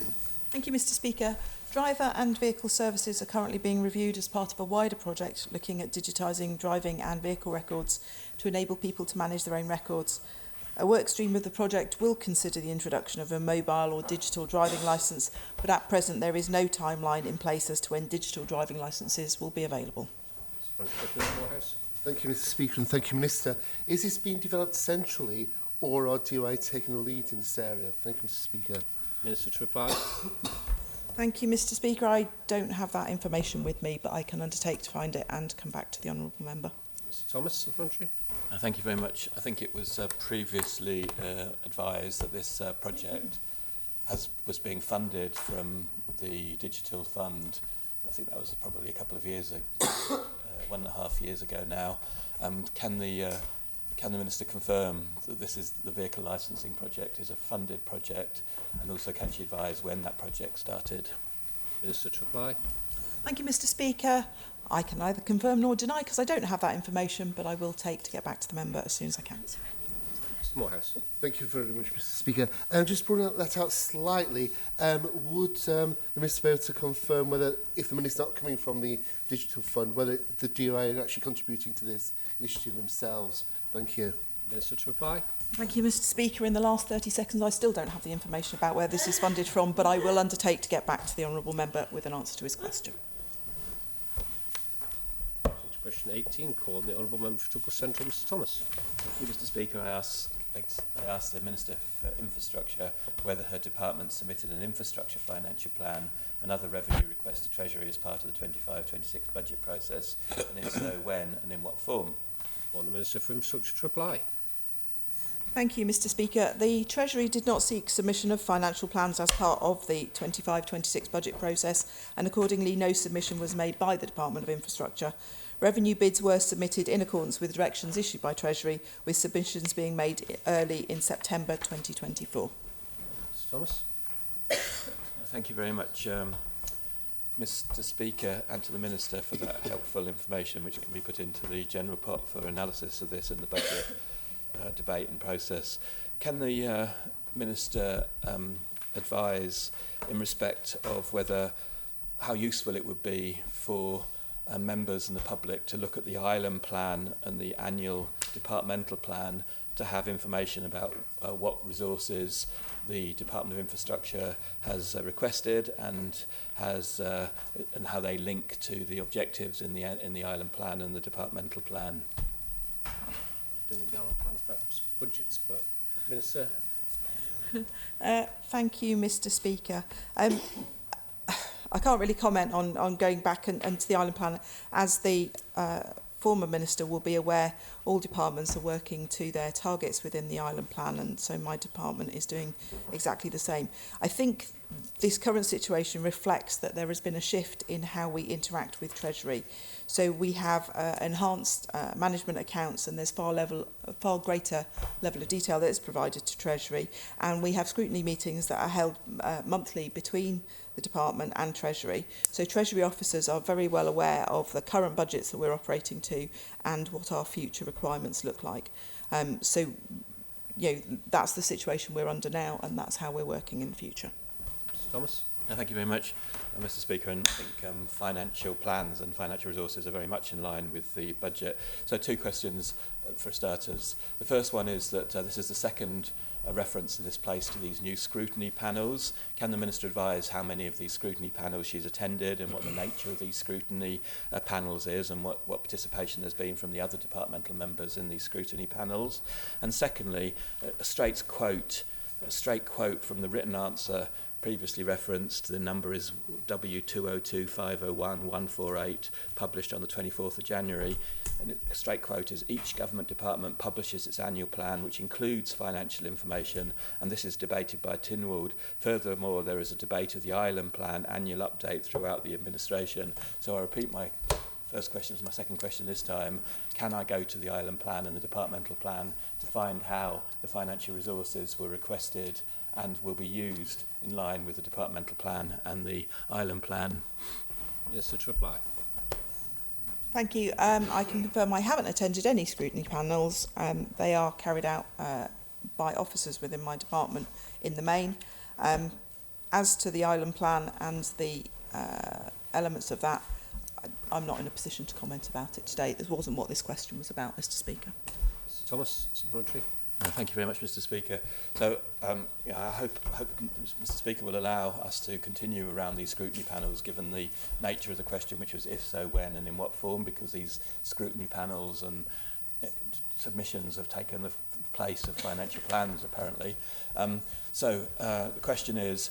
Thank you, Mr. Speaker. Driver and vehicle services are currently being reviewed as part of a wider project looking at digitising driving and vehicle records to enable people to manage their own records. A work stream of the project will consider the introduction of a mobile or digital driving licence, but at present there is no timeline in place as to when digital driving licences will be available. Thank you, Mr. Speaker, and thank you, Minister. Is this being developed centrally, or are DOI taking the lead in this area? Thank you, Mr. Speaker. Minister to reply. Thank you, Mr. Speaker. I don't have that information with me, but I can undertake to find it and come back to the Honourable Member. Mr Thomas, supplementary. Thank you very much. I think it was previously advised that this project was being funded from the Digital Fund. I think that was probably a couple of years ago, 1.5 years ago now. Can the Minister confirm that this is the vehicle licensing project is a funded project, and also can she advise when that project started? Minister to reply. Thank you, Mr. Speaker. I can neither confirm nor deny because I don't have that information, but I will take to get back to the member as soon as I can. Mr Morehouse. Thank you very much, Mr. Speaker. Just pulling that out slightly, would the Minister be able to confirm whether, if the money's not coming from the Digital Fund, whether the DOI are actually contributing to this initiative themselves? Thank you. Minister to reply. Thank you, Mr. Speaker. In the last 30 seconds, I still don't have the information about where this is funded from, but I will undertake to get back to the Honourable Member with an answer to his question. Question 18, calling the Honourable Member for Douglas Central, Mr Thomas. Thank you, Mr Speaker. I asked the Minister for Infrastructure whether her department submitted an infrastructure financial plan and other revenue requests to Treasury as part of the 25-26 budget process, and if so, when and in what form? On the Minister for Infrastructure to reply. Thank you, Mr. Speaker. The Treasury did not seek submission of financial plans as part of the 25-26 budget process, and accordingly no submission was made by the Department of Infrastructure. Revenue bids were submitted in accordance with directions issued by Treasury, with submissions being made early in September 2024. Mr Thomas. Thank you very much, Mr Speaker, and to the Minister for that helpful information which can be put into the general pot for analysis of this in the budget debate and process. Can the Minister advise in respect of how useful it would be for members and the public to look at the island plan and the annual departmental plan to have information about what resources the Department of Infrastructure has requested and has and how they link to the objectives in the island plan and the departmental plan. I don't think the island plan's about budgets, but Minister. Thank you, Mr. Speaker. I can't really comment on going back and to the island plan. As the former minister will be aware, all departments are working to their targets within the island plan, and so my department is doing exactly the same. I think this current situation reflects that there has been a shift in how we interact with Treasury. So we have enhanced management accounts, and there's far greater level of detail that is provided to Treasury, and we have scrutiny meetings that are held monthly between the department and Treasury. So Treasury officers are very well aware of the current budgets that we're operating to and what our future requirements look like. So, you know, that's the situation we're under now, and that's how we're working in the future. Mr. Thomas. Thank you very much, Mr. Speaker. And I think financial plans and financial resources are very much in line with the budget. So 2 questions for starters. The first one is that this is the second reference in this place to these new scrutiny panels. Can the Minister advise how many of these scrutiny panels she's attended and what the nature of these scrutiny panels is, and what participation there's been from the other departmental members in these scrutiny panels? And secondly, a straight quote from the written answer previously referenced. The number is W202501-148, published on the 24th of January. And a straight quote is, each government department publishes its annual plan, which includes financial information, and this is debated by Tynwald. Furthermore, there is a debate of the island plan annual update throughout the administration. So I repeat my first question as my second question this time. Can I go to the island plan and the departmental plan to find how the financial resources were requested and will be used in line with the departmental plan and the island plan? Minister to reply. Thank you. I can confirm I haven't attended any scrutiny panels. They are carried out by officers within my department in the main. As to the island plan and the elements of that, I'm not in a position to comment about it today. This wasn't what this question was about, Mr. Speaker. Mr. Thomas, supplementary. Thank you very much, Mr. Speaker. So, I hope Mr. Speaker will allow us to continue around these scrutiny panels, given the nature of the question, which was if so, when, and in what form, because these scrutiny panels and submissions have taken the place of financial plans, apparently. So the question is,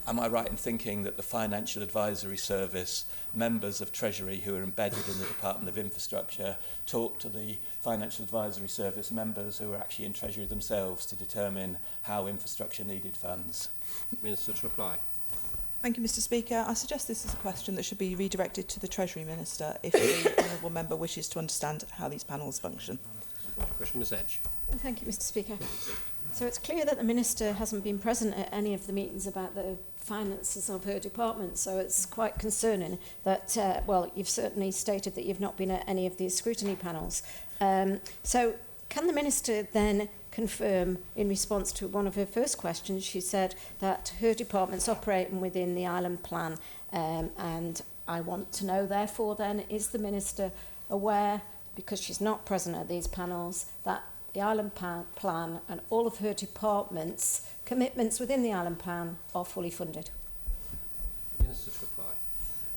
am I right in thinking that the Financial Advisory Service, members of Treasury who are embedded in the Department of Infrastructure, talk to the Financial Advisory Service members who are actually in Treasury themselves to determine how infrastructure needed funds? Minister to reply. Thank you, Mr. Speaker. I suggest this is a question that should be redirected to the Treasury Minister if the honourable member wishes to understand how these panels function. Question, Ms. Edge. Thank you, Mr. Speaker. So it's clear that the Minister hasn't been present at any of the meetings about the finances of her department, so it's quite concerning that, well, you've certainly stated that you've not been at any of these scrutiny panels. So can the Minister then confirm, in response to one of her first questions, she said that her department's operating within the island plan, and I want to know, therefore, then, is the Minister aware, because she's not present at these panels, that the island plan and all of her department's commitments within the island plan are fully funded? Minister to reply.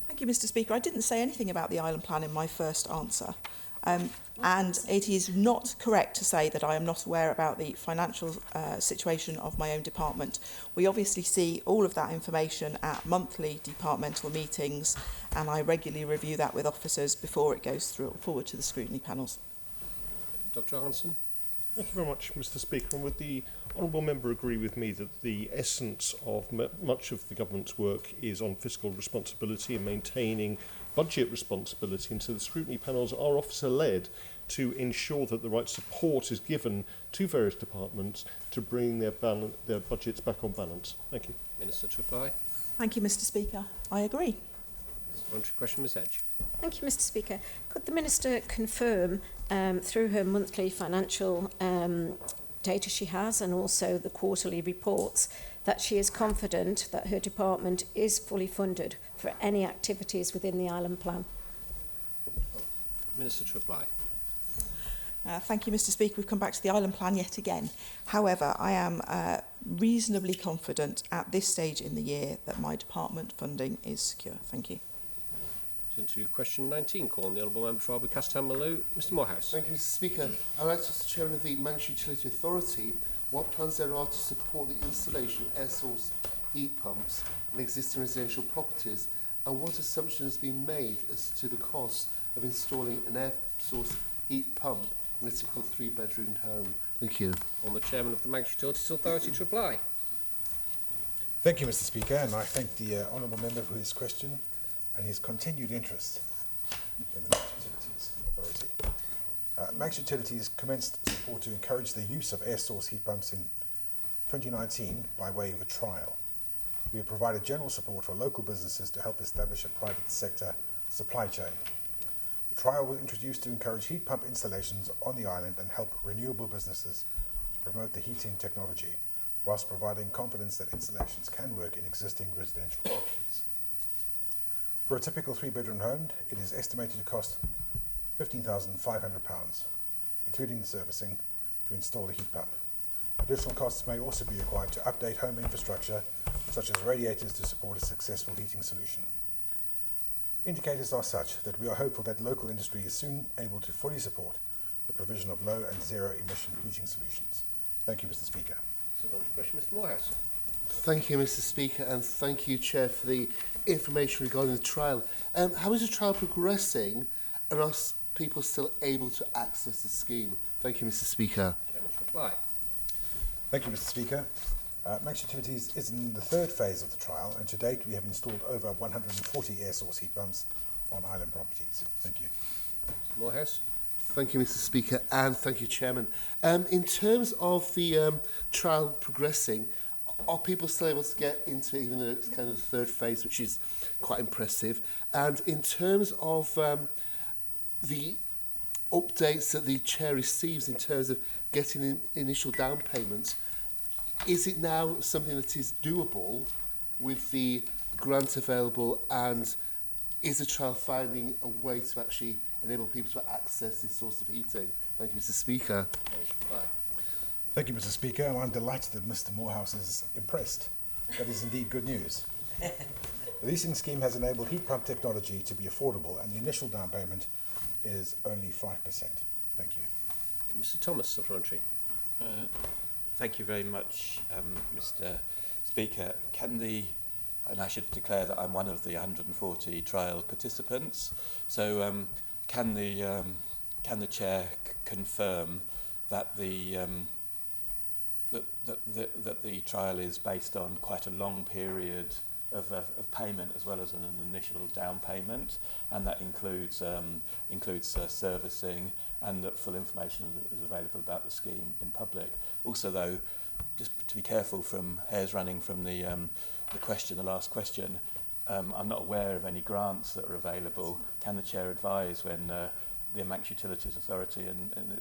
Thank you, Mr. Speaker. I didn't say anything about the island plan in my first answer. And it is not correct to say that I am not aware about the financial situation of my own department. We obviously see all of that information at monthly departmental meetings, and I regularly review that with officers before it goes forward to the scrutiny panels. Dr. Hanson. Thank you very much, Mr. Speaker. And would the honourable member agree with me that the essence of much of the government's work is on fiscal responsibility and maintaining budget responsibility, and so the scrutiny panels are officer-led to ensure that the right support is given to various departments to bring their budgets back on balance? Thank you. Minister to reply. Thank you, Mr. Speaker. I agree. Supplementary question, Ms. Edge. Thank you, Mr. Speaker. Could the Minister confirm, through her monthly financial data she has and also the quarterly reports, that she is confident that her department is fully funded for any activities within the island plan? Minister to reply. Thank you, Mr. Speaker. We've come back to the island plan yet again. However, I am reasonably confident at this stage in the year that my department funding is secure. Thank you. Turn to question 19, calling the Honourable Member for Arby Castan Malou. Mr Morehouse. Thank you, Mr. Speaker. I'd like to ask the Chairman of the Manx Utility Authority what plans there are to support the installation of air source heat pumps in existing residential properties, and what assumption has been made as to the cost of installing an air source heat pump in a typical 3-bedroom home. Thank you. On the Chairman of the Manx Utilities Authority to reply. Thank you, Mr. Speaker, and I thank the Honourable Member for his question and his continued interest in the Manx Utilities Authority. Manx Utilities commenced support to encourage the use of air source heat pumps in 2019 by way of a trial. We have provided general support for local businesses to help establish a private sector supply chain. The trial was introduced to encourage heat pump installations on the island and help renewable businesses to promote the heating technology, whilst providing confidence that installations can work in existing residential properties. For a typical 3-bedroom home, it is estimated to cost £15,500, including the servicing, to install a heat pump. Additional costs may also be required to update home infrastructure, such as radiators, to support a successful heating solution. Indicators are such that we are hopeful that local industry is soon able to fully support the provision of low and zero emission heating solutions. Thank you, Mr. Speaker. Supplementary question, Mr Morehouse. Thank you, Mr. Speaker, and thank you, Chair, for the information regarding the trial. How is the trial progressing, and are people still able to access the scheme? Thank you, Mr. Speaker. Chairman's reply. Thank you, Mr. Speaker. Manx Utilities is in the 3rd phase of the trial, and to date we have installed over 140 air source heat pumps on island properties. Thank you. Mr Morehouse. Thank you, Mr. Speaker, and thank you, Chairman. In terms of the trial progressing, are people still able to get into it, even though it's kind of the 3rd phase, which is quite impressive? And in terms of the updates that the Chair receives in terms of getting initial down payments, is it now something that is doable with the grant available, and is the trial finding a way to actually enable people to access this source of heating? Thank you, Mr. Speaker. Thank you, Mr. Speaker, and I'm delighted that Mr. Morehouse is impressed. That is indeed good news. The leasing scheme has enabled heat pump technology to be affordable, and the initial down payment is only 5%. Thank you. Mr Thomas, supplementary. Thank you very much, Mr. Speaker. And I should declare that I'm one of the 140 trial participants. So, can the chair confirm that that the trial is based on quite a long period of payment as well as an initial down payment, and that includes servicing, and that full information is available about the scheme in public. Also, though, just to be careful from hairs running from the last question, I'm not aware of any grants that are available. Can the chair advise when the Manx Utilities Authority and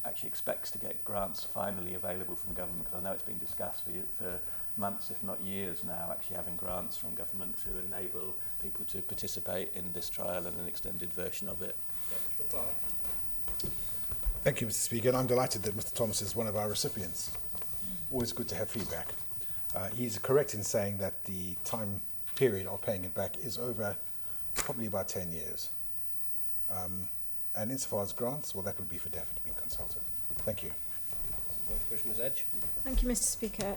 actually expects to get grants finally available from government? Because I know it's been discussed for months, if not years now, actually having grants from government to enable people to participate in this trial and an extended version of it. Thank you, Mr. Speaker, and I'm delighted that Mr. Thomas is one of our recipients. Always good to have feedback. He's correct in saying that the time period of paying it back is over probably about 10 years. And insofar as grants, well, that would be for DEFRA to be consulted. Thank you. Ms. Edge. Thank you, Mr. Speaker.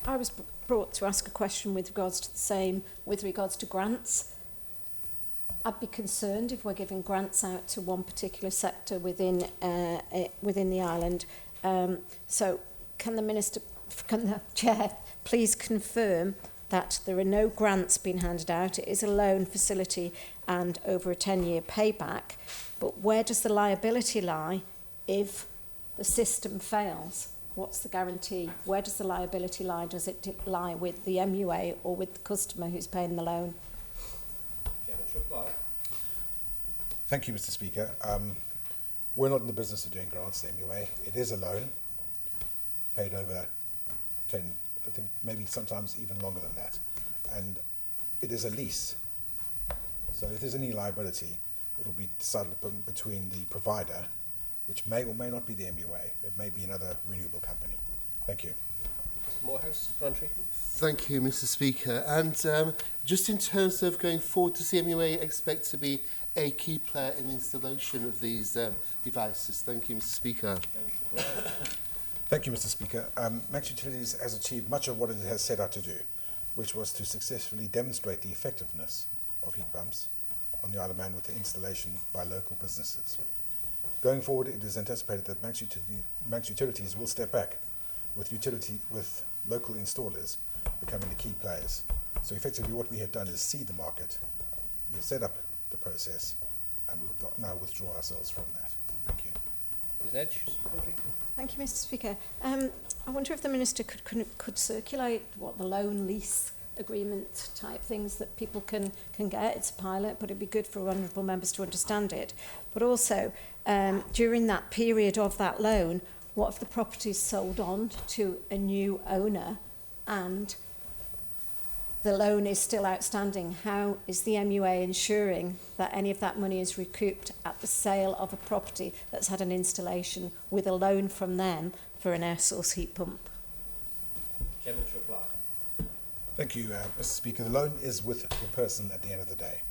I was brought to ask a question with regards to the same, with regards to grants. I'd be concerned if we're giving grants out to one particular sector within the island. So can the Chair please confirm that there are no grants being handed out? It is a loan facility and over a 10-year payback. But where does the liability lie if the system fails? What's the guarantee? Where does the liability lie? Does it lie with the MUA or with the customer who's paying the loan? Chairman's reply. Thank you, Mr. Speaker. We're not in the business of doing grants, the MUA. It is a loan, paid over 10, I think maybe sometimes even longer than that. And it is a lease. So if there's any liability, it will be decided upon between the provider which may or may not be the MUA. It may be another renewable company. Thank you. Morehouse, supplementary. Thank you, Mr. Speaker. And just in terms of going forward, does the MUA expect to be a key player in the installation of these devices? Thank you, Mr. Speaker. Thank you, Mr. Speaker. Manx Utilities has achieved much of what it has set out to do, which was to successfully demonstrate the effectiveness of heat pumps on the Isle of Man with the installation by local businesses. Going forward, it is anticipated that Manx Utilities will step back with local installers becoming the key players. So effectively what we have done is seed the market, we have set up the process, and we will now withdraw ourselves from that. Thank you. Ms Edge, supplementary. Thank you, Mr. Speaker. I wonder if the Minister could circulate what the loan lease agreement type things that people can get. It's a pilot, but it'd be good for honourable members to understand it. But also, during that period of that loan, what if the property is sold on to a new owner and the loan is still outstanding? How is the MUA ensuring that any of that money is recouped at the sale of a property that's had an installation with a loan from them for an air source heat pump? Chairman to reply. Thank you, Mr. Speaker. The loan is with the person at the end of the day.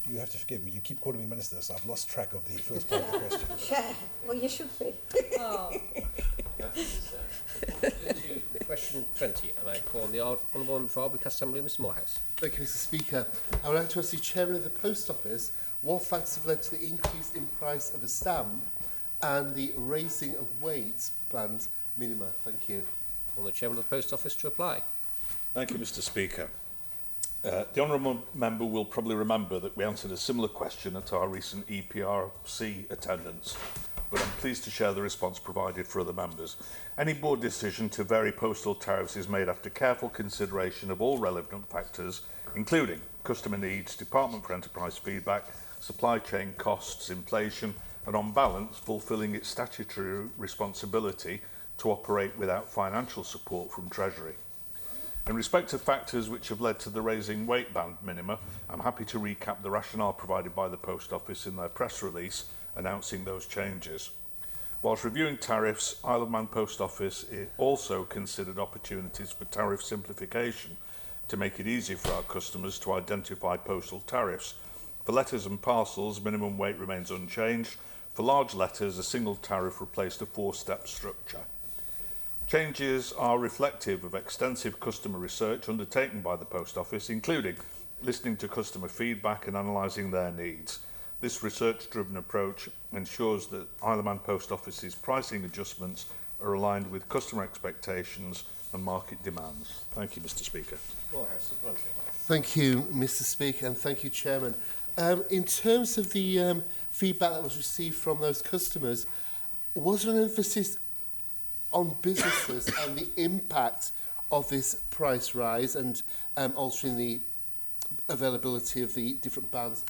You have to forgive me. You keep calling me Minister, so I've lost track of the first part of the question. Chair, well, you should be. Oh. Question 20, and I call on the Honourable Member for Arby Castamblue, Mr Morehouse. Thank you, Mr. Speaker. I would like to ask the Chairman of the Post Office what factors have led to the increase in price of a stamp and the raising of weight band minima. Thank you. On the Chairman of the Post Office to reply. Thank you, Mr. Speaker. The honourable member will probably remember that we answered a similar question at our recent EPRC attendance, but I'm pleased to share the response provided for other members. Any board decision to vary postal tariffs is made after careful consideration of all relevant factors, including customer needs, Department for Enterprise feedback, supply chain costs, inflation, and on balance, fulfilling its statutory responsibility to operate without financial support from Treasury. In respect of factors which have led to the raising weight band minima, I'm happy to recap the rationale provided by the Post Office in their press release announcing those changes. Whilst reviewing tariffs, Isle of Man Post Office also considered opportunities for tariff simplification to make it easier for our customers to identify postal tariffs. For letters and parcels, minimum weight remains unchanged. For large letters, a single tariff replaced a four-step structure. Changes are reflective of extensive customer research undertaken by the Post Office, including listening to customer feedback and analysing their needs. This research-driven approach ensures that Isle of Man Post Office's pricing adjustments are aligned with customer expectations and market demands. Thank you, Mr. Speaker. Thank you, Mr. Speaker, and thank you, Chairman. In terms of the feedback that was received from those customers, was there an emphasis on businesses and the impact of this price rise and altering the availability of the different bands?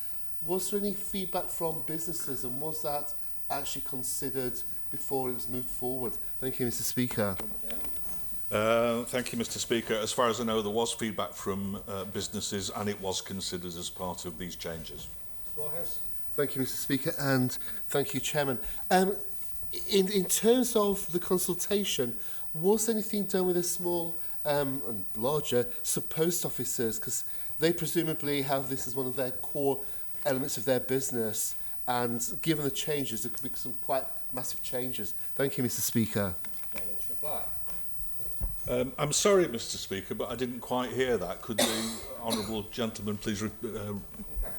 Was there any feedback from businesses, and was that actually considered before it was moved forward? Thank you, Mr. Speaker. Thank you, Mr. Speaker. As far as I know, there was feedback from businesses, and it was considered as part of these changes. Morehouse. Thank you, Mr. Speaker, and thank you, Chairman. In terms of the consultation, was anything done with the small and larger sub-post officers? Because they presumably have this as one of their core elements of their business, and given the changes, there could be some quite massive changes. Thank you, Mr. Speaker. Chairman to reply. I'm sorry, Mr. Speaker, but I didn't quite hear that. Could the honourable gentleman please repeat?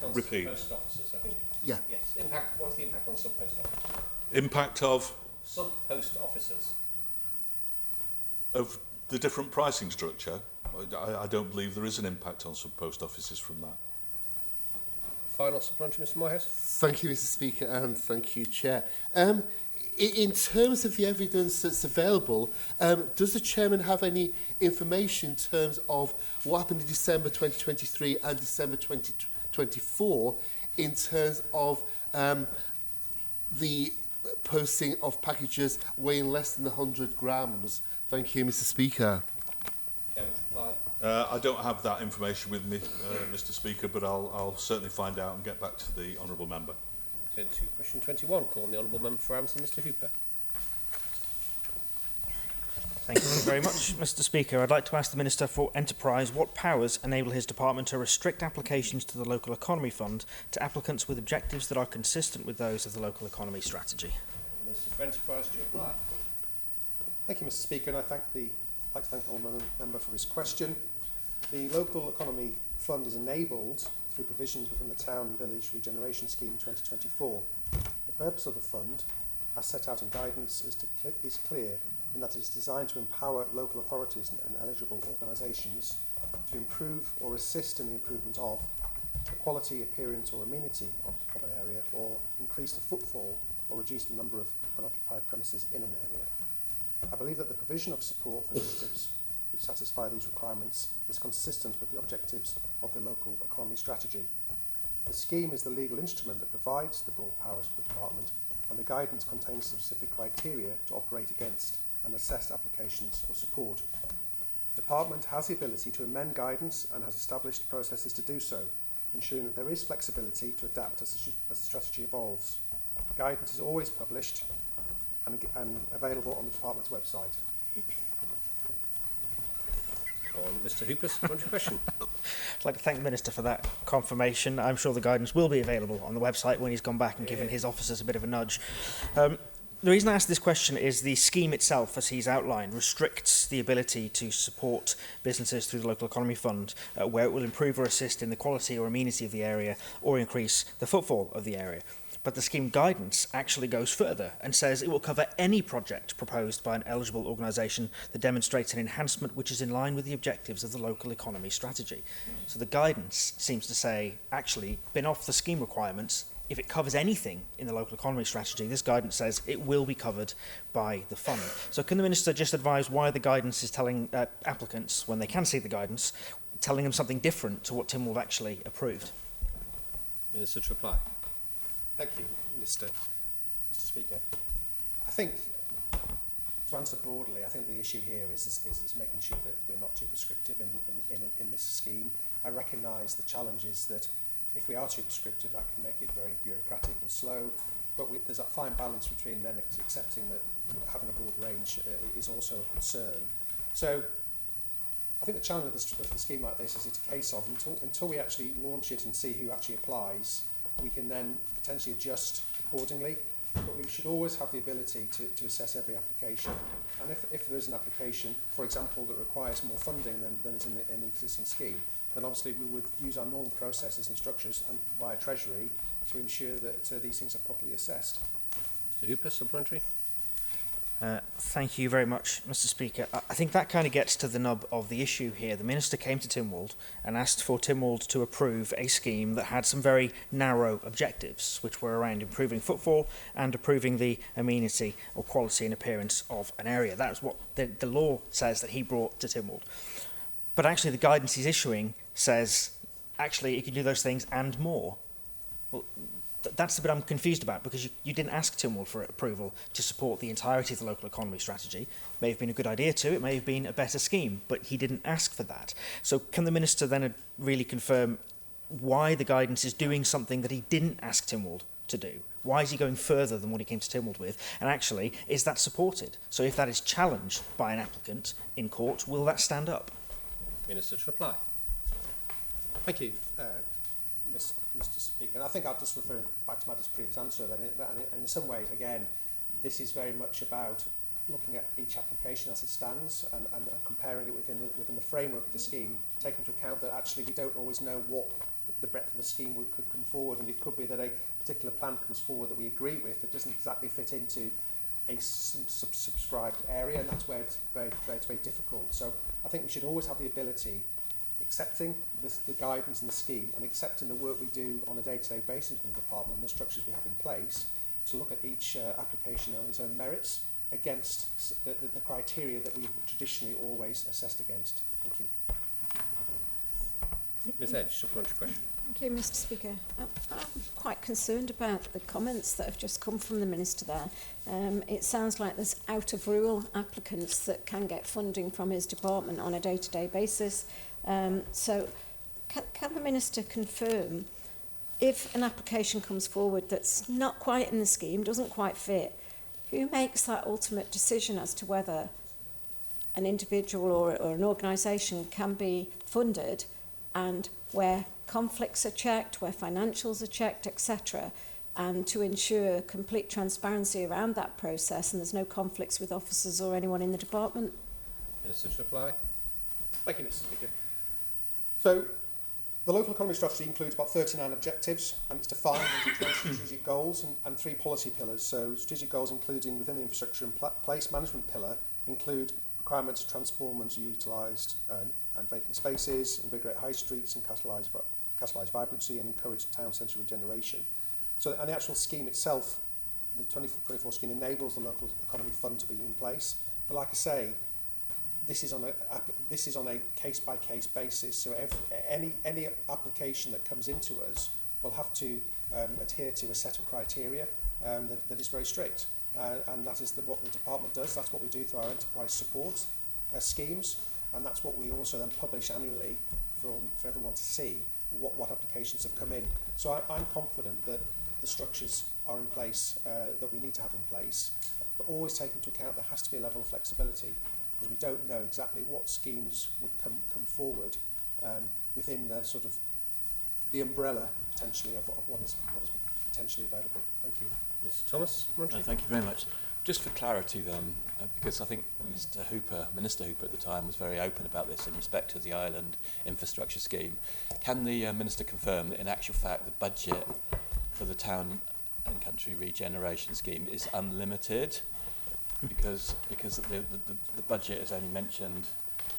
Post officers, I think. Yeah. Yes. What's the impact on sub-post officers? Impact of? Sub-post officers. Of the different pricing structure? I don't believe there is an impact on sub-post offices from that. Final supplementary, Mr. Morehouse. Thank you, Mr. Speaker, and thank you, Chair. In terms of the evidence that's available, does the Chairman have any information in terms of what happened in December 2023 and December 2024 in terms of the posting of packages weighing less than 100 grams? Thank you, Mr. Speaker. Chairman to reply. I don't have that information with me, Mr. Speaker, but I'll certainly find out and get back to the honourable member. Turn to question 21, calling the Honourable Member for Ramsey, Mr Hooper. Thank you very much, Mr Speaker. I'd like to ask the Minister for Enterprise what powers enable his department to restrict applications to the Local Economy Fund to applicants with objectives that are consistent with those of the Local Economy Strategy. Minister for Enterprise to reply. Thank you, Mr Speaker, and I'd like to thank the Honourable Member for his question. The Local Economy Fund is enabled through provisions within the Town and Village Regeneration Scheme 2024. The purpose of the fund, as set out in guidance, is clear in that it is designed to empower local authorities and eligible organisations to improve or assist in the improvement of the quality, appearance or amenity of an area, or increase the footfall or reduce the number of unoccupied premises in an area. I believe that the provision of support for initiatives which satisfy these requirements is consistent with the objectives of the Local Economy Strategy. The scheme is the legal instrument that provides the broad powers for the Department, and the guidance contains specific criteria to operate against and assess applications for support. The Department has the ability to amend guidance and has established processes to do so, ensuring that there is flexibility to adapt as the strategy evolves. Guidance is always published and available on the Department's website. On Mr Hooper, supplementary question. I'd like to thank the Minister for that confirmation. I'm sure the guidance will be available on the website when he's gone back and given his officers a bit of a nudge. The reason I ask this question is the scheme itself, as he's outlined, restricts the ability to support businesses through the Local Economy Fund, where it will improve or assist in the quality or amenity of the area or increase the footfall of the area. But the scheme guidance actually goes further and says it will cover any project proposed by an eligible organisation that demonstrates an enhancement which is in line with the objectives of the Local Economy Strategy. So the guidance seems to say, actually, bin off the scheme requirements. If it covers anything in the Local Economy Strategy, this guidance says it will be covered by the fund. So can the Minister just advise why the guidance is telling applicants, when they can see the guidance, telling them something different to what Tynwald actually approved? Minister to reply. Thank you, Mr Speaker. I think, to answer broadly, I think the issue here is making sure that we're not too prescriptive in this scheme. I recognise the challenges that if we are too prescriptive, that can make it very bureaucratic and slow, but there's a fine balance between then accepting that having a broad range is also a concern. So I think the challenge with the scheme like this is it's a case of until we actually launch it and see who actually applies, we can then potentially adjust accordingly, but we should always have the ability to assess every application. And if there is an application, for example, that requires more funding than is in the existing scheme, then obviously we would use our normal processes and structures and via Treasury to ensure that these things are properly assessed. Mr Hooper, supplementary. Thank you very much, Mr Speaker. I think that kind of gets to the nub of the issue here. The Minister came to Tynwald and asked for Tynwald to approve a scheme that had some very narrow objectives, which were around improving footfall and improving the amenity or quality and appearance of an area. That's what the law says that he brought to Tynwald. But actually the guidance he's issuing says, actually, you can do those things and more. Well, that's the bit I'm confused about, because you didn't ask Tynwald for approval to support the entirety of the Local Economy Strategy. May have been a good idea to, it may have been a better scheme, but he didn't ask for that. So can the Minister then really confirm why the guidance is doing something that he didn't ask Tynwald to do? Why is he going further than what he came to Tynwald with? And actually, is that supported? So if that is challenged by an applicant in court, will that stand up? Minister to reply. Thank you, Mr Speaker. And I think I'll just refer back to my previous answer. And in some ways, again, this is very much about looking at each application as it stands and comparing it within the framework of the scheme, taking into account that actually we don't always know what the breadth of the scheme could come forward, and it could be that a particular plan comes forward that we agree with that doesn't exactly fit into a subscribed area, and that's where it's very difficult. So I think we should always have the ability, accepting the guidance and the scheme and accepting the work we do on a day-to-day basis in the department and the structures we have in place, to look at each application on its own merits against the criteria that we've traditionally always assessed against. Thank you. Ms Edge, supplementary question. Thank you, Mr Speaker. I'm quite concerned about the comments that have just come from the Minister there. It sounds like there's out-of-rule applicants that can get funding from his department on a day-to-day basis. So can the Minister confirm if an application comes forward that's not quite in the scheme, doesn't quite fit, who makes that ultimate decision as to whether an individual or an organisation can be funded, and where conflicts are checked, where financials are checked, etc., and to ensure complete transparency around that process and there's no conflicts with officers or anyone in the department? Minister to reply. Thank you, Mr. Speaker. So, the local economy strategy includes about 39 objectives, and it's defined into 20 strategic goals and 3 policy pillars. So, strategic goals, including within the infrastructure and place management pillar, include requirements to transform underutilised and vacant spaces, invigorate high streets and catalyse vibrancy, and encourage town centre regeneration. So, and the actual scheme itself, the 24 scheme, enables the local economy fund to be in place. But like I say, this is on a case-by-case basis. So any application that comes into us will have to adhere to a set of criteria that is very strict. And that is what the department does. That's what we do through our enterprise support schemes. And that's what we also then publish annually for everyone to see what applications have come in. So I'm confident that the structures are in place that we need to have in place, but always take into account there has to be a level of flexibility, because we don't know exactly what schemes would come forward within the sort of the umbrella potentially of what is potentially available. Thank you. Mr. Thomas. Thank you very much. Just for clarity then, because I think Minister Hooper at the time was very open about this in respect to the island infrastructure scheme. Can the Minister confirm that in actual fact the budget for the town and country regeneration scheme is unlimited? Because the budget is only mentioned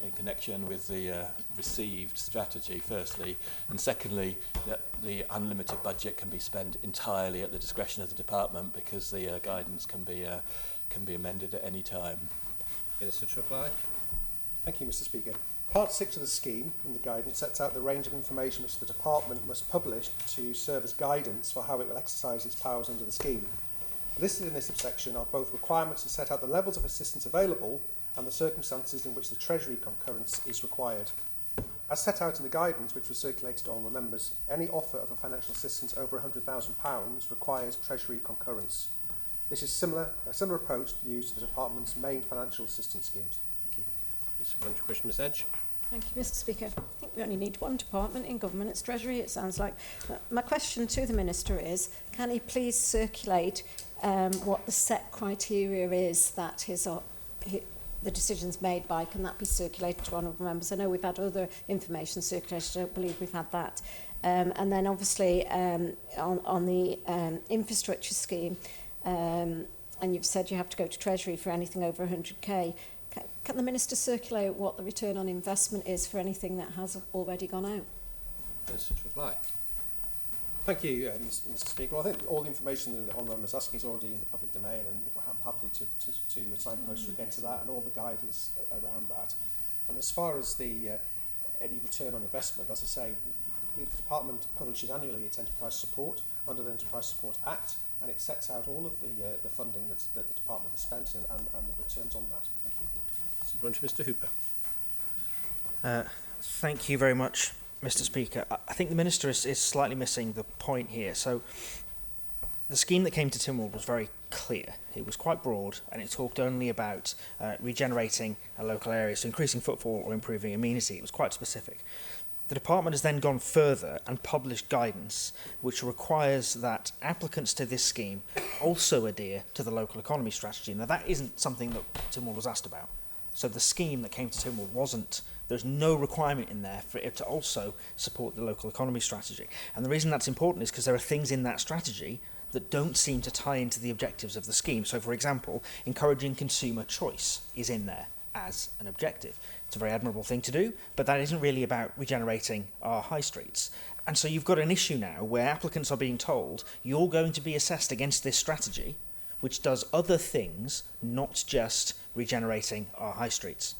in connection with the received strategy, firstly, and secondly, that the unlimited budget can be spent entirely at the discretion of the department, because the guidance can be amended at any time. Minister to reply. Thank you, Mr. Speaker. Part 6 of the scheme in the guidance sets out the range of information which the department must publish to serve as guidance for how it will exercise its powers under the scheme. Listed in this subsection are both requirements to set out the levels of assistance available and the circumstances in which the Treasury concurrence is required. As set out in the guidance which was circulated to honourable members, any offer of a financial assistance over £100,000 requires Treasury concurrence. This is a similar approach used to the department's main financial assistance schemes. Thank you. Supplementary question, Ms Edge. Thank you, Mr. Speaker. I think we only need one department in government. It's Treasury, it sounds like. My question to the Minister is, can he please circulate what the set criteria is that the decisions made by? Can that be circulated to honourable members? I know we've had other information circulated. I don't believe we've had that. And then obviously on the infrastructure scheme, and you've said you have to go to Treasury for anything over 100k. Can the Minister circulate what the return on investment is for anything that has already gone out? Minister to reply. Thank you, Mr. Speaker. Well, I think all the information that the honourable member is asking is already in the public domain, and I'm happy to signpost again to that and all the guidance around that. And as far as the any return on investment, as I say, the department publishes annually its enterprise support under the Enterprise Support Act, and it sets out all of the funding that the department has spent and the returns on that. Thank you. Supplementary, Mr. Hooper. Thank you very much, Mr. Speaker. I think the Minister is slightly missing the point here. So the scheme that came to Tynwald was very clear. It was quite broad, and it talked only about regenerating a local area, so increasing footfall or improving amenity. It was quite specific. The department has then gone further and published guidance which requires that applicants to this scheme also adhere to the local economy strategy. Now, that isn't something that Tynwald was asked about. So the scheme that came to Tynwald wasn't, there's no requirement in there for it to also support the local economy strategy. And the reason that's important is because there are things in that strategy that don't seem to tie into the objectives of the scheme. So, for example, encouraging consumer choice is in there as an objective. It's a very admirable thing to do, but that isn't really about regenerating our high streets. And so you've got an issue now where applicants are being told you're going to be assessed against this strategy, which does other things, not just regenerating our high streets.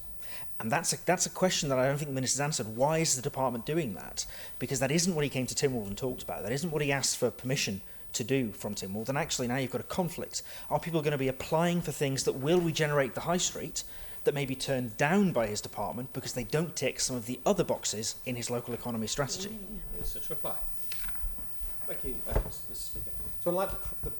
And that's a question that I don't think the Minister's answered. Why is the department doing that? Because that isn't what he came to Tynwald and talked about. That isn't what he asked for permission to do from Tynwald. And actually now you've got a conflict. Are people going to be applying for things that will regenerate the high street that may be turned down by his department because they don't tick some of the other boxes in his local economy strategy? Minister to reply. Thank you, Mr Speaker. So unlike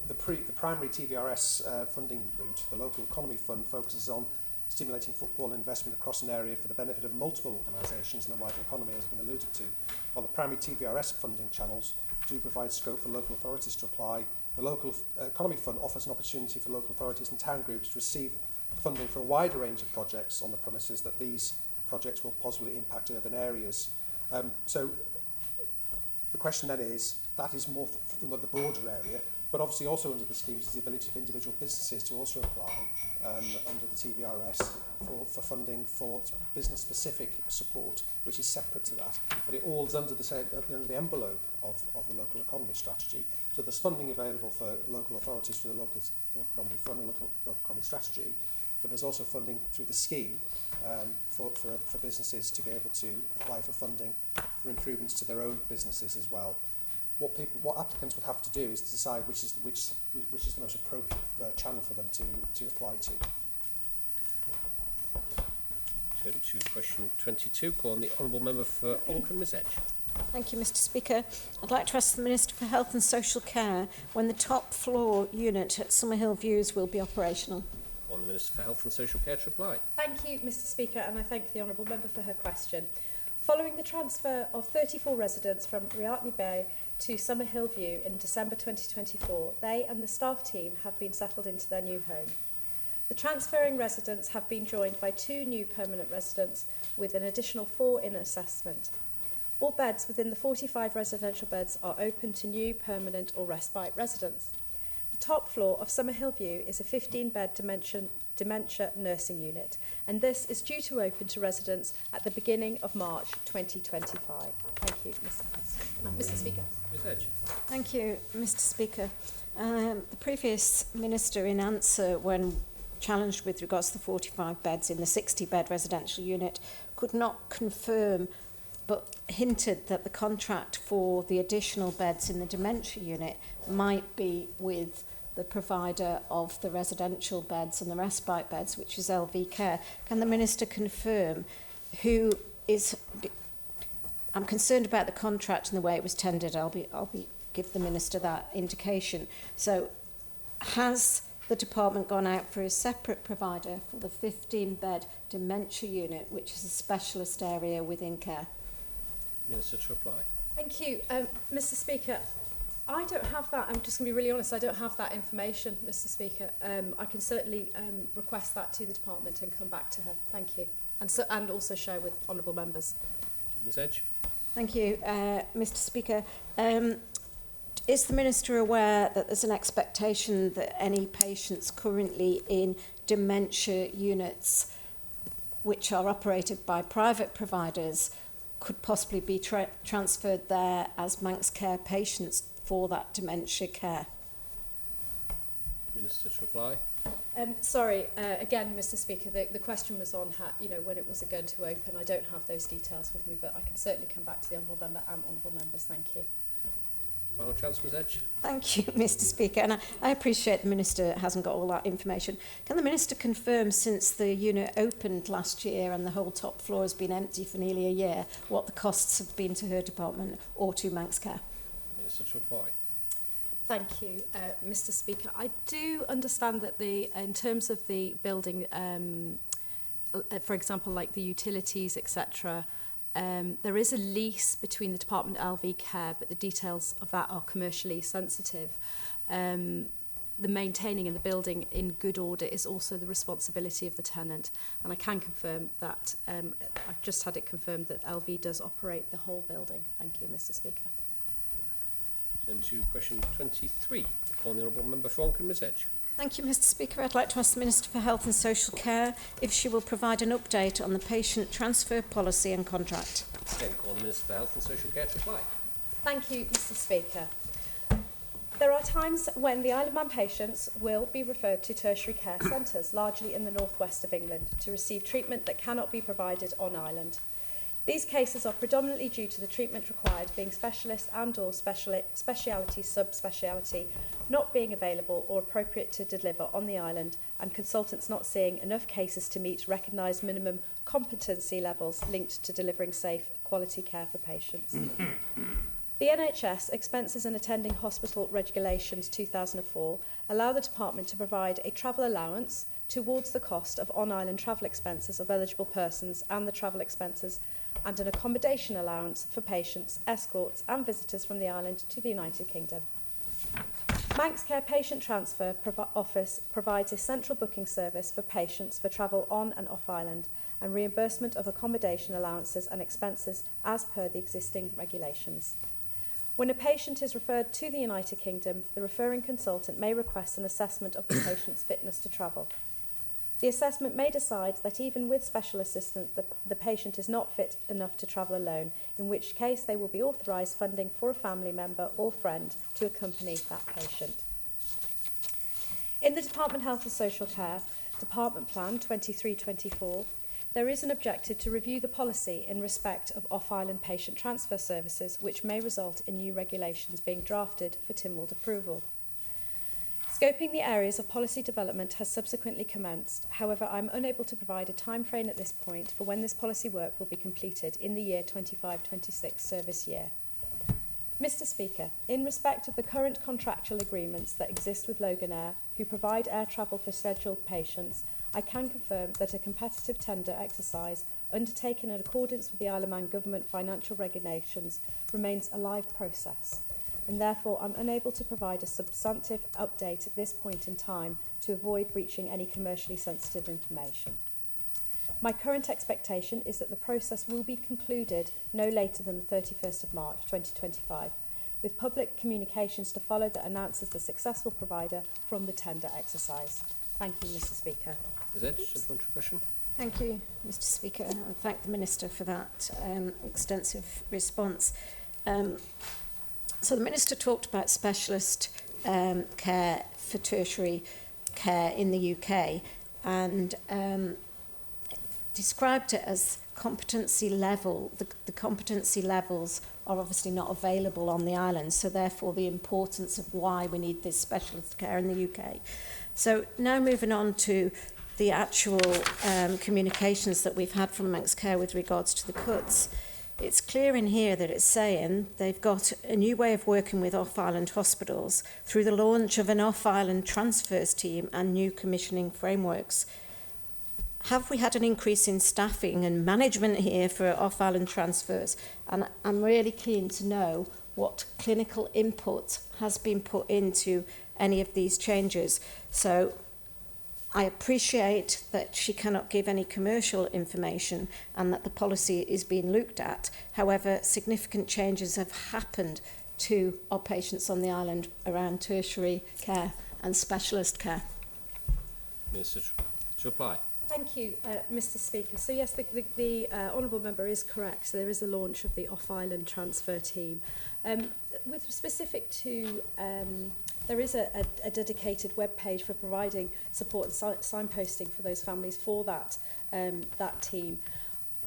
the primary TVRS funding route, the Local Economy Fund focuses on stimulating football investment across an area for the benefit of multiple organisations and the wider economy, as has been alluded to, while the primary TVRS funding channels do provide scope for local authorities to apply. The Local Economy Fund offers an opportunity for local authorities and town groups to receive funding for a wider range of projects on the premises that these projects will positively impact urban areas. So the question then is, that is more for the broader area, but obviously also under the schemes is the ability for individual businesses to also apply under the TVRS for funding for business-specific support, which is separate to that. But it all is under the envelope of the local economy strategy. So there's funding available for local authorities through the local economy fund and local economy strategy, but there's also funding through the scheme for businesses to be able to apply for funding for improvements to their own businesses as well. What applicants would have to do is to decide which is the most appropriate channel for them to apply to. Turn to question 22. Call on the Honourable Member for Oldcombe, Ms Edge. Thank you, Mr Speaker. I'd like to ask the Minister for Health and Social Care when the top floor unit at Summerhill Views will be operational. On the Minister for Health and Social Care to reply. Thank you, Mr Speaker, and I thank the Honourable Member for her question. Following the transfer of 34 residents from Riatney Bay to Summerhill View in December 2024, they and the staff team have been settled into their new home. The transferring residents have been joined by 2 new permanent residents with an additional 4 in assessment. All beds within the 45 residential beds are open to new permanent or respite residents. The top floor of Summerhill View is a 15-bed dementia nursing unit, and this is due to open to residents at the beginning of March 2025. Thank you, Mr Speaker. Ms Edge. Thank you, Mr Speaker. The previous Minister, in answer when challenged with regards to the 45 beds in the 60-bed residential unit, could not confirm but hinted that the contract for the additional beds in the dementia unit might be with the provider of the residential beds and the respite beds, which is LV Care. Can the Minister confirm who is... I'm concerned about the contract and the way it was tendered. I'll give the Minister that indication. So has the department gone out for a separate provider for the 15-bed dementia unit, which is a specialist area within care? Minister to reply. Thank you, Mr Speaker. I don't have that. I'm just going to be really honest. I don't have that information, Mr Speaker. I can certainly request that to the department and come back to her. Thank you, and also share with honourable members. Ms Edge. Thank you, Mr Speaker. Is the Minister aware that there's an expectation that any patients currently in dementia units which are operated by private providers could possibly be transferred there as Manx Care patients for that dementia care? Minister to reply. Sorry, again, Mr Speaker, the question was on when it was going to open. I don't have those details with me, but I can certainly come back to the Honourable Member and Honourable Members. Thank you. Final chance, Ms Edge. Thank you, Mr Speaker, and I appreciate the Minister hasn't got all that information. Can the Minister confirm, since the unit opened last year and the whole top floor has been empty for nearly a year, what the costs have been to her department or to Manx Care? Minister to reply. Thank you, Mr Speaker. I do understand that in terms of the building, for example, like the utilities, etc., there is a lease between the Department and LV Care, but the details of that are commercially sensitive. The maintaining in the building in good order is also the responsibility of the tenant, and I can confirm that I've just had it confirmed that LV does operate the whole building. Thank you, Mr Speaker. Turn to question 23. Call the Honourable Member for Oldcombe, Ms Edge. Thank you, Mr Speaker. I'd like to ask the Minister for Health and Social Care if she will provide an update on the patient transfer policy and contract. Again, call the Minister for Health and Social Care to reply. Thank you, Mr Speaker. There are times when the Isle of Man patients will be referred to tertiary care centres, largely in the northwest of England, to receive treatment that cannot be provided on island. These cases are predominantly due to the treatment required being specialist and or speciality subspeciality not being available or appropriate to deliver on the island, and consultants not seeing enough cases to meet recognised minimum competency levels linked to delivering safe, quality care for patients. The NHS Expenses and Attending Hospital Regulations 2004 allow the department to provide a travel allowance towards the cost of on-island travel expenses of eligible persons and the travel expenses, and an accommodation allowance for patients, escorts and visitors from the island to the United Kingdom. Manx Care Patient Transfer Office provides a central booking service for patients for travel on and off island and reimbursement of accommodation allowances and expenses as per the existing regulations. When a patient is referred to the United Kingdom, the referring consultant may request an assessment of the patient's fitness to travel. The assessment may decide that even with special assistance, the patient is not fit enough to travel alone, in which case they will be authorised funding for a family member or friend to accompany that patient. In the Department Health and Social Care Department Plan 23-24, there is an objective to review the policy in respect of off-island patient transfer services, which may result in new regulations being drafted for Tynwald approval. Scoping the areas of policy development has subsequently commenced. However, I'm unable to provide a time frame at this point for when this policy work will be completed in the year 25-26 service year. Mr. Speaker, in respect of the current contractual agreements that exist with Loganair, who provide air travel for scheduled patients, I can confirm that a competitive tender exercise undertaken in accordance with the Isle of Man Government financial regulations remains a live process, and therefore I'm unable to provide a substantive update at this point in time to avoid breaching any commercially sensitive information. My current expectation is that the process will be concluded no later than the 31st of March 2025, with public communications to follow that announces the successful provider from the tender exercise. Thank you, Mr. Speaker. Ms Edge, supplementary question. Thank you, Mr. Speaker, and thank the Minister for that extensive response. So the Minister talked about specialist care for tertiary care in the UK and described it as competency level. The competency levels are obviously not available on the island, so therefore the importance of why we need this specialist care in the UK. So now moving on to the actual communications that we've had from Manx Care with regards to the cuts. It's clear in here that it's saying they've got a new way of working with off-island hospitals through the launch of an off-island transfers team and new commissioning frameworks. Have we had an increase in staffing and management here for off-island transfers? And I'm really keen to know what clinical input has been put into any of these changes. So I appreciate that she cannot give any commercial information and that the policy is being looked at. However, significant changes have happened to our patients on the island around tertiary care and specialist care. Minister, to reply. Thank you, Mr. Speaker. So yes, the honourable member is correct. So there is a launch of the off-island transfer team. With specific to, there is a dedicated web page for providing support and signposting for those families for that that team.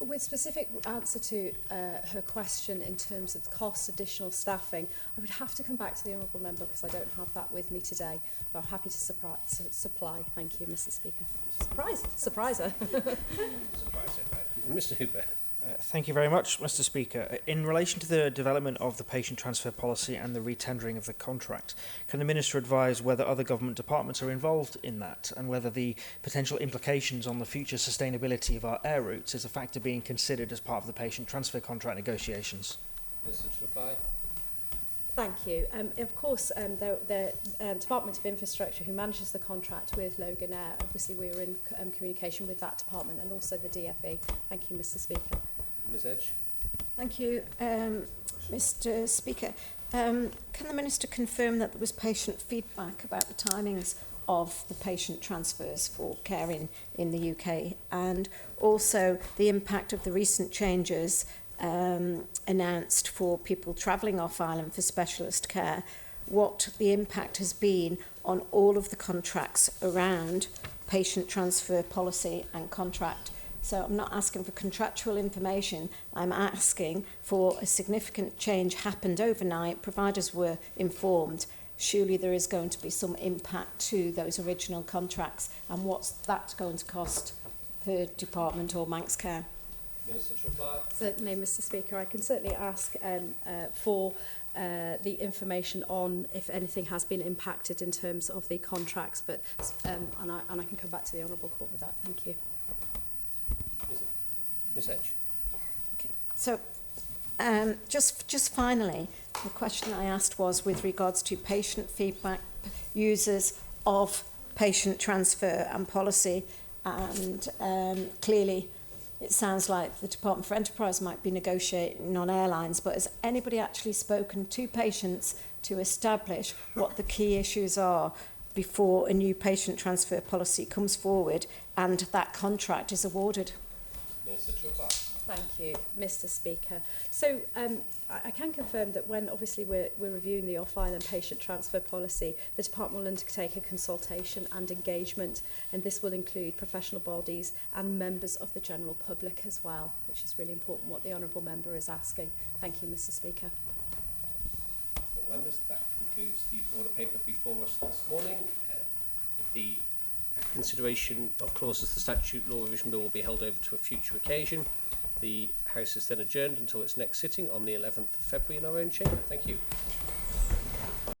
With specific answer to her question in terms of the cost, additional staffing, I would have to come back to the honourable member because I don't have that with me today, but I'm happy to supply. Thank you, Mr. Speaker. Surpriser. Mr Hooper. Thank you very much, Mr. Speaker. In relation to the development of the patient transfer policy and the retendering of the contract, can the Minister advise whether other government departments are involved in that and whether the potential implications on the future sustainability of our air routes is a factor being considered as part of the patient transfer contract negotiations? Minister to reply. Thank you. Of course, the Department of Infrastructure, who manages the contract with Loganair, obviously we are in communication with that department and also the DFE. Thank you, Mr. Speaker. Ms Edge. Thank you, Mr. Speaker. Can the Minister confirm that there was patient feedback about the timings of the patient transfers for care in the UK, and also the impact of the recent changes announced for people travelling off-island for specialist care, what the impact has been on all of the contracts around patient transfer policy and contract? So I'm not asking for contractual information, I'm asking for a significant change happened overnight, providers were informed. Surely there is going to be some impact to those original contracts, and what's that going to cost per department or Manx Care? Minister to reply. Certainly, Mr. Speaker. I can certainly ask for the information on if anything has been impacted in terms of the contracts, but and I can come back to the Honourable Court with that. Thank you. Ms Edge. So, just finally, the question I asked was with regards to patient feedback, users of patient transfer and policy, and clearly it sounds like the Department for Enterprise might be negotiating on airlines, but has anybody actually spoken to patients to establish what the key issues are before a new patient transfer policy comes forward and that contract is awarded? Minister to reply. Thank you, Mr. Speaker. So I can confirm that when obviously we're reviewing the off-island patient transfer policy, the Department will undertake a consultation and engagement, and this will include professional bodies and members of the general public as well, which is really important what the Honourable Member is asking. Thank you, Mr. Speaker. All members, that concludes the order paper before us this morning. The consideration of clauses of the Statute Law Revision Bill will be held over to a future occasion. The House is then adjourned until its next sitting on the 11th of February in our own chamber. Thank you.